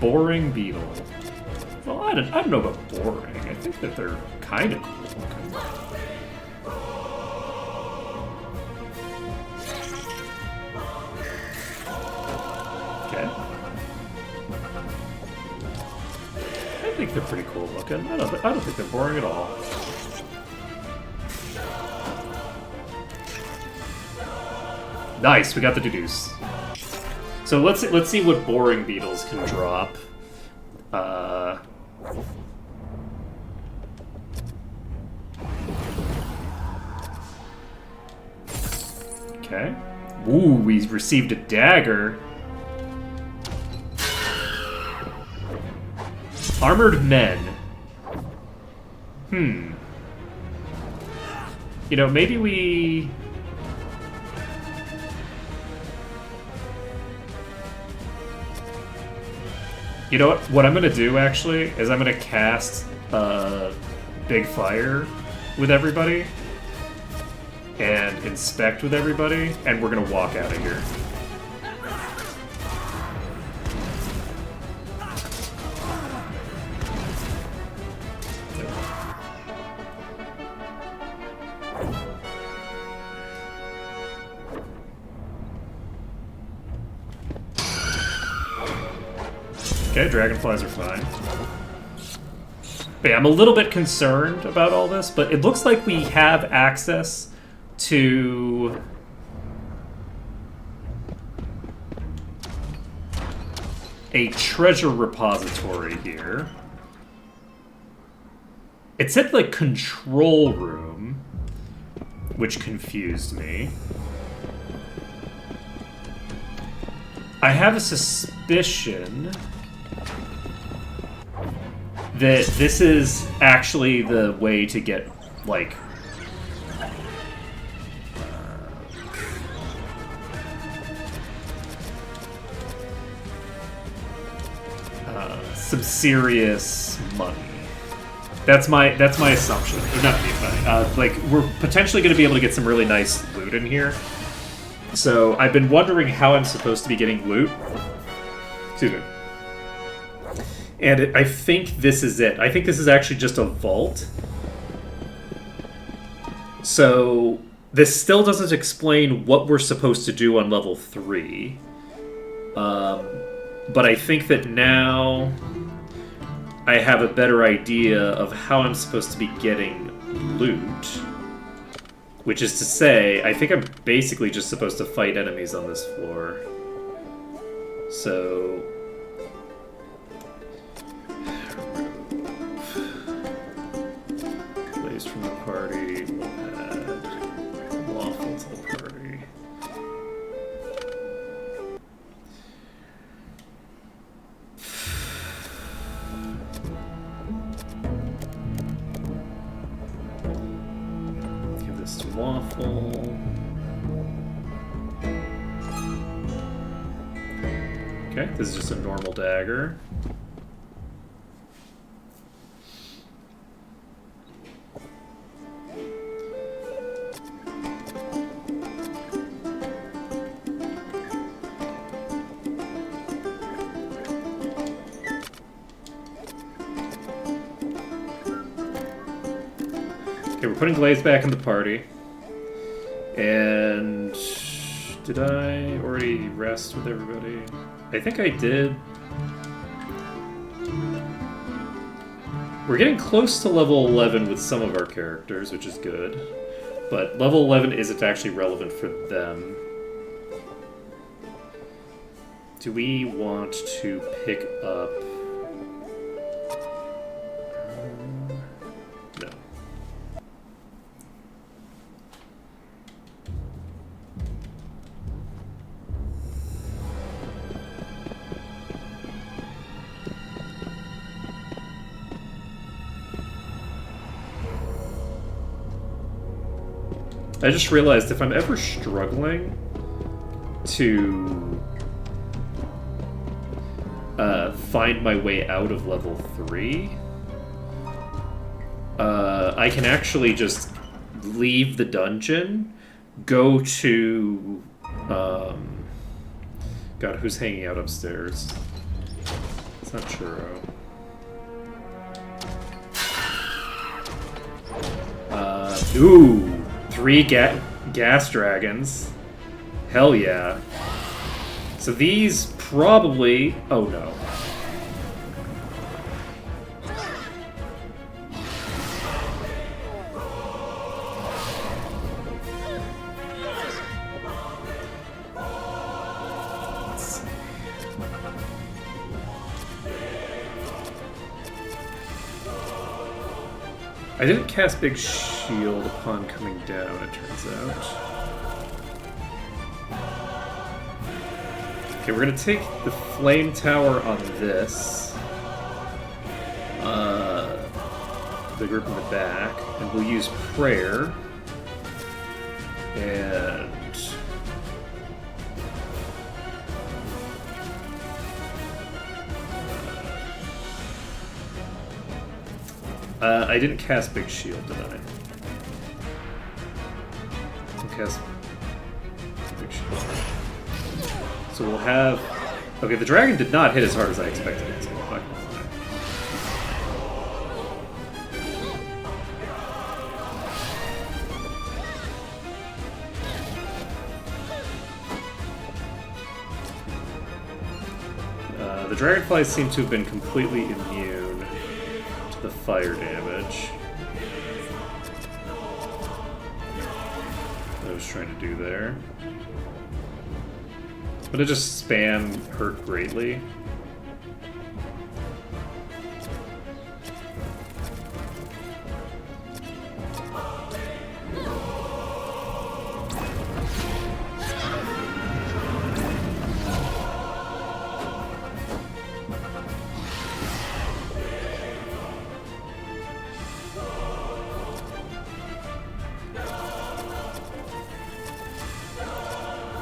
Boring beetle. Well, I don't know about boring. I think that they're kind of cool looking. Okay. I think they're pretty cool looking. I don't think they're boring at all. Nice, we got the deduce. So let's see what boring beetles can drop. Okay. Ooh, we received a dagger. Armored men. You know, maybe we... You know what I'm going to do, actually, is I'm going to cast Big Fire with everybody and inspect with everybody, and we're going to walk out of here. Okay, dragonflies are fine. But yeah, I'm a little bit concerned about all this, but it looks like we have access to a treasure repository here. It said, like, control room, which confused me. I have a suspicion that this is actually the way to get, like, some serious money. That's my assumption. Not me, but like we're potentially going to be able to get some really nice loot in here. So I've been wondering how I'm supposed to be getting loot. Excuse me. And I think this is it. I think this is actually just a vault. So this still doesn't explain what we're supposed to do on level 3. But I think that now I have a better idea of how I'm supposed to be getting loot. Which is to say, I think I'm basically just supposed to fight enemies on this floor. So... Blaze from the party, we'll add Waffle to the party. Give this to Waffle. Okay, this is just a normal dagger. Okay, we're putting Glaze back in the party. And did I already rest with everybody? I think I did. We're getting close to level 11 with some of our characters, which is good. But level 11 isn't actually relevant for them. Do we want to pick up... No. I just realized if I'm ever struggling to find my way out of level 3, I can actually just leave the dungeon, go to... God, who's hanging out upstairs? It's not Churro. Ooh! 3 gas dragons. Hell yeah. So these probably... Oh no. I didn't cast Big Shield upon coming down, it turns out. Okay, we're gonna take the Flame Tower on this. The group in the back, and we'll use Prayer. And... I didn't cast Big Shield, did I? I'll cast Big Shield. So we'll have... Okay, the dragon did not hit as hard as I expected it to. I'm not gonna lie. The dragonflies seem to have been completely immune to the fire damage that I was trying to do there. But it just spam hurt greatly.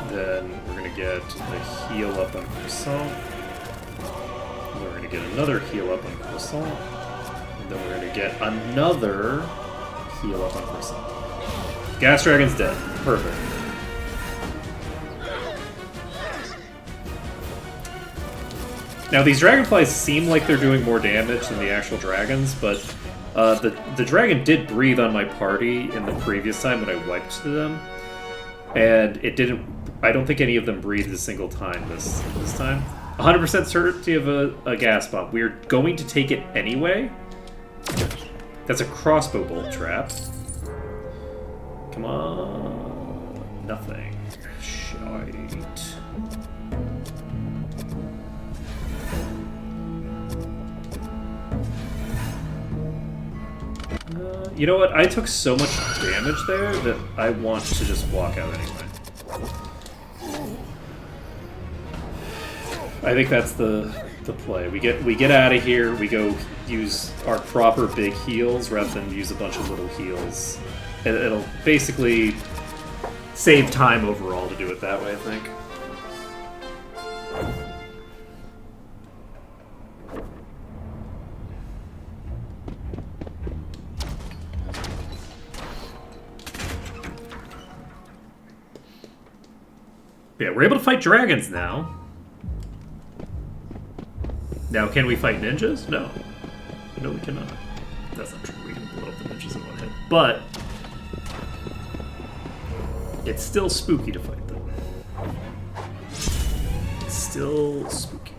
Then we're going to get a heal up on Croissant. Then we're going to get another heal up on Croissant. And then we're gonna get another heal up on Grissom. Gas Dragon's dead. Perfect. Now these dragonflies seem like they're doing more damage than the actual dragons, but the dragon did breathe on my party in the previous time when I wiped to them, and it didn't. I don't think any of them breathed a single time this time. 100% certainty of a gas bomb. We're going to take it anyway. That's a crossbow bolt trap. Come on. Nothing. Shite. You know what? I took so much damage there that I want to just walk out anyway. I think that's the play. We get out of here. We go use our proper big heals rather than use a bunch of little heals. It'll basically save time overall to do it that way, I think. Yeah, we're able to fight dragons now. Now, can we fight ninjas? No. No, we cannot. That's not true. We can blow up the ninjas in one hit. But it's still spooky to fight them. It's still spooky.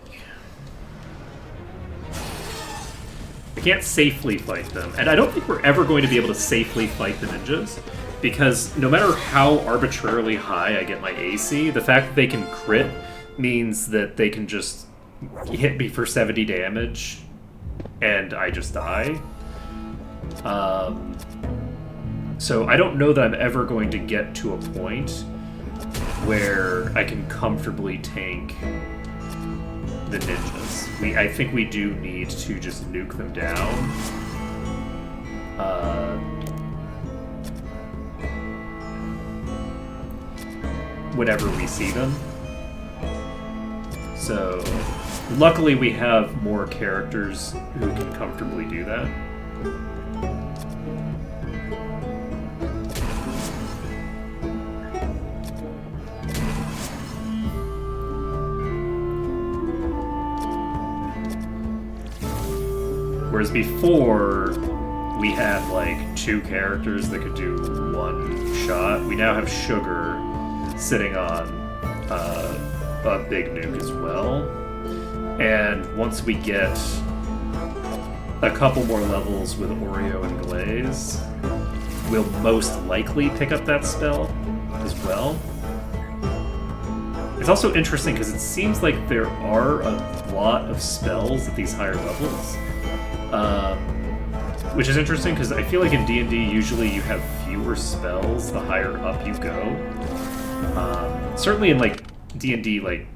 I can't safely fight them. And I don't think we're ever going to be able to safely fight the ninjas. Because no matter how arbitrarily high I get my AC, the fact that they can crit means that they can just hit me for 70 damage and I just die. So I don't know that I'm ever going to get to a point where I can comfortably tank the ninjas. I think we do need to just nuke them down. Whenever we see them. So, luckily we have more characters who can comfortably do that. Whereas before, we had like 2 characters that could do 1 shot. We now have Sugar sitting on a big nuke as well. And once we get a couple more levels with Oreo and Glaze, we'll most likely pick up that spell as well. It's also interesting because it seems like there are a lot of spells at these higher levels. Which is interesting because I feel like in D&D usually you have fewer spells the higher up you go. Certainly in like D&D like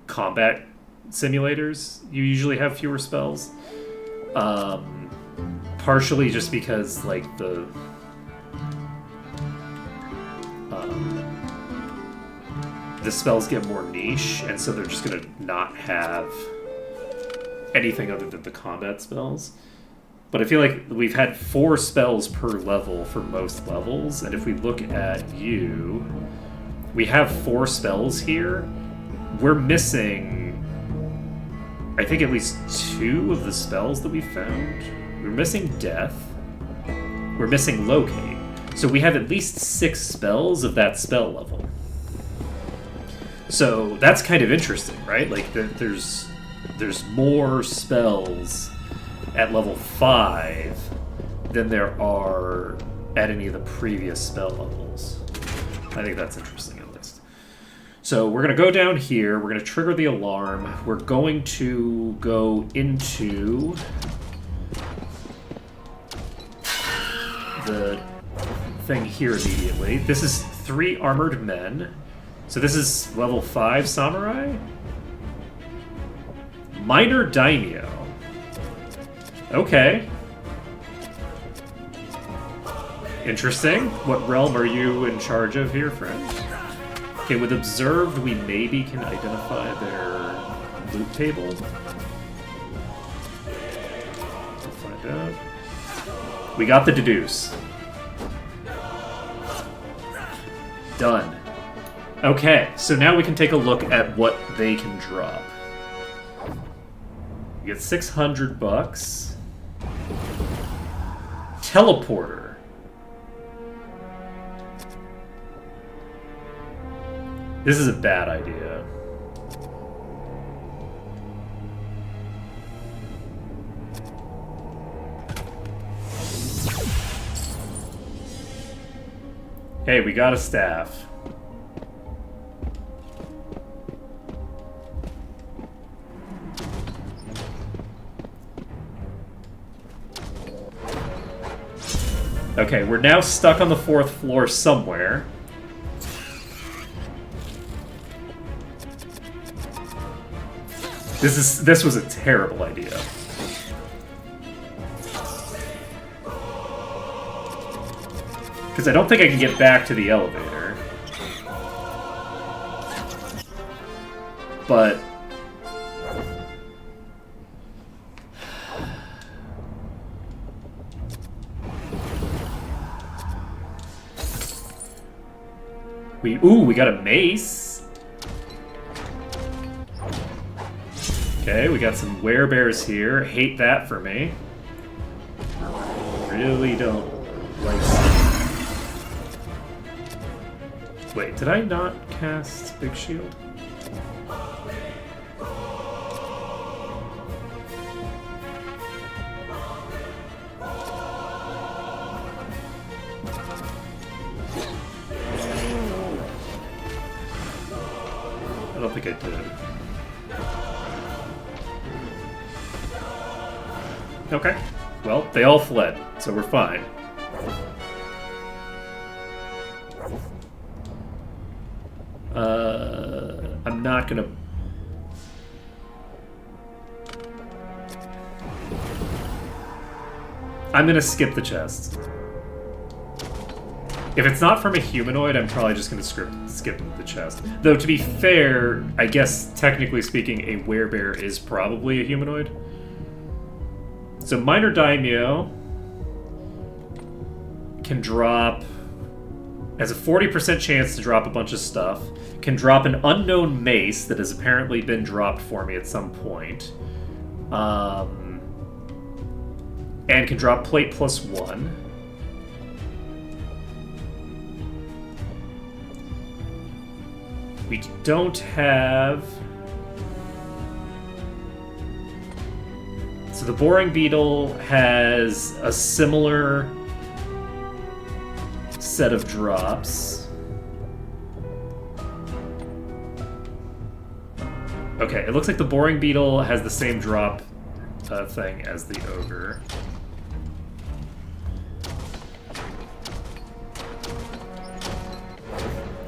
combat simulators, you usually have fewer spells. Partially just because like the spells get more niche, and so they're just gonna not have anything other than the combat spells. But I feel like we've had 4 spells per level for most levels, and if we look at you, we have 4 spells here. We're missing, I think, at least 2 of the spells that we found. We're missing Death. We're missing Locate. So we have at least 6 spells of that spell level. So that's kind of interesting, right? Like, there's more spells at level 5 than there are at any of the previous spell levels. I think that's interesting, at least. So we're going to go down here. We're going to trigger the alarm. We're going to go into the thing here immediately. This is 3 armored men. So this is level 5 samurai. Minor daimyo. Okay. Interesting. What realm are you in charge of here, friend? Okay, with observed, we maybe can identify their loot table. that. We got the deduce. Done. Okay, so now we can take a look at what they can drop. We get 600 bucks. Teleporter. This is a bad idea. Hey, we got a staff. Okay, we're now stuck on the 4th floor somewhere. This was a terrible idea. Because I don't think I can get back to the elevator. But... we got a mace. Okay, we got some werebears here. Hate that for me. Really don't like that. Wait, did I not cast Big Shield? I don't think I did. Okay. Well, they all fled, so we're fine. I'm not gonna... I'm gonna skip the chest. If it's not from a humanoid, I'm probably just gonna skip the chest. Though, to be fair, I guess, technically speaking, a werebear is probably a humanoid. So, Minor Daimyo can drop... has a 40% chance to drop a bunch of stuff. Can drop an unknown mace that has apparently been dropped for me at some point. And can drop plate +1. We don't have... So the Boring Beetle has a similar set of drops. Okay, it looks like the Boring Beetle has the same drop thing as the Ogre.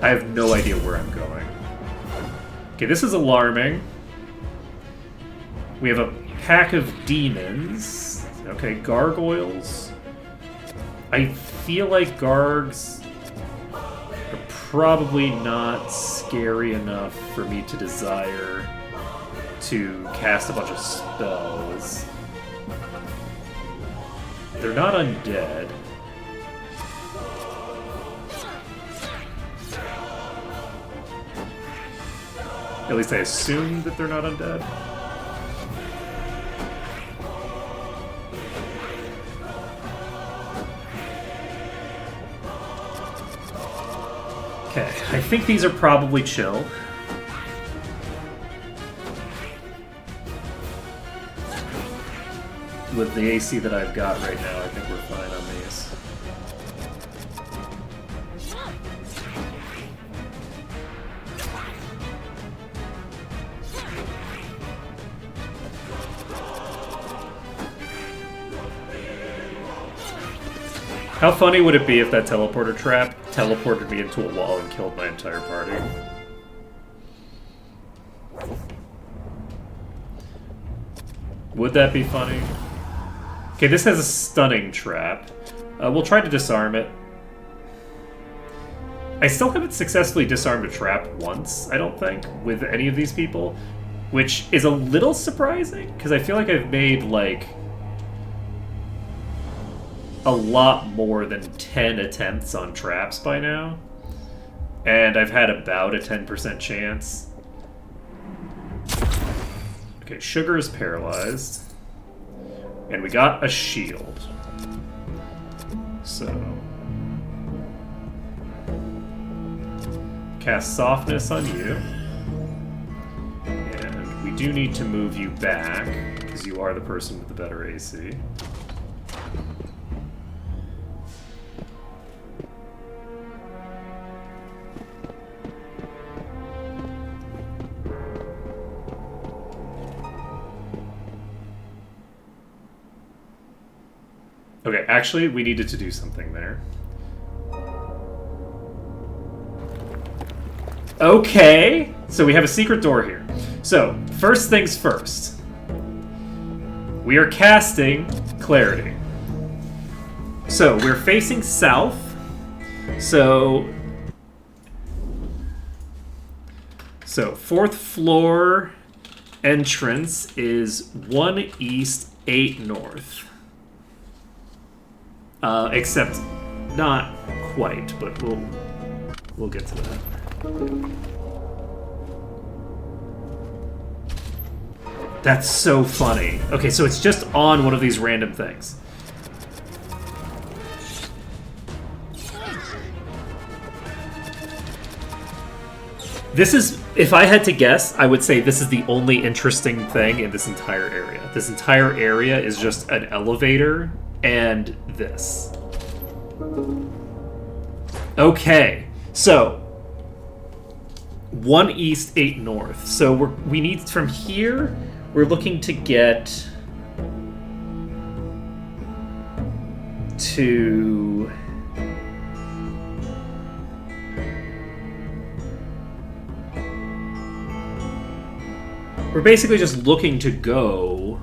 I have no idea where I'm going. Okay, this is alarming. We have a pack of demons. Okay, gargoyles. I feel like Gargs are probably not scary enough for me to desire to cast a bunch of spells. They're not undead. At least I assume that they're not undead. Okay, I think these are probably chill. With the AC that I've got right now, I think we're fine on these. How funny would it be if that teleporter trap teleported me into a wall and killed my entire party? Would that be funny? Okay, this has a stunning trap. We'll try to disarm it. I still haven't successfully disarmed a trap once, I don't think, with any of these people, which is a little surprising, because I feel like I've made, like, a lot more than 10 attempts on traps by now. And I've had about a 10% chance. Okay, Sugar is paralyzed. And we got a shield. So... cast Softness on you. And we do need to move you back, because you are the person with the better AC. Okay, actually, we needed to do something there. Okay, so we have a secret door here. So, first things first. We are casting Clarity. So, we're facing south. So, 4th floor entrance is 1 east, 8 north. Except not quite, but we'll get to that. That's so funny. Okay, so it's just on one of these random things. This is, if I had to guess, I would say this is the only interesting thing in this entire area. This entire area is just an elevator and this. Okay, so 1 east, 8 north. So we need from here. We're looking to get to we're basically just looking to go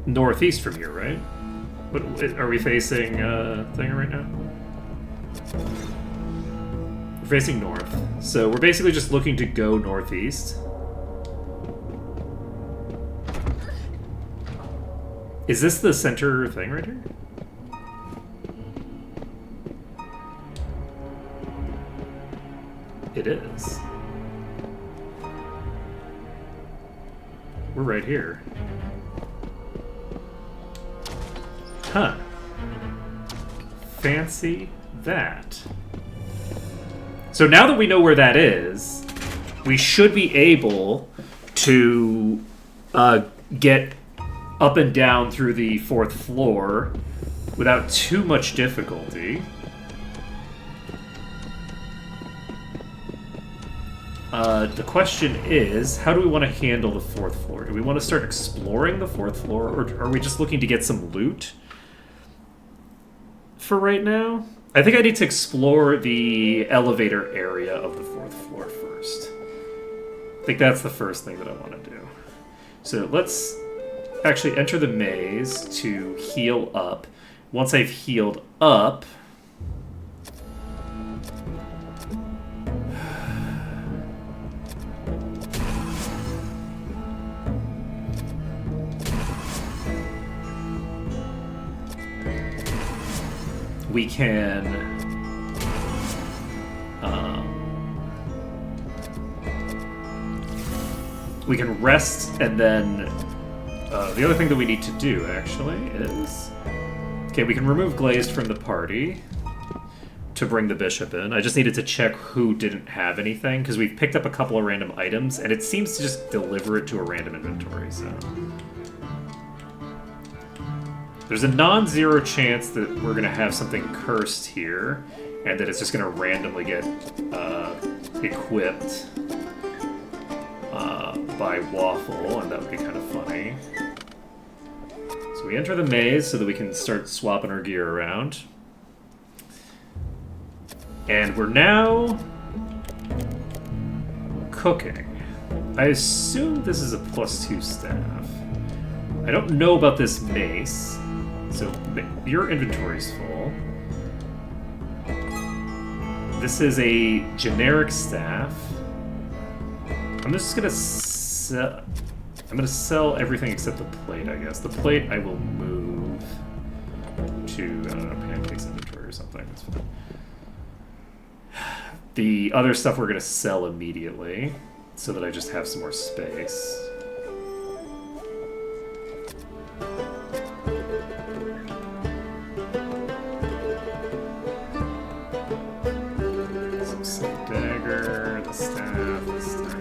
northeast from here, right? What are we facing thing right now? We're facing north. So we're basically just looking to go northeast. Is this the center thing right here? It is. We're right here. Huh. Fancy that. So now that we know where that is, we should be able to get up and down through the 4th floor without too much difficulty. The question is, how do we want to handle the 4th floor? Do we want to start exploring the 4th floor, or are we just looking to get some loot for right now? I think I need to explore the elevator area of the 4th floor first. I think that's the first thing that I want to do. So let's actually enter the maze to heal up. Once I've healed up... we can rest, and then the other thing that we need to do actually is, okay, we can remove Glazed from the party to bring the bishop in. I just needed to check who didn't have anything, because we've picked up a couple of random items and it seems to just deliver it to a random inventory. So there's a non-zero chance that we're going to have something cursed here, and that it's just going to randomly get equipped by Waffle, and that would be kind of funny. So we enter the maze so that we can start swapping our gear around. And we're now cooking. I assume this is a +2 staff. I don't know about this mace. So, your inventory's full. This is a generic staff. I'm just gonna I'm gonna sell everything except the plate, I guess. The plate I will move to, I don't know, pancakes inventory or something. That's fine. The other stuff we're gonna sell immediately, so that I just have some more space. Some dagger, the staff, the staff.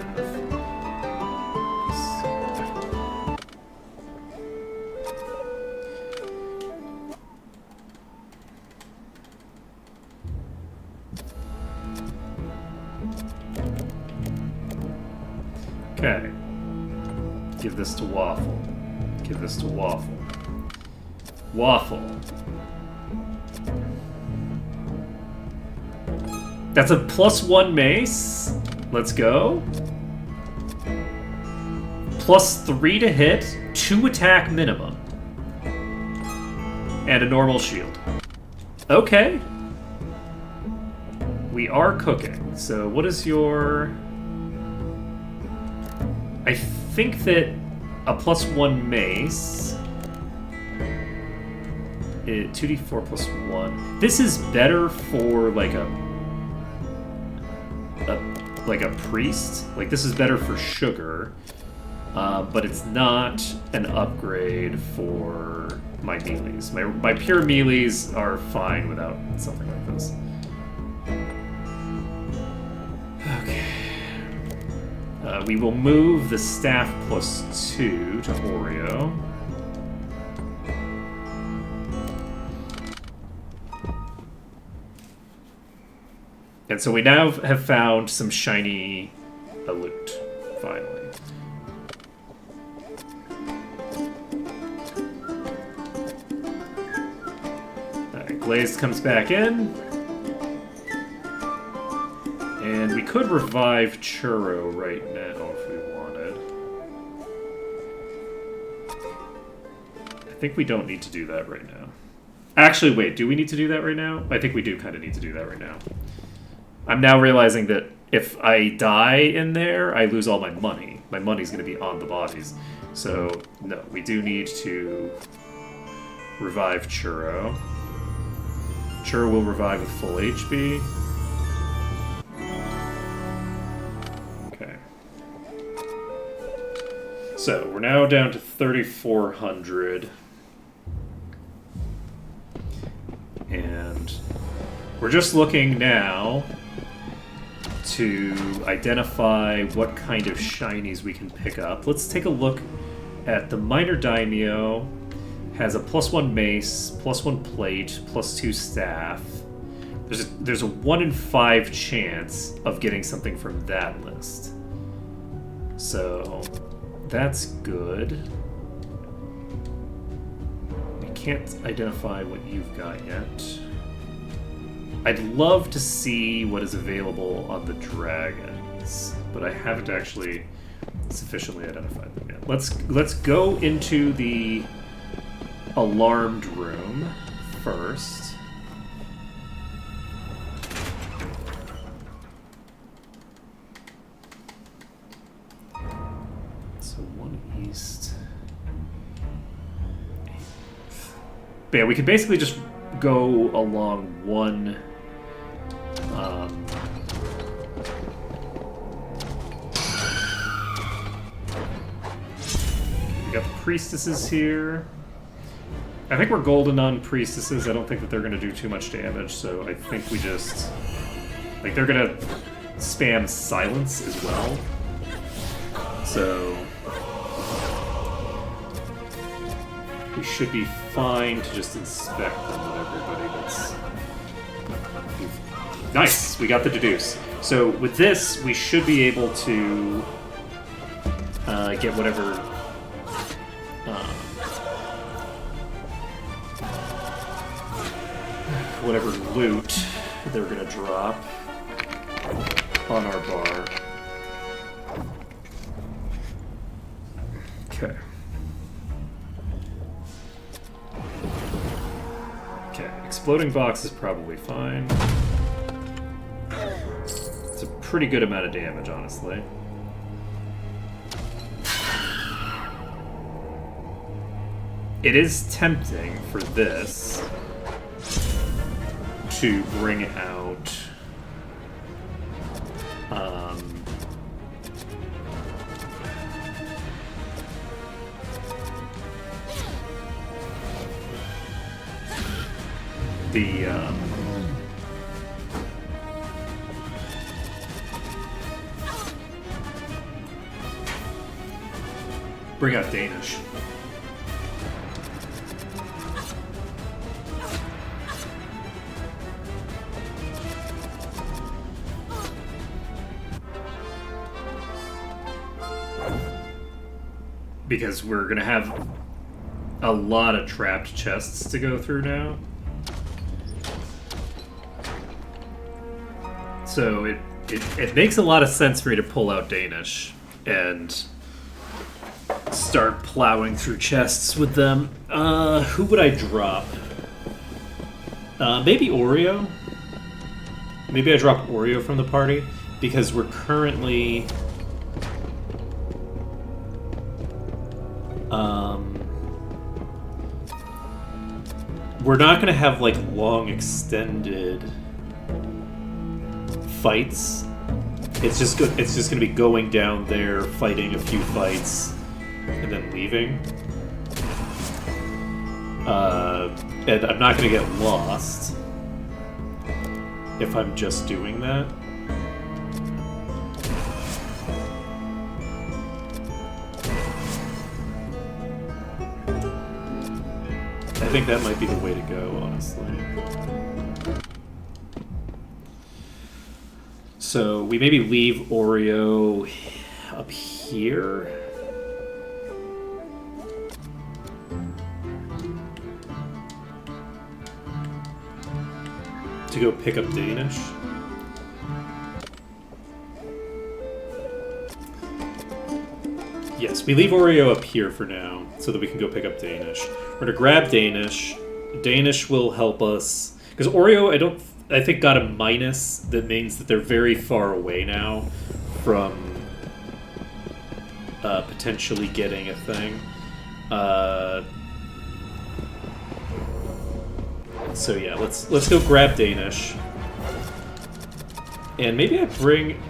Okay. Give this to Waffle. Give this to Waffle. Waffle. That's a +1 mace. Let's go. +3 to hit, 2 attack minimum. And a normal shield. Okay. We are cooking. So what is your... I think that a +1 mace... 2d4 +1. This is better for like a priest. Like this is better for sugar, but it's not an upgrade for my melees. My pure melees are fine without something like this. Okay. We will move the staff +2 to Oreo. And so we now have found some shiny loot, finally. Alright, Glazed comes back in. And we could revive Churro right now if we wanted. I think we don't need to do that right now. Actually, wait, do we need to do that right now? I think we do kind of need to do that right now. I'm now realizing that if I die in there, I lose all my money. My money's going to be on the bodies. So, no, we do need to revive Churro. Churro will revive with full HP. Okay. So, we're now down to 3,400. And we're just looking now to identify what kind of shinies we can pick up. Let's take a look at the Minor Daimyo. Has a +1 mace, +1 plate, +2 staff. There's a 1 in 5 chance of getting something from that list. So that's good. We can't identify what you've got yet. I'd love to see what is available on the dragons, but I haven't actually sufficiently identified them yet. Let's go into the alarmed room first. So 1 east. But yeah, we could basically just go along one. We got the priestesses here. I think we're golden on priestesses. I don't think that they're going to do too much damage, so I think we just... Like, they're going to spam silence as well. So... we should be fine to just inspect them with everybody that's... Nice! We got the deduce. So with this, we should be able to get whatever... whatever loot they're gonna drop on our bar. Okay. Okay, exploding box is probably fine. It's a pretty good amount of damage, honestly. it is tempting for this to bring out the bring out Danish. Because we're gonna have a lot of trapped chests to go through now. So it makes a lot of sense for me to pull out Danish and start plowing through chests with them. Who would I drop? Maybe Oreo? Maybe I drop Oreo from the party, because we're currently... we're not going to have, like, long, extended fights. It's just going to be going down there, fighting a few fights, and then leaving. And I'm not going to get lost if I'm just doing that. I think that might be the way to go, honestly. So we maybe leave Oreo up here. To go pick up Danish. Yes, we leave Oreo up here for now, so that we can go pick up Danish. We're gonna grab Danish. Danish will help us, because Oreo, I think got a minus. That means that they're very far away now from potentially getting a thing. So yeah, let's go grab Danish, and maybe I bring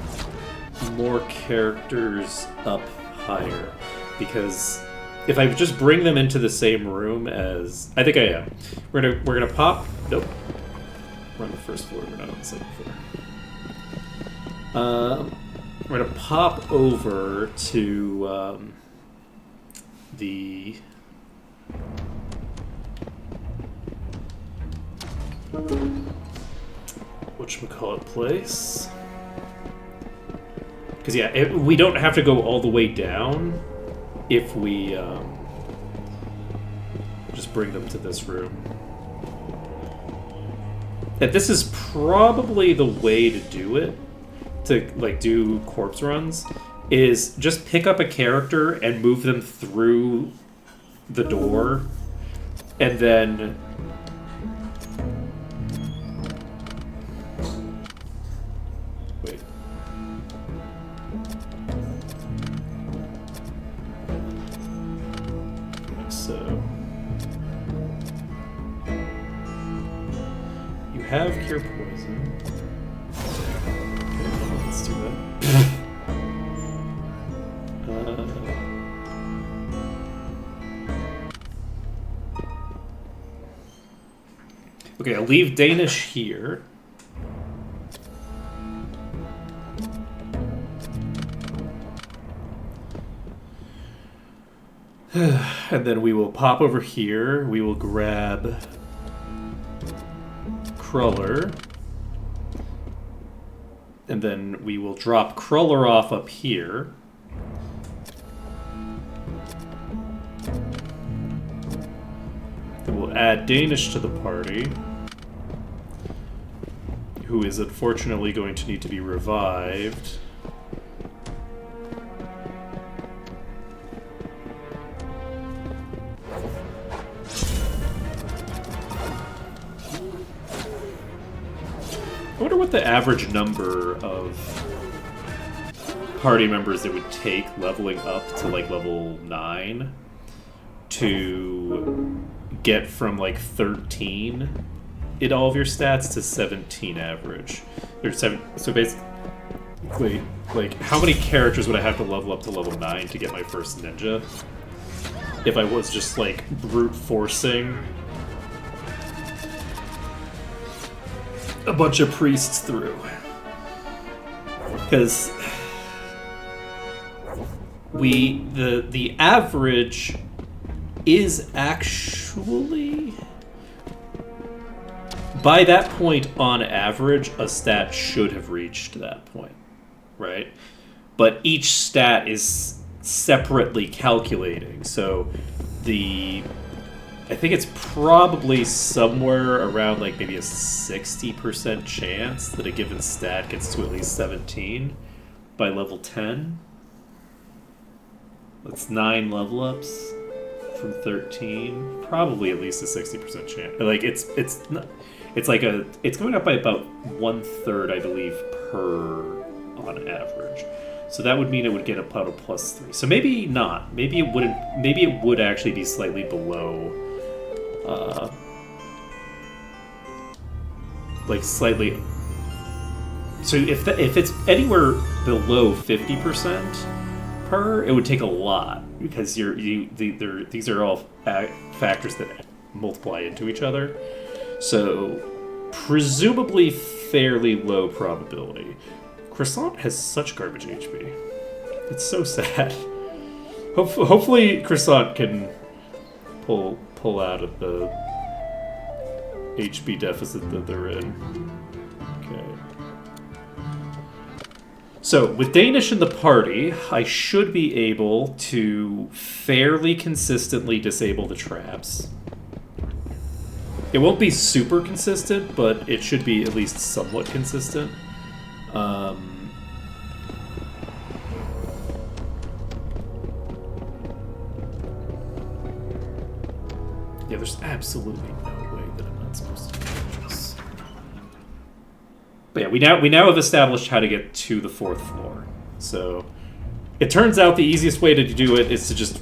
more characters up higher, because if I just bring them into the same room as... I think I am. We're gonna pop... Nope. We're on the first floor, we're not on the second floor. We're gonna pop over to the... whatchamacallit place. Because yeah, we don't have to go all the way down if we just bring them to this room. And this is probably the way to do it, to like do corpse runs, is just pick up a character and move them through the door, and then wait. Like so. You have cure poison. Okay, let's do that. Okay, I'll leave Danish here. And then we will pop over here. We will grab Cruller. And then we will drop Cruller off up here. Then we'll add Danish to the party, who is unfortunately going to need to be revived. I wonder what the average number of party members it would take leveling up to like level 9 to get from like 13 in all of your stats to 17 average. There's 7. So basically, like, how many characters would I have to level up to level 9 to get my first ninja? If I was just like brute forcing a bunch of priests through. Because the average is actually, by that point on average, a stat should have reached that point, right? But each stat is separately calculating, so I think it's probably somewhere around like maybe a 60% chance that a given stat gets to at least 17 by level 10. That's 9 level ups from 13. Probably at least a 60% chance. Like it's going up by about 1/3, I believe, per on average. So that would mean it would get about a +3. So maybe not. Maybe it wouldn't. Maybe it would actually be slightly below. Like slightly. So if it's anywhere below 50% per, it would take a lot because these are all factors that multiply into each other. So presumably fairly low probability. Croissant has such garbage HP. It's so sad. Hopefully Croissant can pull out of the HP deficit that they're in. Okay. So, with Danish in the party, I should be able to fairly consistently disable the traps. It won't be super consistent, but it should be at least somewhat consistent. Yeah, there's absolutely no way that I'm not supposed to do this. But yeah, we now have established how to get to the 4th floor. So it turns out the easiest way to do it is to just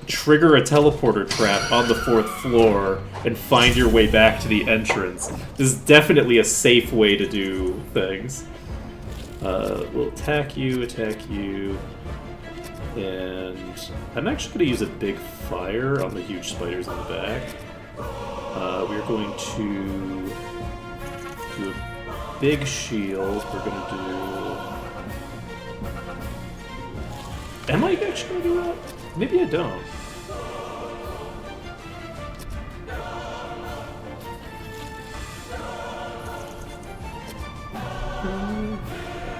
trigger a teleporter trap on the 4th floor and find your way back to the entrance. This is definitely a safe way to do things. We'll attack you, and I'm actually going to use a big fire on the huge spiders in the back. We're going to do a big shield. We're going to do... Am I actually going to do that? Maybe I don't.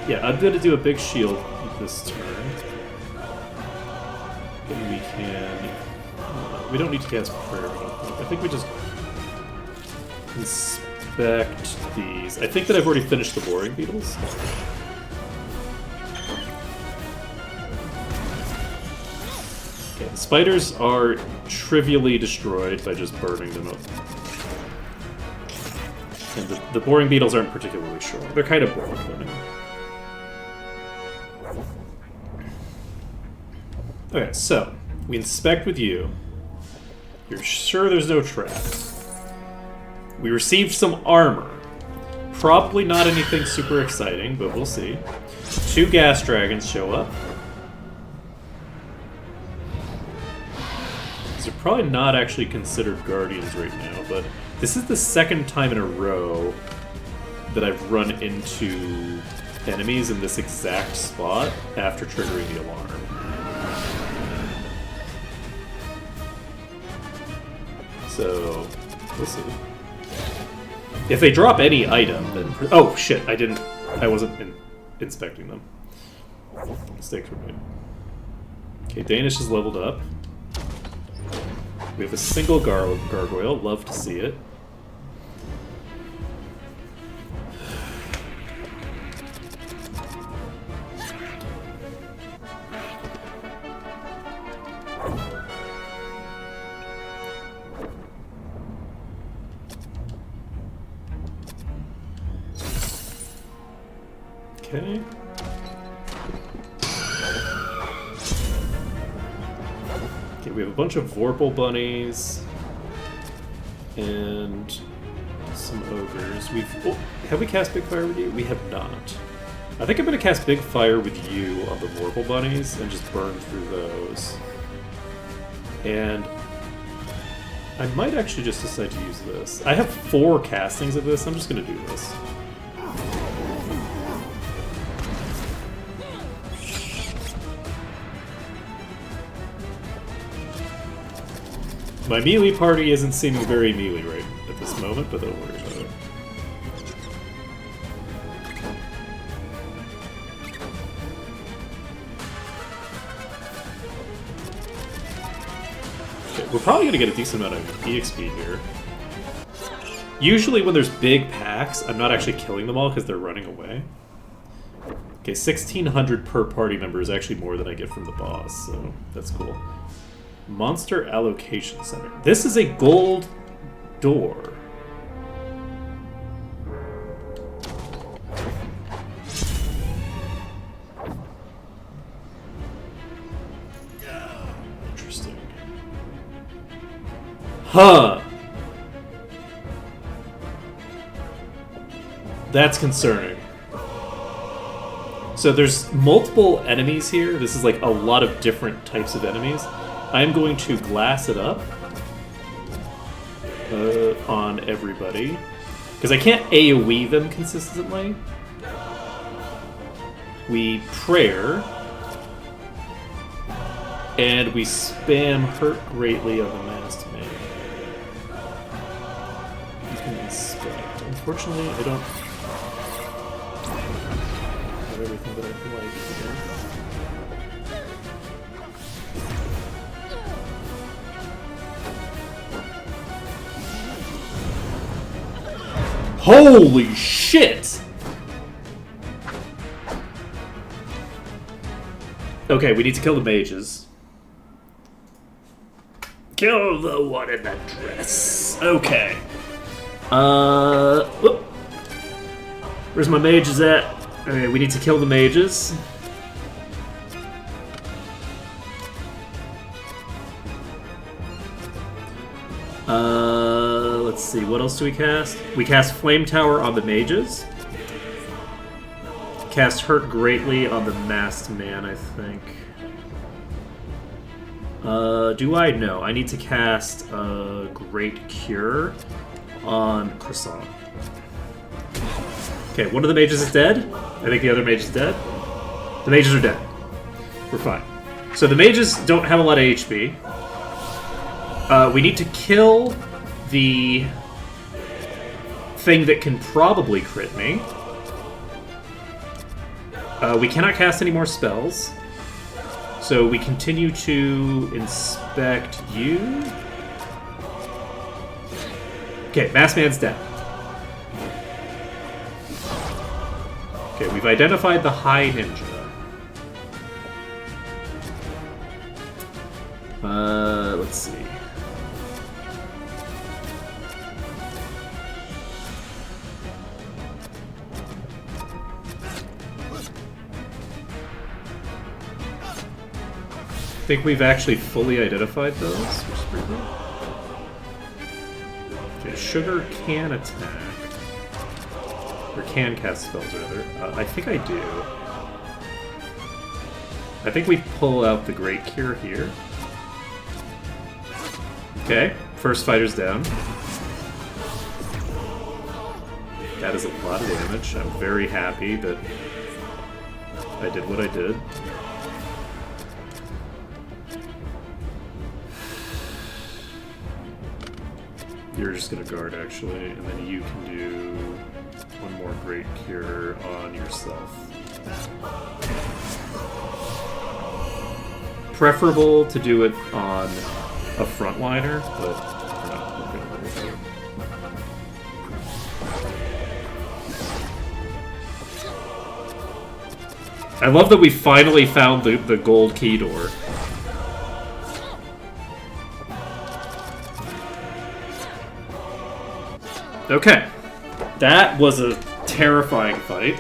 Yeah, I'm going to do a big shield this turn. And we can... We don't need to cast Prayer. I think we just inspect these. I think that I've already finished the boring beetles. Okay, the spiders are trivially destroyed by just burning them up. And the boring beetles aren't particularly strong. They're kind of boring, but anyway. Okay, so we inspect with you. You're sure there's no traps. We received some armor. Probably not anything super exciting, but we'll see. 2 gas dragons show up. These are probably not actually considered guardians right now, but this is the 2nd time in a row that I've run into enemies in this exact spot after triggering the alarm. So, we'll see. If they drop any item, then... Oh, shit, I wasn't inspecting them. Mistakes were made. Okay, Danish is leveled up. We have a single gargoyle, love to see it. Okay. Okay, Okay, we have a bunch of Vorpal bunnies and some ogres. Have we cast Big Fire with you? We have not. I think I'm going to cast Big Fire with you on the Vorpal bunnies and just burn through those. And I might actually just decide to use this. I have 4 castings of this. I'm just going to do this. My melee party isn't seeming very melee right at this moment, but don't worry about it. Okay, we're probably going to get a decent amount of EXP here. Usually when there's big packs, I'm not actually killing them all because they're running away. Okay, 1,600 per party member is actually more than I get from the boss, so that's cool. Monster Allocation Center. This is a gold door. Interesting. Huh. That's concerning. So there's multiple enemies here. This is like a lot of different types of enemies. I'm going to glass it up on everybody. Because I can't AoE them consistently. We prayer. And we spam hurt greatly on the masked man. You can inspect. Unfortunately, I don't have everything that I'd like here. Holy shit! Okay, we need to kill the mages. Kill the one in that dress. Okay. Whoop. Where's my mages at? Okay, we need to kill the mages. Let's see, what else do we cast? We cast Flame Tower on the mages. Cast Hurt Greatly on the masked man, I think. Do I? No. I need to cast Great Cure on Croissant. Okay, one of the mages is dead. I think the other mage is dead. The mages are dead. We're fine. So the mages don't have a lot of HP. We need to kill the thing that can probably crit me. We cannot cast any more spells. So we continue to inspect you. Okay, Masked Man's dead. Okay, we've identified the High Ninja. Let's see. I think we've actually fully identified those, which is pretty cool. Okay, Sugar can attack. Or can cast spells, rather. I think I do. I think we pull out the Great Cure here. Okay, first fighter's down. That is a lot of damage. I'm very happy that I did what I did. You're just gonna guard, actually, and then you can do one more Great Cure on yourself. Preferable to do it on a frontliner, but we're not gonna worry about it. I love that we finally found the gold key door. Okay, that was a terrifying fight.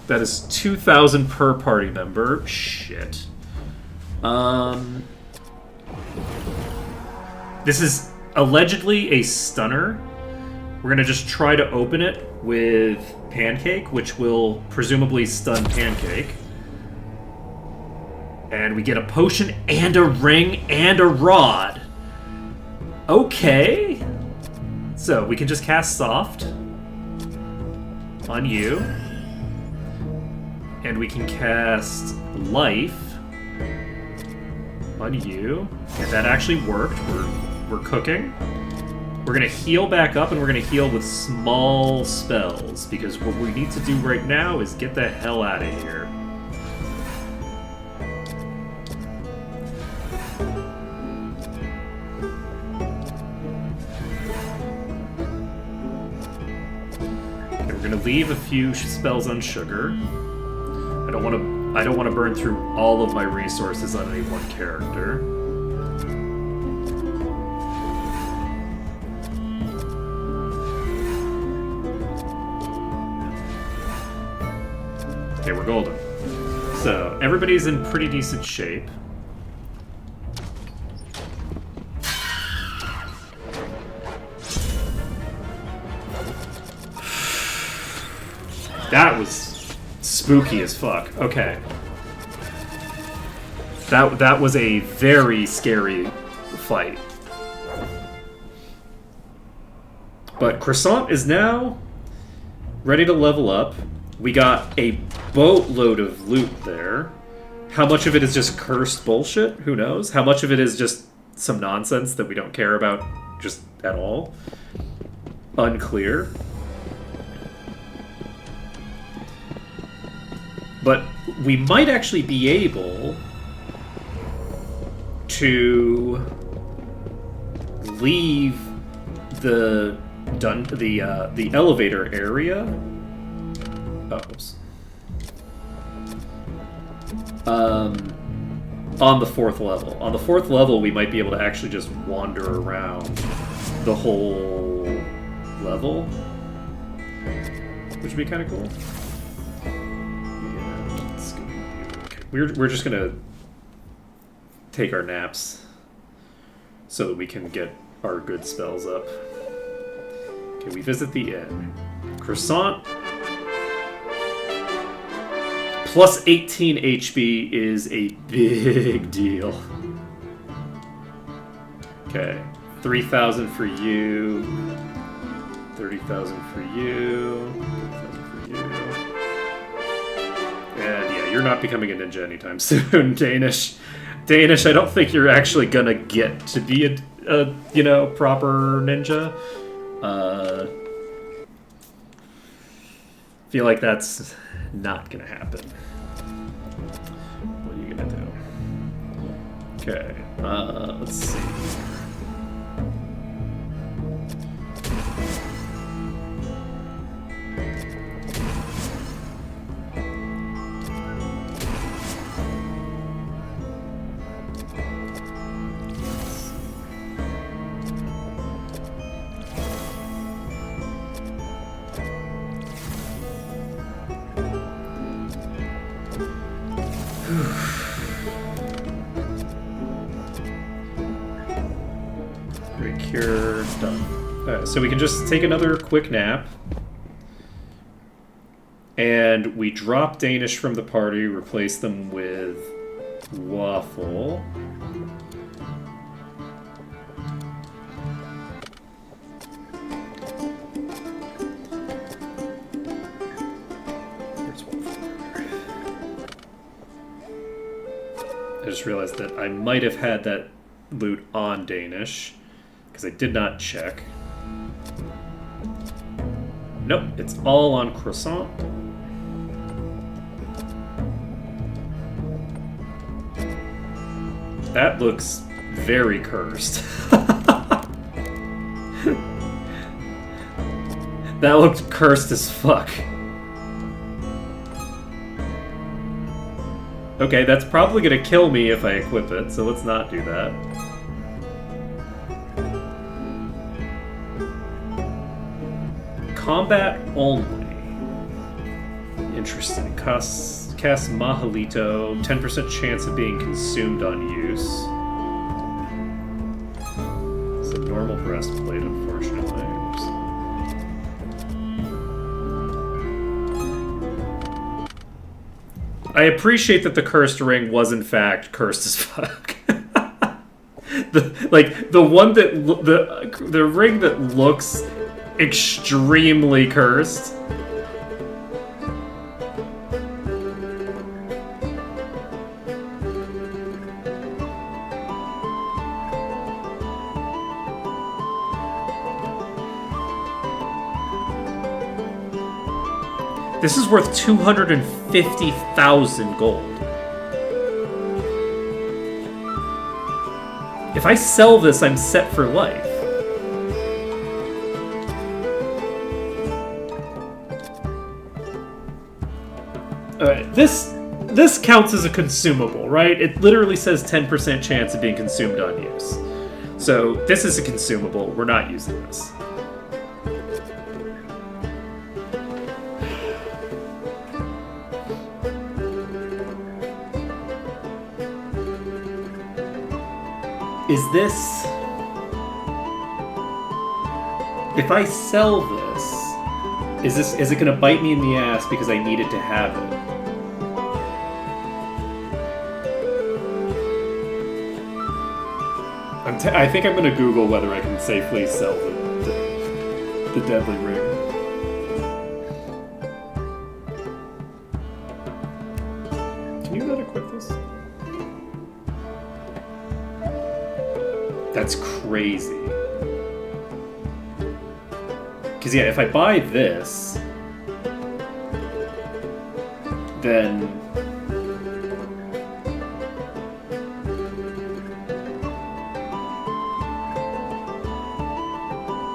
That is 2,000 per party member. Shit. This is allegedly a stunner. We're gonna just try to open it with Pancake, which will presumably stun Pancake. And we get a potion and a ring and a rod. Okay. So we can just cast Soft on you. And we can cast Life on you. And that actually worked. We're cooking. We're gonna heal back up, and we're gonna heal with small spells, because what we need to do right now is get the hell out of here. Okay, we're gonna leave a few spells on sugar. I don't want to burn through all of my resources on any one character. Okay, we're golden. So, everybody's in pretty decent shape. That was spooky as fuck. Okay. That was a very scary fight. But Croissant is now ready to level up. We got a boatload of loot there. How much of it is just cursed bullshit? Who knows? How much of it is just some nonsense that we don't care about just at all? Unclear. But we might actually be able to leave the elevator area. On the 4th level. On the 4th level, we might be able to actually just wander around the whole level, which would be kind of cool. Yeah, let's go. Okay. We're just gonna take our naps so that we can get our good spells up. Okay, we visit the inn. Croissant. Plus 18 HP is a big deal. Okay, 3,000 for you, 30,000 for you, 30,000 for you. And yeah, you're not becoming a ninja anytime soon, Danish. Danish, I don't think you're actually gonna get to be a proper ninja. Feel like that's not gonna happen. What are you gonna do? Okay, let's see. Cure done. Alright, so we can just take another quick nap. And we drop Danish from the party, replace them with Waffle. Where's Waffle? I just realized that I might have had that loot on Danish, because I did not check. Nope, it's all on Croissant. That looks very cursed. That looked cursed as fuck. Okay, that's probably gonna kill me if I equip it, so let's not do that. Combat only. Interesting. Costs cast Mahalito, 10% chance of being consumed on use. It's a normal breastplate, unfortunately. I appreciate that the cursed ring was in fact cursed as fuck. the one that the ring that looks extremely cursed. This is worth 250,000 gold. If I sell this, I'm set for life. Alright, this counts as a consumable, right? It literally says 10% chance of being consumed on use. So this is a consumable. We're not using this. Is this... If I sell this, is it gonna bite me in the ass because I needed to have it? I think I'm gonna Google whether I can safely sell the deadly ring. Can you not equip this? That's crazy. Because, yeah, if I buy this, then...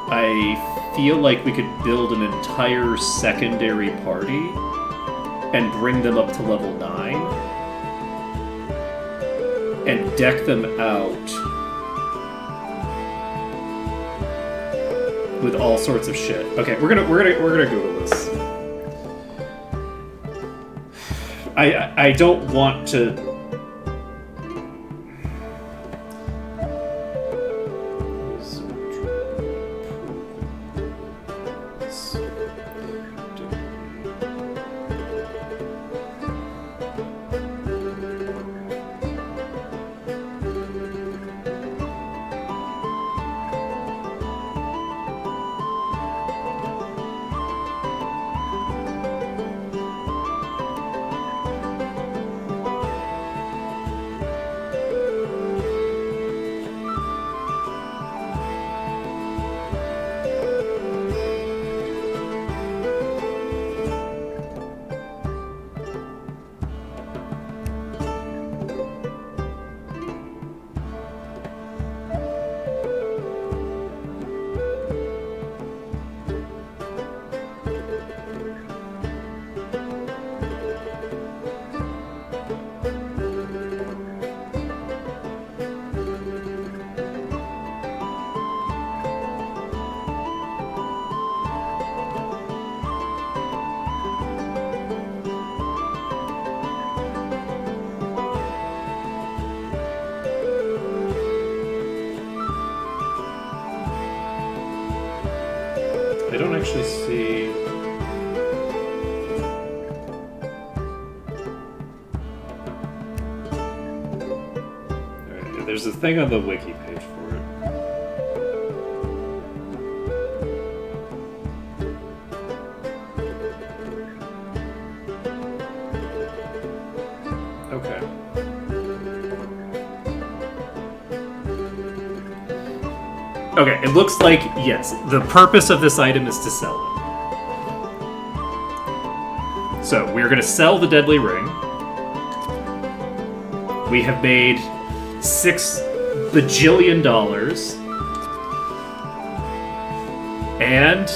I feel like we could build an entire secondary party and bring them up to level 9 and deck them out with all sorts of shit. Okay, we're gonna Google this. I don't want to. I don't actually see... Alright, there's a thing on the wiki page for it. Okay. Okay, it looks like, yes, the purpose of this item is to sell it. So, we're going to sell the deadly ring. We have made $6 bajillion. And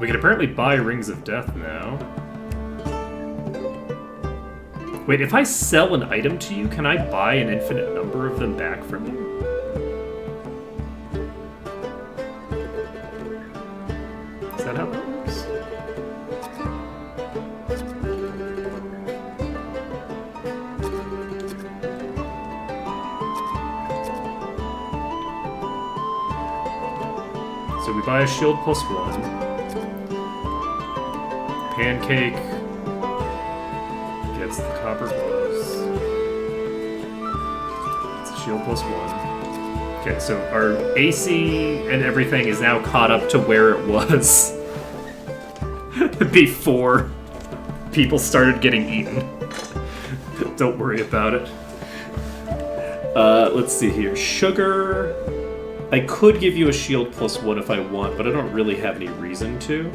we can apparently buy Rings of Death now. Wait, if I sell an item to you, can I buy an infinite number of them back from you? Is that how that works? So we buy a shield +1. Pancake gets the copper gloves. It's a shield +1. Okay, so our AC and everything is now caught up to where it was before people started getting eaten. Don't worry about it. Let's see here. Sugar. I could give you a shield +1 if I want, but I don't really have any reason to.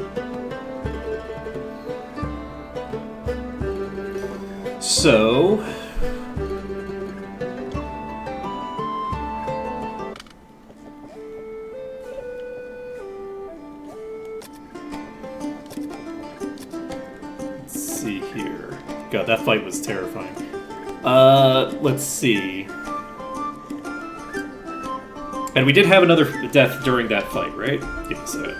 So... let's see here. God, that fight was terrifying. Let's see. And we did have another death during that fight, right? Give me a second.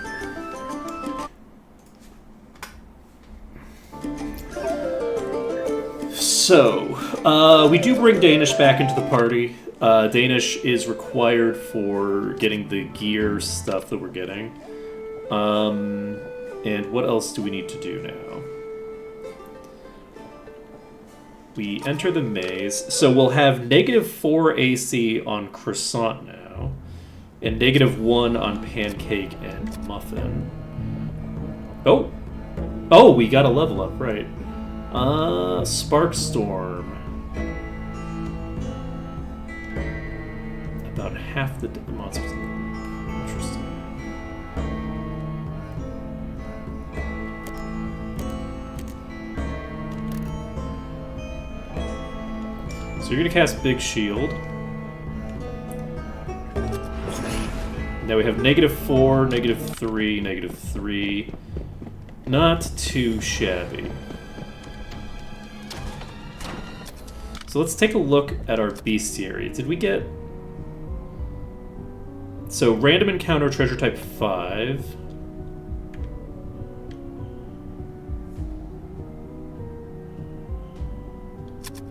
So, we do bring Danish back into the party. Danish is required for getting the gear stuff that we're getting. And what else do we need to do now? We enter the maze. So we'll have -4 AC on Croissant now. And -1 on Pancake and Muffin. Oh! Oh, we got a level up, right. Sparkstorm. About half the monsters. Interesting. So you're gonna cast Big Shield. Now we have -4, -3, -3. Not too shabby. So let's take a look at our bestiary. Did we get... So random encounter treasure type 5.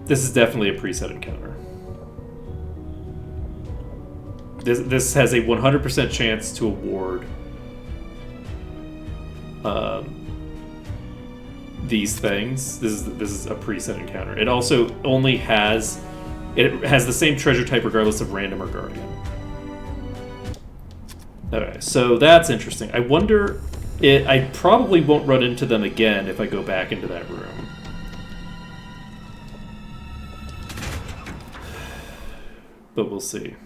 This is definitely a preset encounter. This has a 100% chance to award these things. This is a preset encounter. It also only has the same treasure type regardless of random or guardian. Okay, so that's interesting. I wonder, I probably won't run into them again if I go back into that room. But we'll see.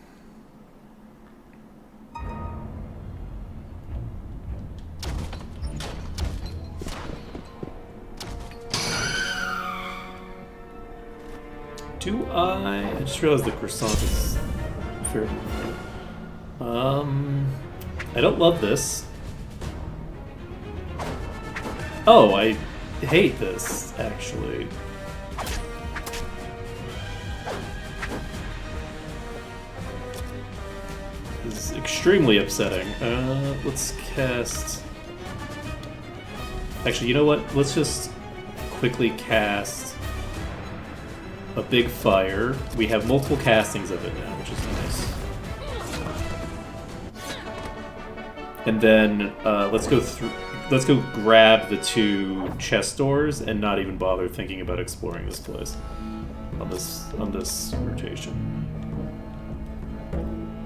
I just realized the croissant is fairly new. I don't love this. Oh, I hate this, actually. This is extremely upsetting. Let's cast... Actually, you know what? Let's just quickly cast a big fire. We have multiple castings of it now, which is nice. And then let's go grab the 2 chest doors and not even bother thinking about exploring this place on this rotation.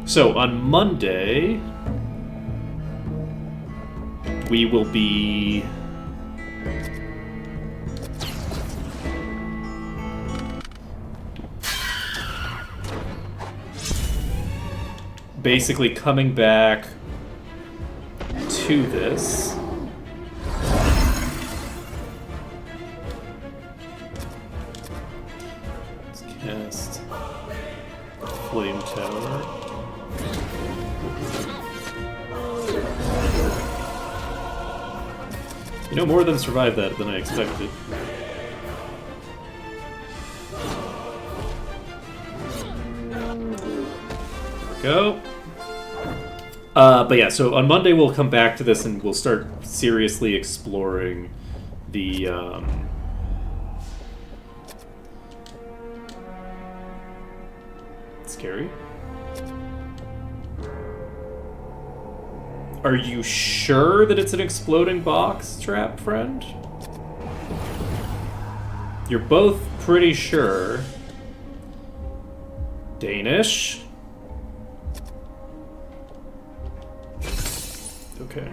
So on Monday we will be basically coming back to this. Let's cast Flame Tower. You know, more of them survived that than I expected. Go. But yeah, so on Monday we'll come back to this and we'll start seriously exploring the scary. Are you sure that it's an exploding box trap, friend? You're both pretty sure. Danish? Okay.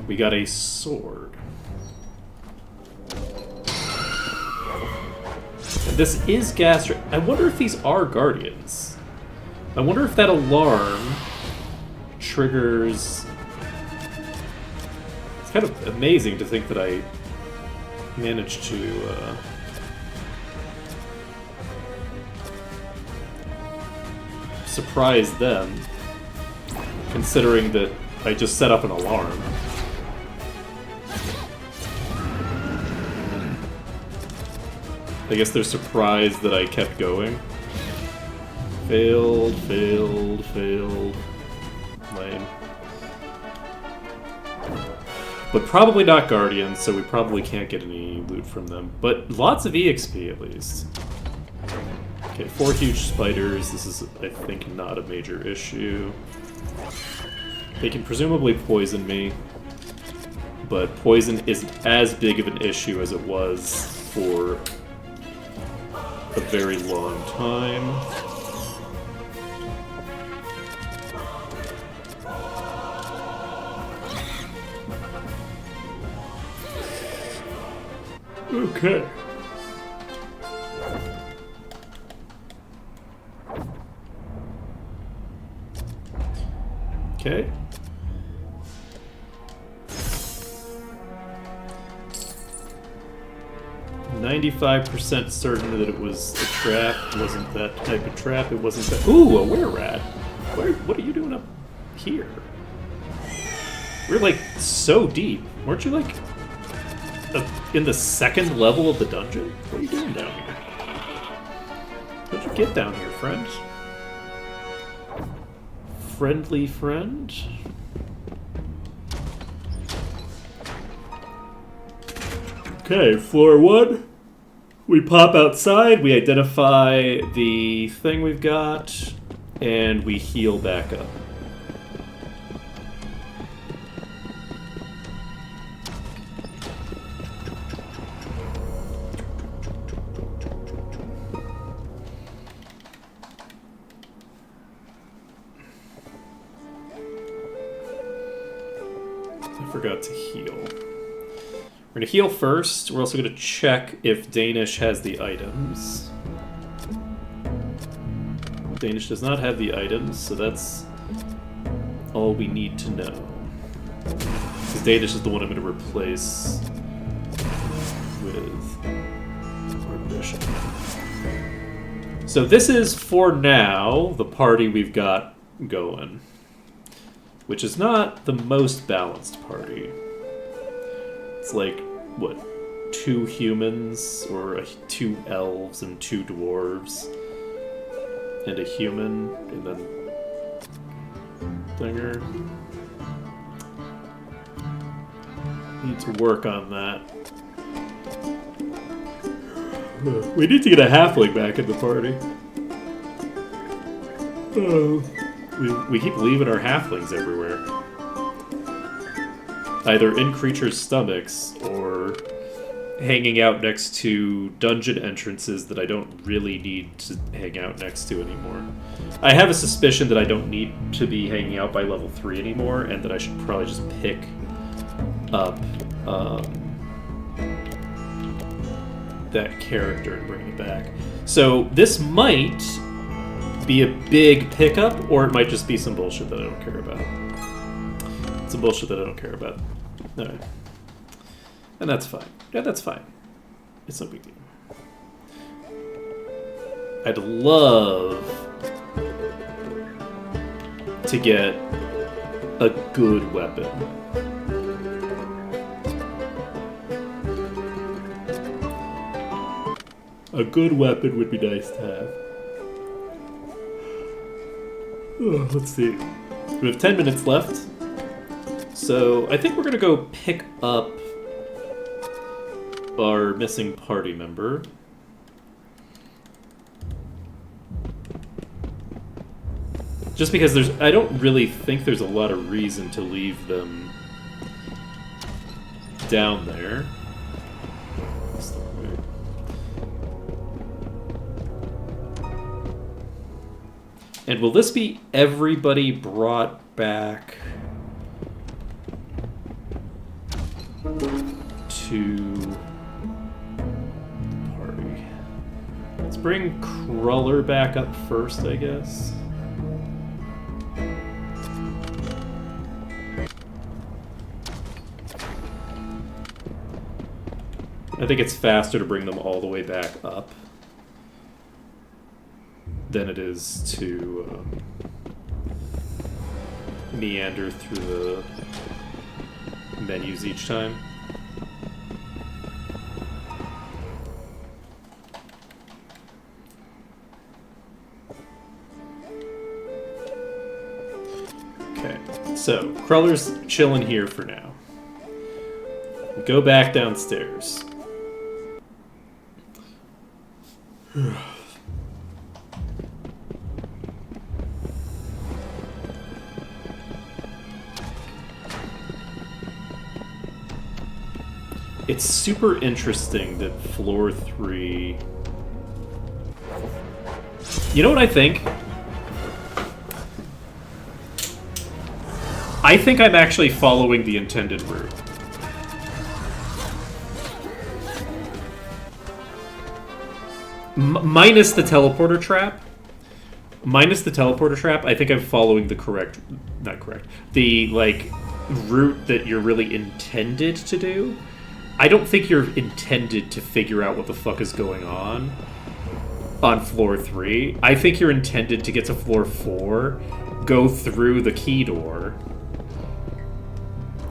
We got a sword. And this is gas. I wonder if these are guardians. I wonder if that alarm triggers... It's kind of amazing to think that I managed to... surprise them, considering that I just set up an alarm. I guess they're surprised that I kept going. Failed, failed, failed. Lame. But probably not Guardians, so we probably can't get any loot from them. But lots of EXP at least. Okay, 4 huge spiders. This is, I think, not a major issue. They can presumably poison me, but poison isn't as big of an issue as it was for a very long time. Okay. Okay. "95% certain that it was a trap. It wasn't that type of trap. It wasn't that." Ooh, a were-rat. What are you doing up here? We're like so deep. Weren't you like in the second level of the dungeon? What are you doing down here? How'd you get down here, friend? Friendly friend? Okay, floor 1. We pop outside, we identify the thing we've got, and we heal back up. I forgot to heal. We're going to heal first. We're also going to check if Danish has the items. Danish does not have the items, so that's all we need to know. Because Danish is the one I'm going to replace with our bishop. So this is, for now, the party we've got going. Which is not the most balanced party. It's like, what, 2 humans, or 2 elves and 2 dwarves, and a human, and then Thinger. Need to work on that. We need to get a halfling back in the party. Oh. We keep leaving our halflings everywhere. Either in creatures' stomachs, or hanging out next to dungeon entrances that I don't really need to hang out next to anymore. I have a suspicion that I don't need to be hanging out by level 3 anymore, and that I should probably just pick up that character and bring it back. So this might be a big pickup, or it might just be some bullshit that I don't care about. Some bullshit that I don't care about. Alright. And that's fine. Yeah, that's fine. It's no big deal. I'd love to get a good weapon. A good weapon would be nice to have. Oh, let's see. We have 10 minutes left. So I think we're going to go pick up our missing party member. Just because I don't really think there's a lot of reason to leave them down there. And will this be everybody brought back to the party? Let's bring Cruller back up first, I guess. I think it's faster to bring them all the way back up than it is to meander through the menus each time. Okay, so Cruller's chilling here for now. Go back downstairs. It's super interesting that floor 3... You know what I think? I think I'm actually following the intended route. Minus the teleporter trap. Minus the teleporter trap, I think I'm following the correct... Not correct. The, like, route that you're really intended to do. I don't think you're intended to figure out what the fuck is going on floor 3. I think you're intended to get to floor 4, go through the key door,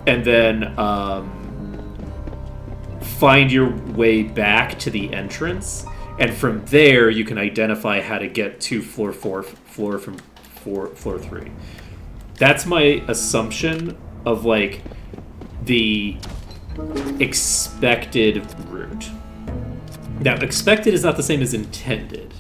and then find your way back to the entrance, and from there you can identify how to get to floor 3. That's my assumption of, like, the expected route. Now, expected is not the same as intended,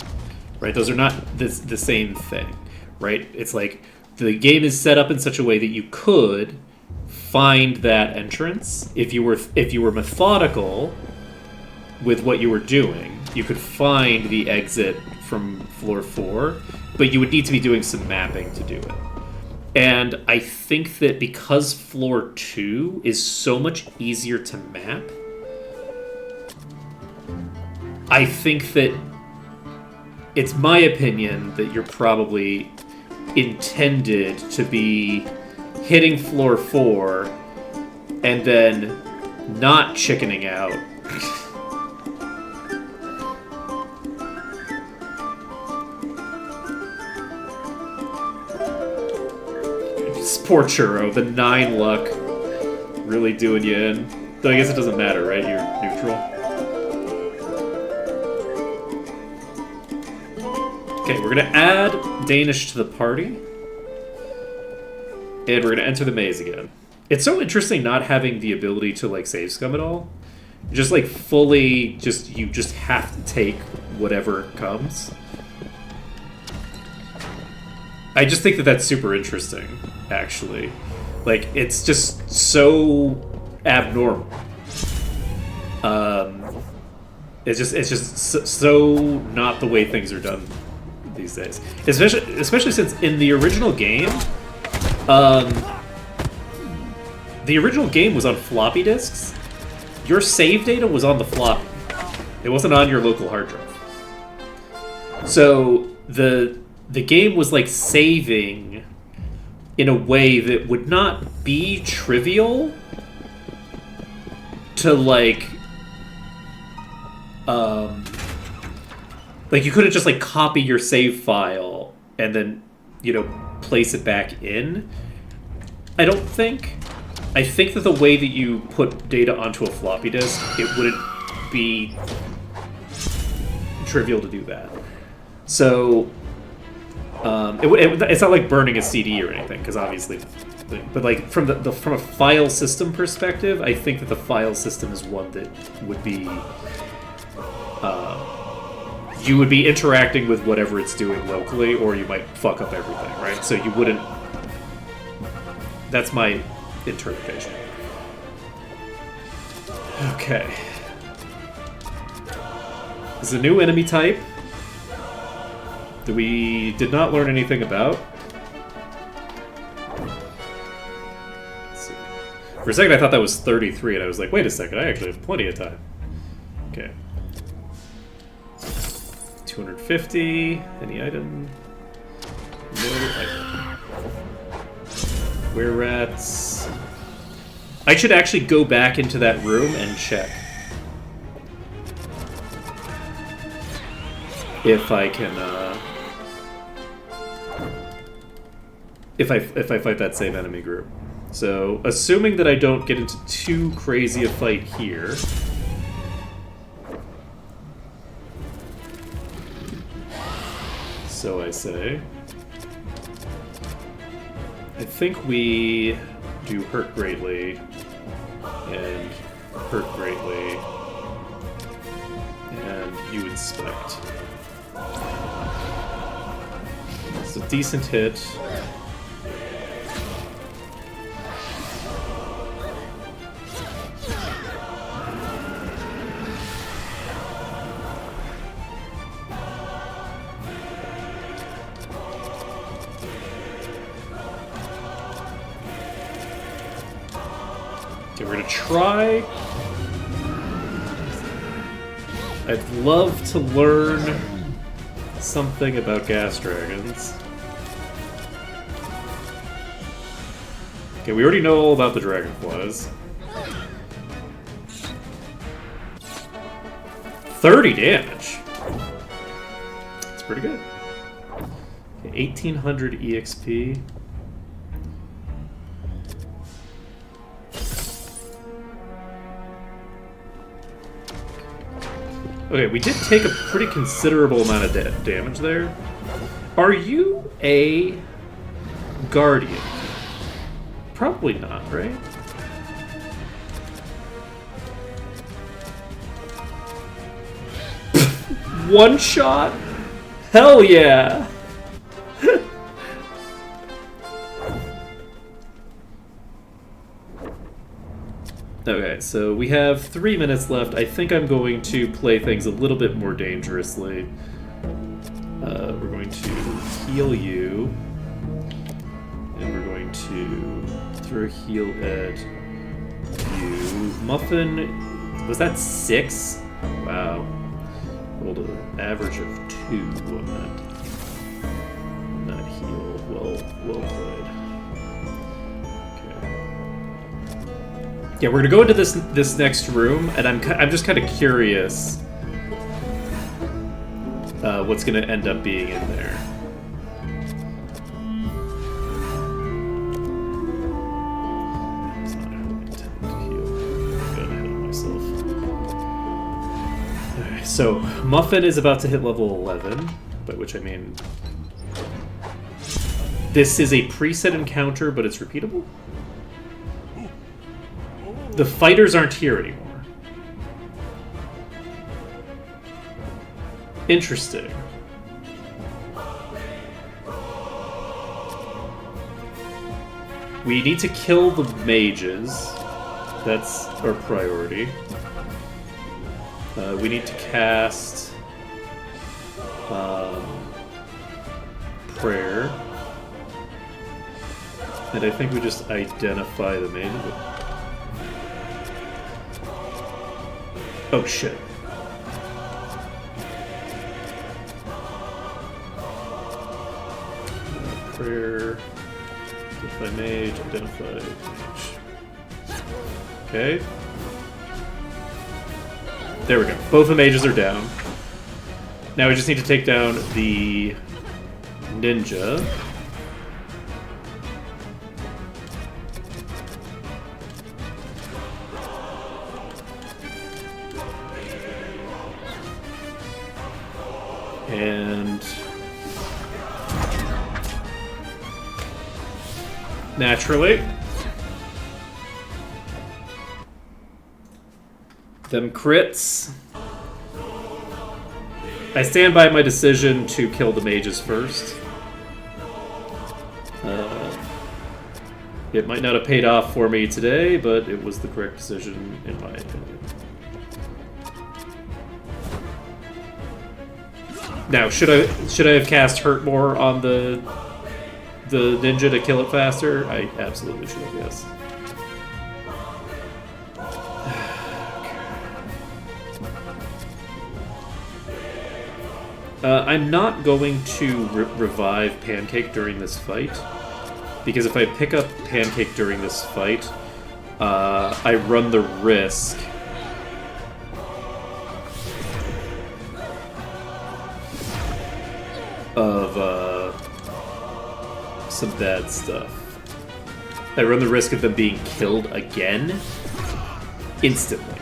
right? Those are not the same thing, right? It's like the game is set up in such a way that you could find that entrance if you were methodical with what you were doing. You could find the exit from floor 4, but you would need to be doing some mapping to do it. And I think that because floor 2 is so much easier to map, I think that it's my opinion that you're probably intended to be hitting floor 4 and then not chickening out. Poor Churro, the 9 luck really doing you in. Though I guess it doesn't matter, right? You're neutral. Okay, we're gonna add Danish to the party. And we're gonna enter the maze again. It's so interesting not having the ability to, like, save scum at all. Just, like, fully, you just have to take whatever comes. I just think that that's super interesting, actually. Like, it's just so abnormal. It's just so not the way things are done these days. Especially since in the original game, the original game was on floppy disks. Your save data was on the floppy. It wasn't on your local hard drive. So the game was, like, saving in a way that would not be trivial to, like you couldn't just, like, copy your save file and then, you know, place it back in. I don't think. I think that the way that you put data onto a floppy disk, it wouldn't be trivial to do that. So it's not like burning a CD or anything, because obviously, but, like, from a file system perspective, I think that the file system is one that would be you would be interacting with whatever it's doing locally, or you might fuck up everything, right? So you wouldn't... That's my interpretation. Okay. This is a new enemy type that we did not learn anything about. Let's see. For a second I thought that was 33, and I was like, wait a second, I actually have plenty of time. Okay. 250. Any item? No item. Were-rats. I should actually go back into that room and check if I can, if I fight that same enemy group. So, assuming that I don't get into too crazy a fight here. So I say. I think we do hurt greatly and hurt greatly, and you inspect. It's a decent hit. Okay, we're gonna try. I'd love to learn something about gas dragons. Okay, we already know all about the dragonflies. 30 damage! That's pretty good. Okay, 1800 EXP. Okay, we did take a pretty considerable amount of damage there. Are you a guardian? Probably not, right? One shot? Hell yeah! Okay, so we have 3 minutes left. I think I'm going to play things a little bit more dangerously. We're going to heal you. And we're going to throw a heal at you. Muffin, was that 6? Wow. Rolled an average of 2 on that heal. Well played. Yeah, we're gonna go into this next room, and I'm just kind of curious what's gonna end up being in there. It's not how I intended to heal. I got ahead of myself. Alright, so Muffin is about to hit level 11, by which I mean this is a preset encounter, but it's repeatable. The fighters aren't here anymore. Interesting. We need to kill the mages. That's our priority. We need to cast prayer. And I think we just identify the mages. Oh shit. Prayer. Identify mage, identify mage. Okay. There we go. Both the mages are down. Now we just need to take down the ninja. And naturally, them crits. I stand by my decision to kill the mages first. It might not have paid off for me today, but it was the correct decision in my opinion. Now, should I have cast Hurt more on the ninja to kill it faster? I absolutely should have, yes. I'm not going to revive Pancake during this fight, because if I pick up Pancake during this fight, I run the risk of some bad stuff. I run the risk of them being killed again instantly,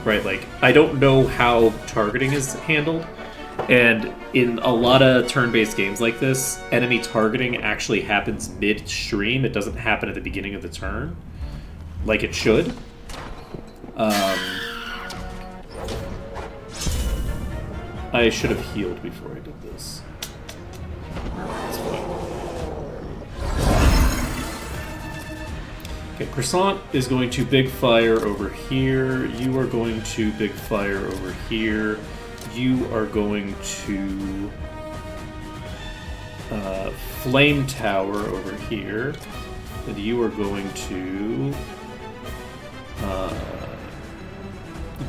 right? Like, I don't know how targeting is handled. And in a lot of turn-based games like this, enemy targeting actually happens mid-stream. It doesn't happen at the beginning of the turn, like it should. I should have healed before I did this. That's fine. Okay, Croissant is going to Big Fire over here. You are going to Big Fire over here. You are going to Flame Tower over here, and you are going to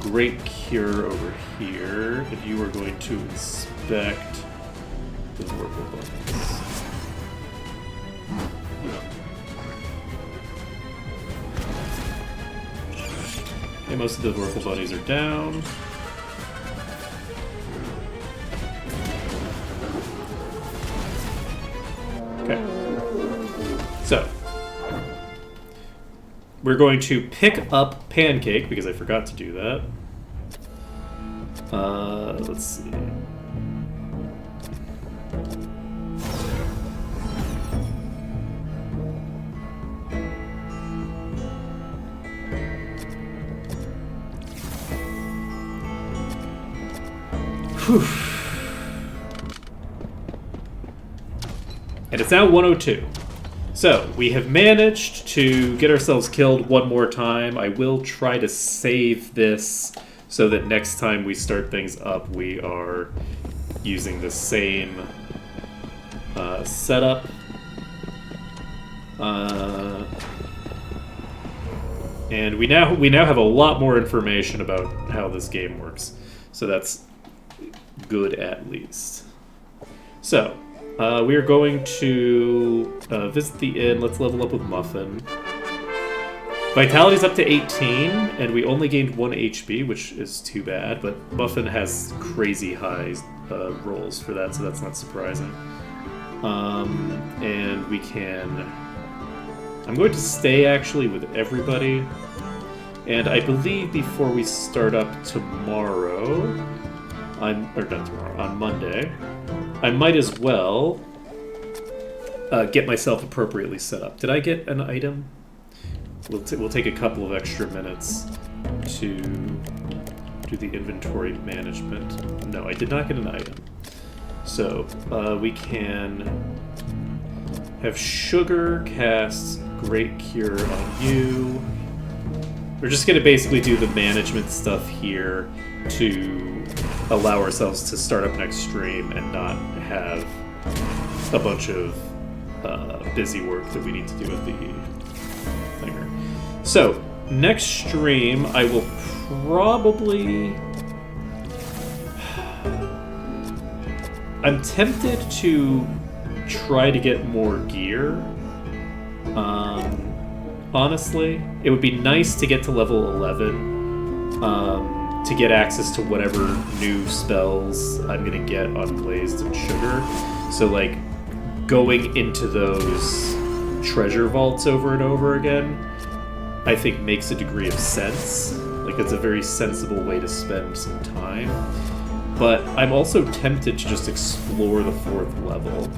Great Cure over here, and you are going to inspect the Vorpal Bunnies. Okay, most of the Vorpal Bunnies are down. Okay. So, we're going to pick up Pancake, because I forgot to do that. Let's see. Whew. And it's now 102. So, we have managed to get ourselves killed one more time. I will try to save this so that next time we start things up, we are using the same setup. And we now have a lot more information about how this game works. So that's good at least. So, we are going to visit the inn. Let's level up with Muffin. Vitality's up to 18, and we only gained 1 HP, which is too bad, but Muffin has crazy high rolls for that, so that's not surprising. And we can... I'm going to stay, actually, with everybody. And I believe before we start up tomorrow... or not tomorrow, on Monday... I might as well get myself appropriately set up. Did I get an item? We'll take a couple of extra minutes to do the inventory management. No, I did not get an item. So, we can have Sugar cast Great Cure on you. We're just going to basically do the management stuff here to allow ourselves to start up next stream and not have a bunch of busy work that we need to do with the thinger. So, next stream, I will probably... I'm tempted to try to get more gear. Honestly, it would be nice to get to level 11 to get access to whatever new spells I'm gonna get on Glazed and Sugar. So, like, going into those treasure vaults over and over again, I think makes a degree of sense. Like, it's a very sensible way to spend some time. But I'm also tempted to just explore the 4th level.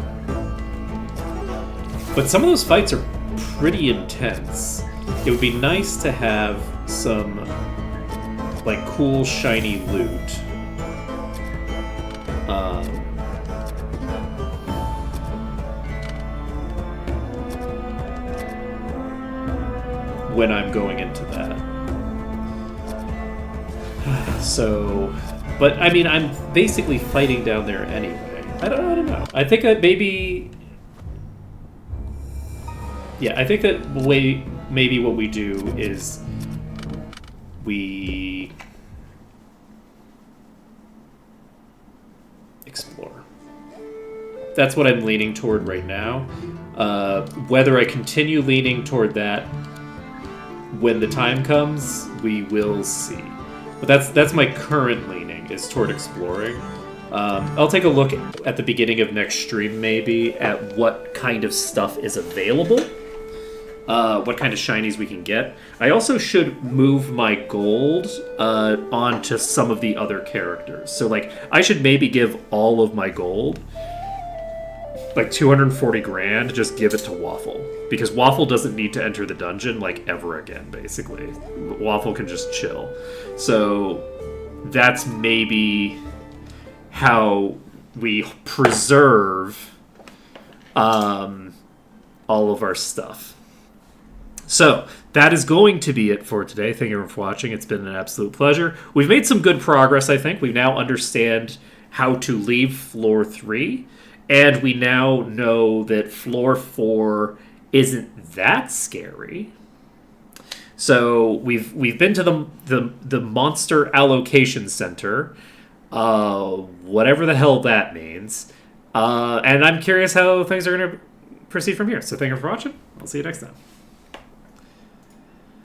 But some of those fights are pretty intense. It would be nice to have some, like, cool, shiny loot. when I'm going into that. So, but I mean, I'm basically fighting down there anyway. I don't know. I think that maybe, yeah, I think that maybe what we do is we explore. That's what I'm leaning toward right now. Whether I continue leaning toward that when the time comes, we will see. But that's my current leaning, is toward exploring. I'll take a look at the beginning of next stream, maybe, at what kind of stuff is available. What kind of shinies we can get. I also should move my gold onto some of the other characters. So, like, I should maybe give all of my gold, like 240 grand, just give it to Waffle. Because Waffle doesn't need to enter the dungeon, like, ever again, basically. Waffle can just chill. So, that's maybe how we preserve all of our stuff. So, that is going to be it for today. Thank you for watching. It's been an absolute pleasure. We've made some good progress, I think. We now understand how to leave floor 3. And we now know that floor 4 isn't that scary. So we've been to the monster allocation center, whatever the hell that means, and I'm curious how things are going to proceed from here. So thank you for watching. I'll see you next time.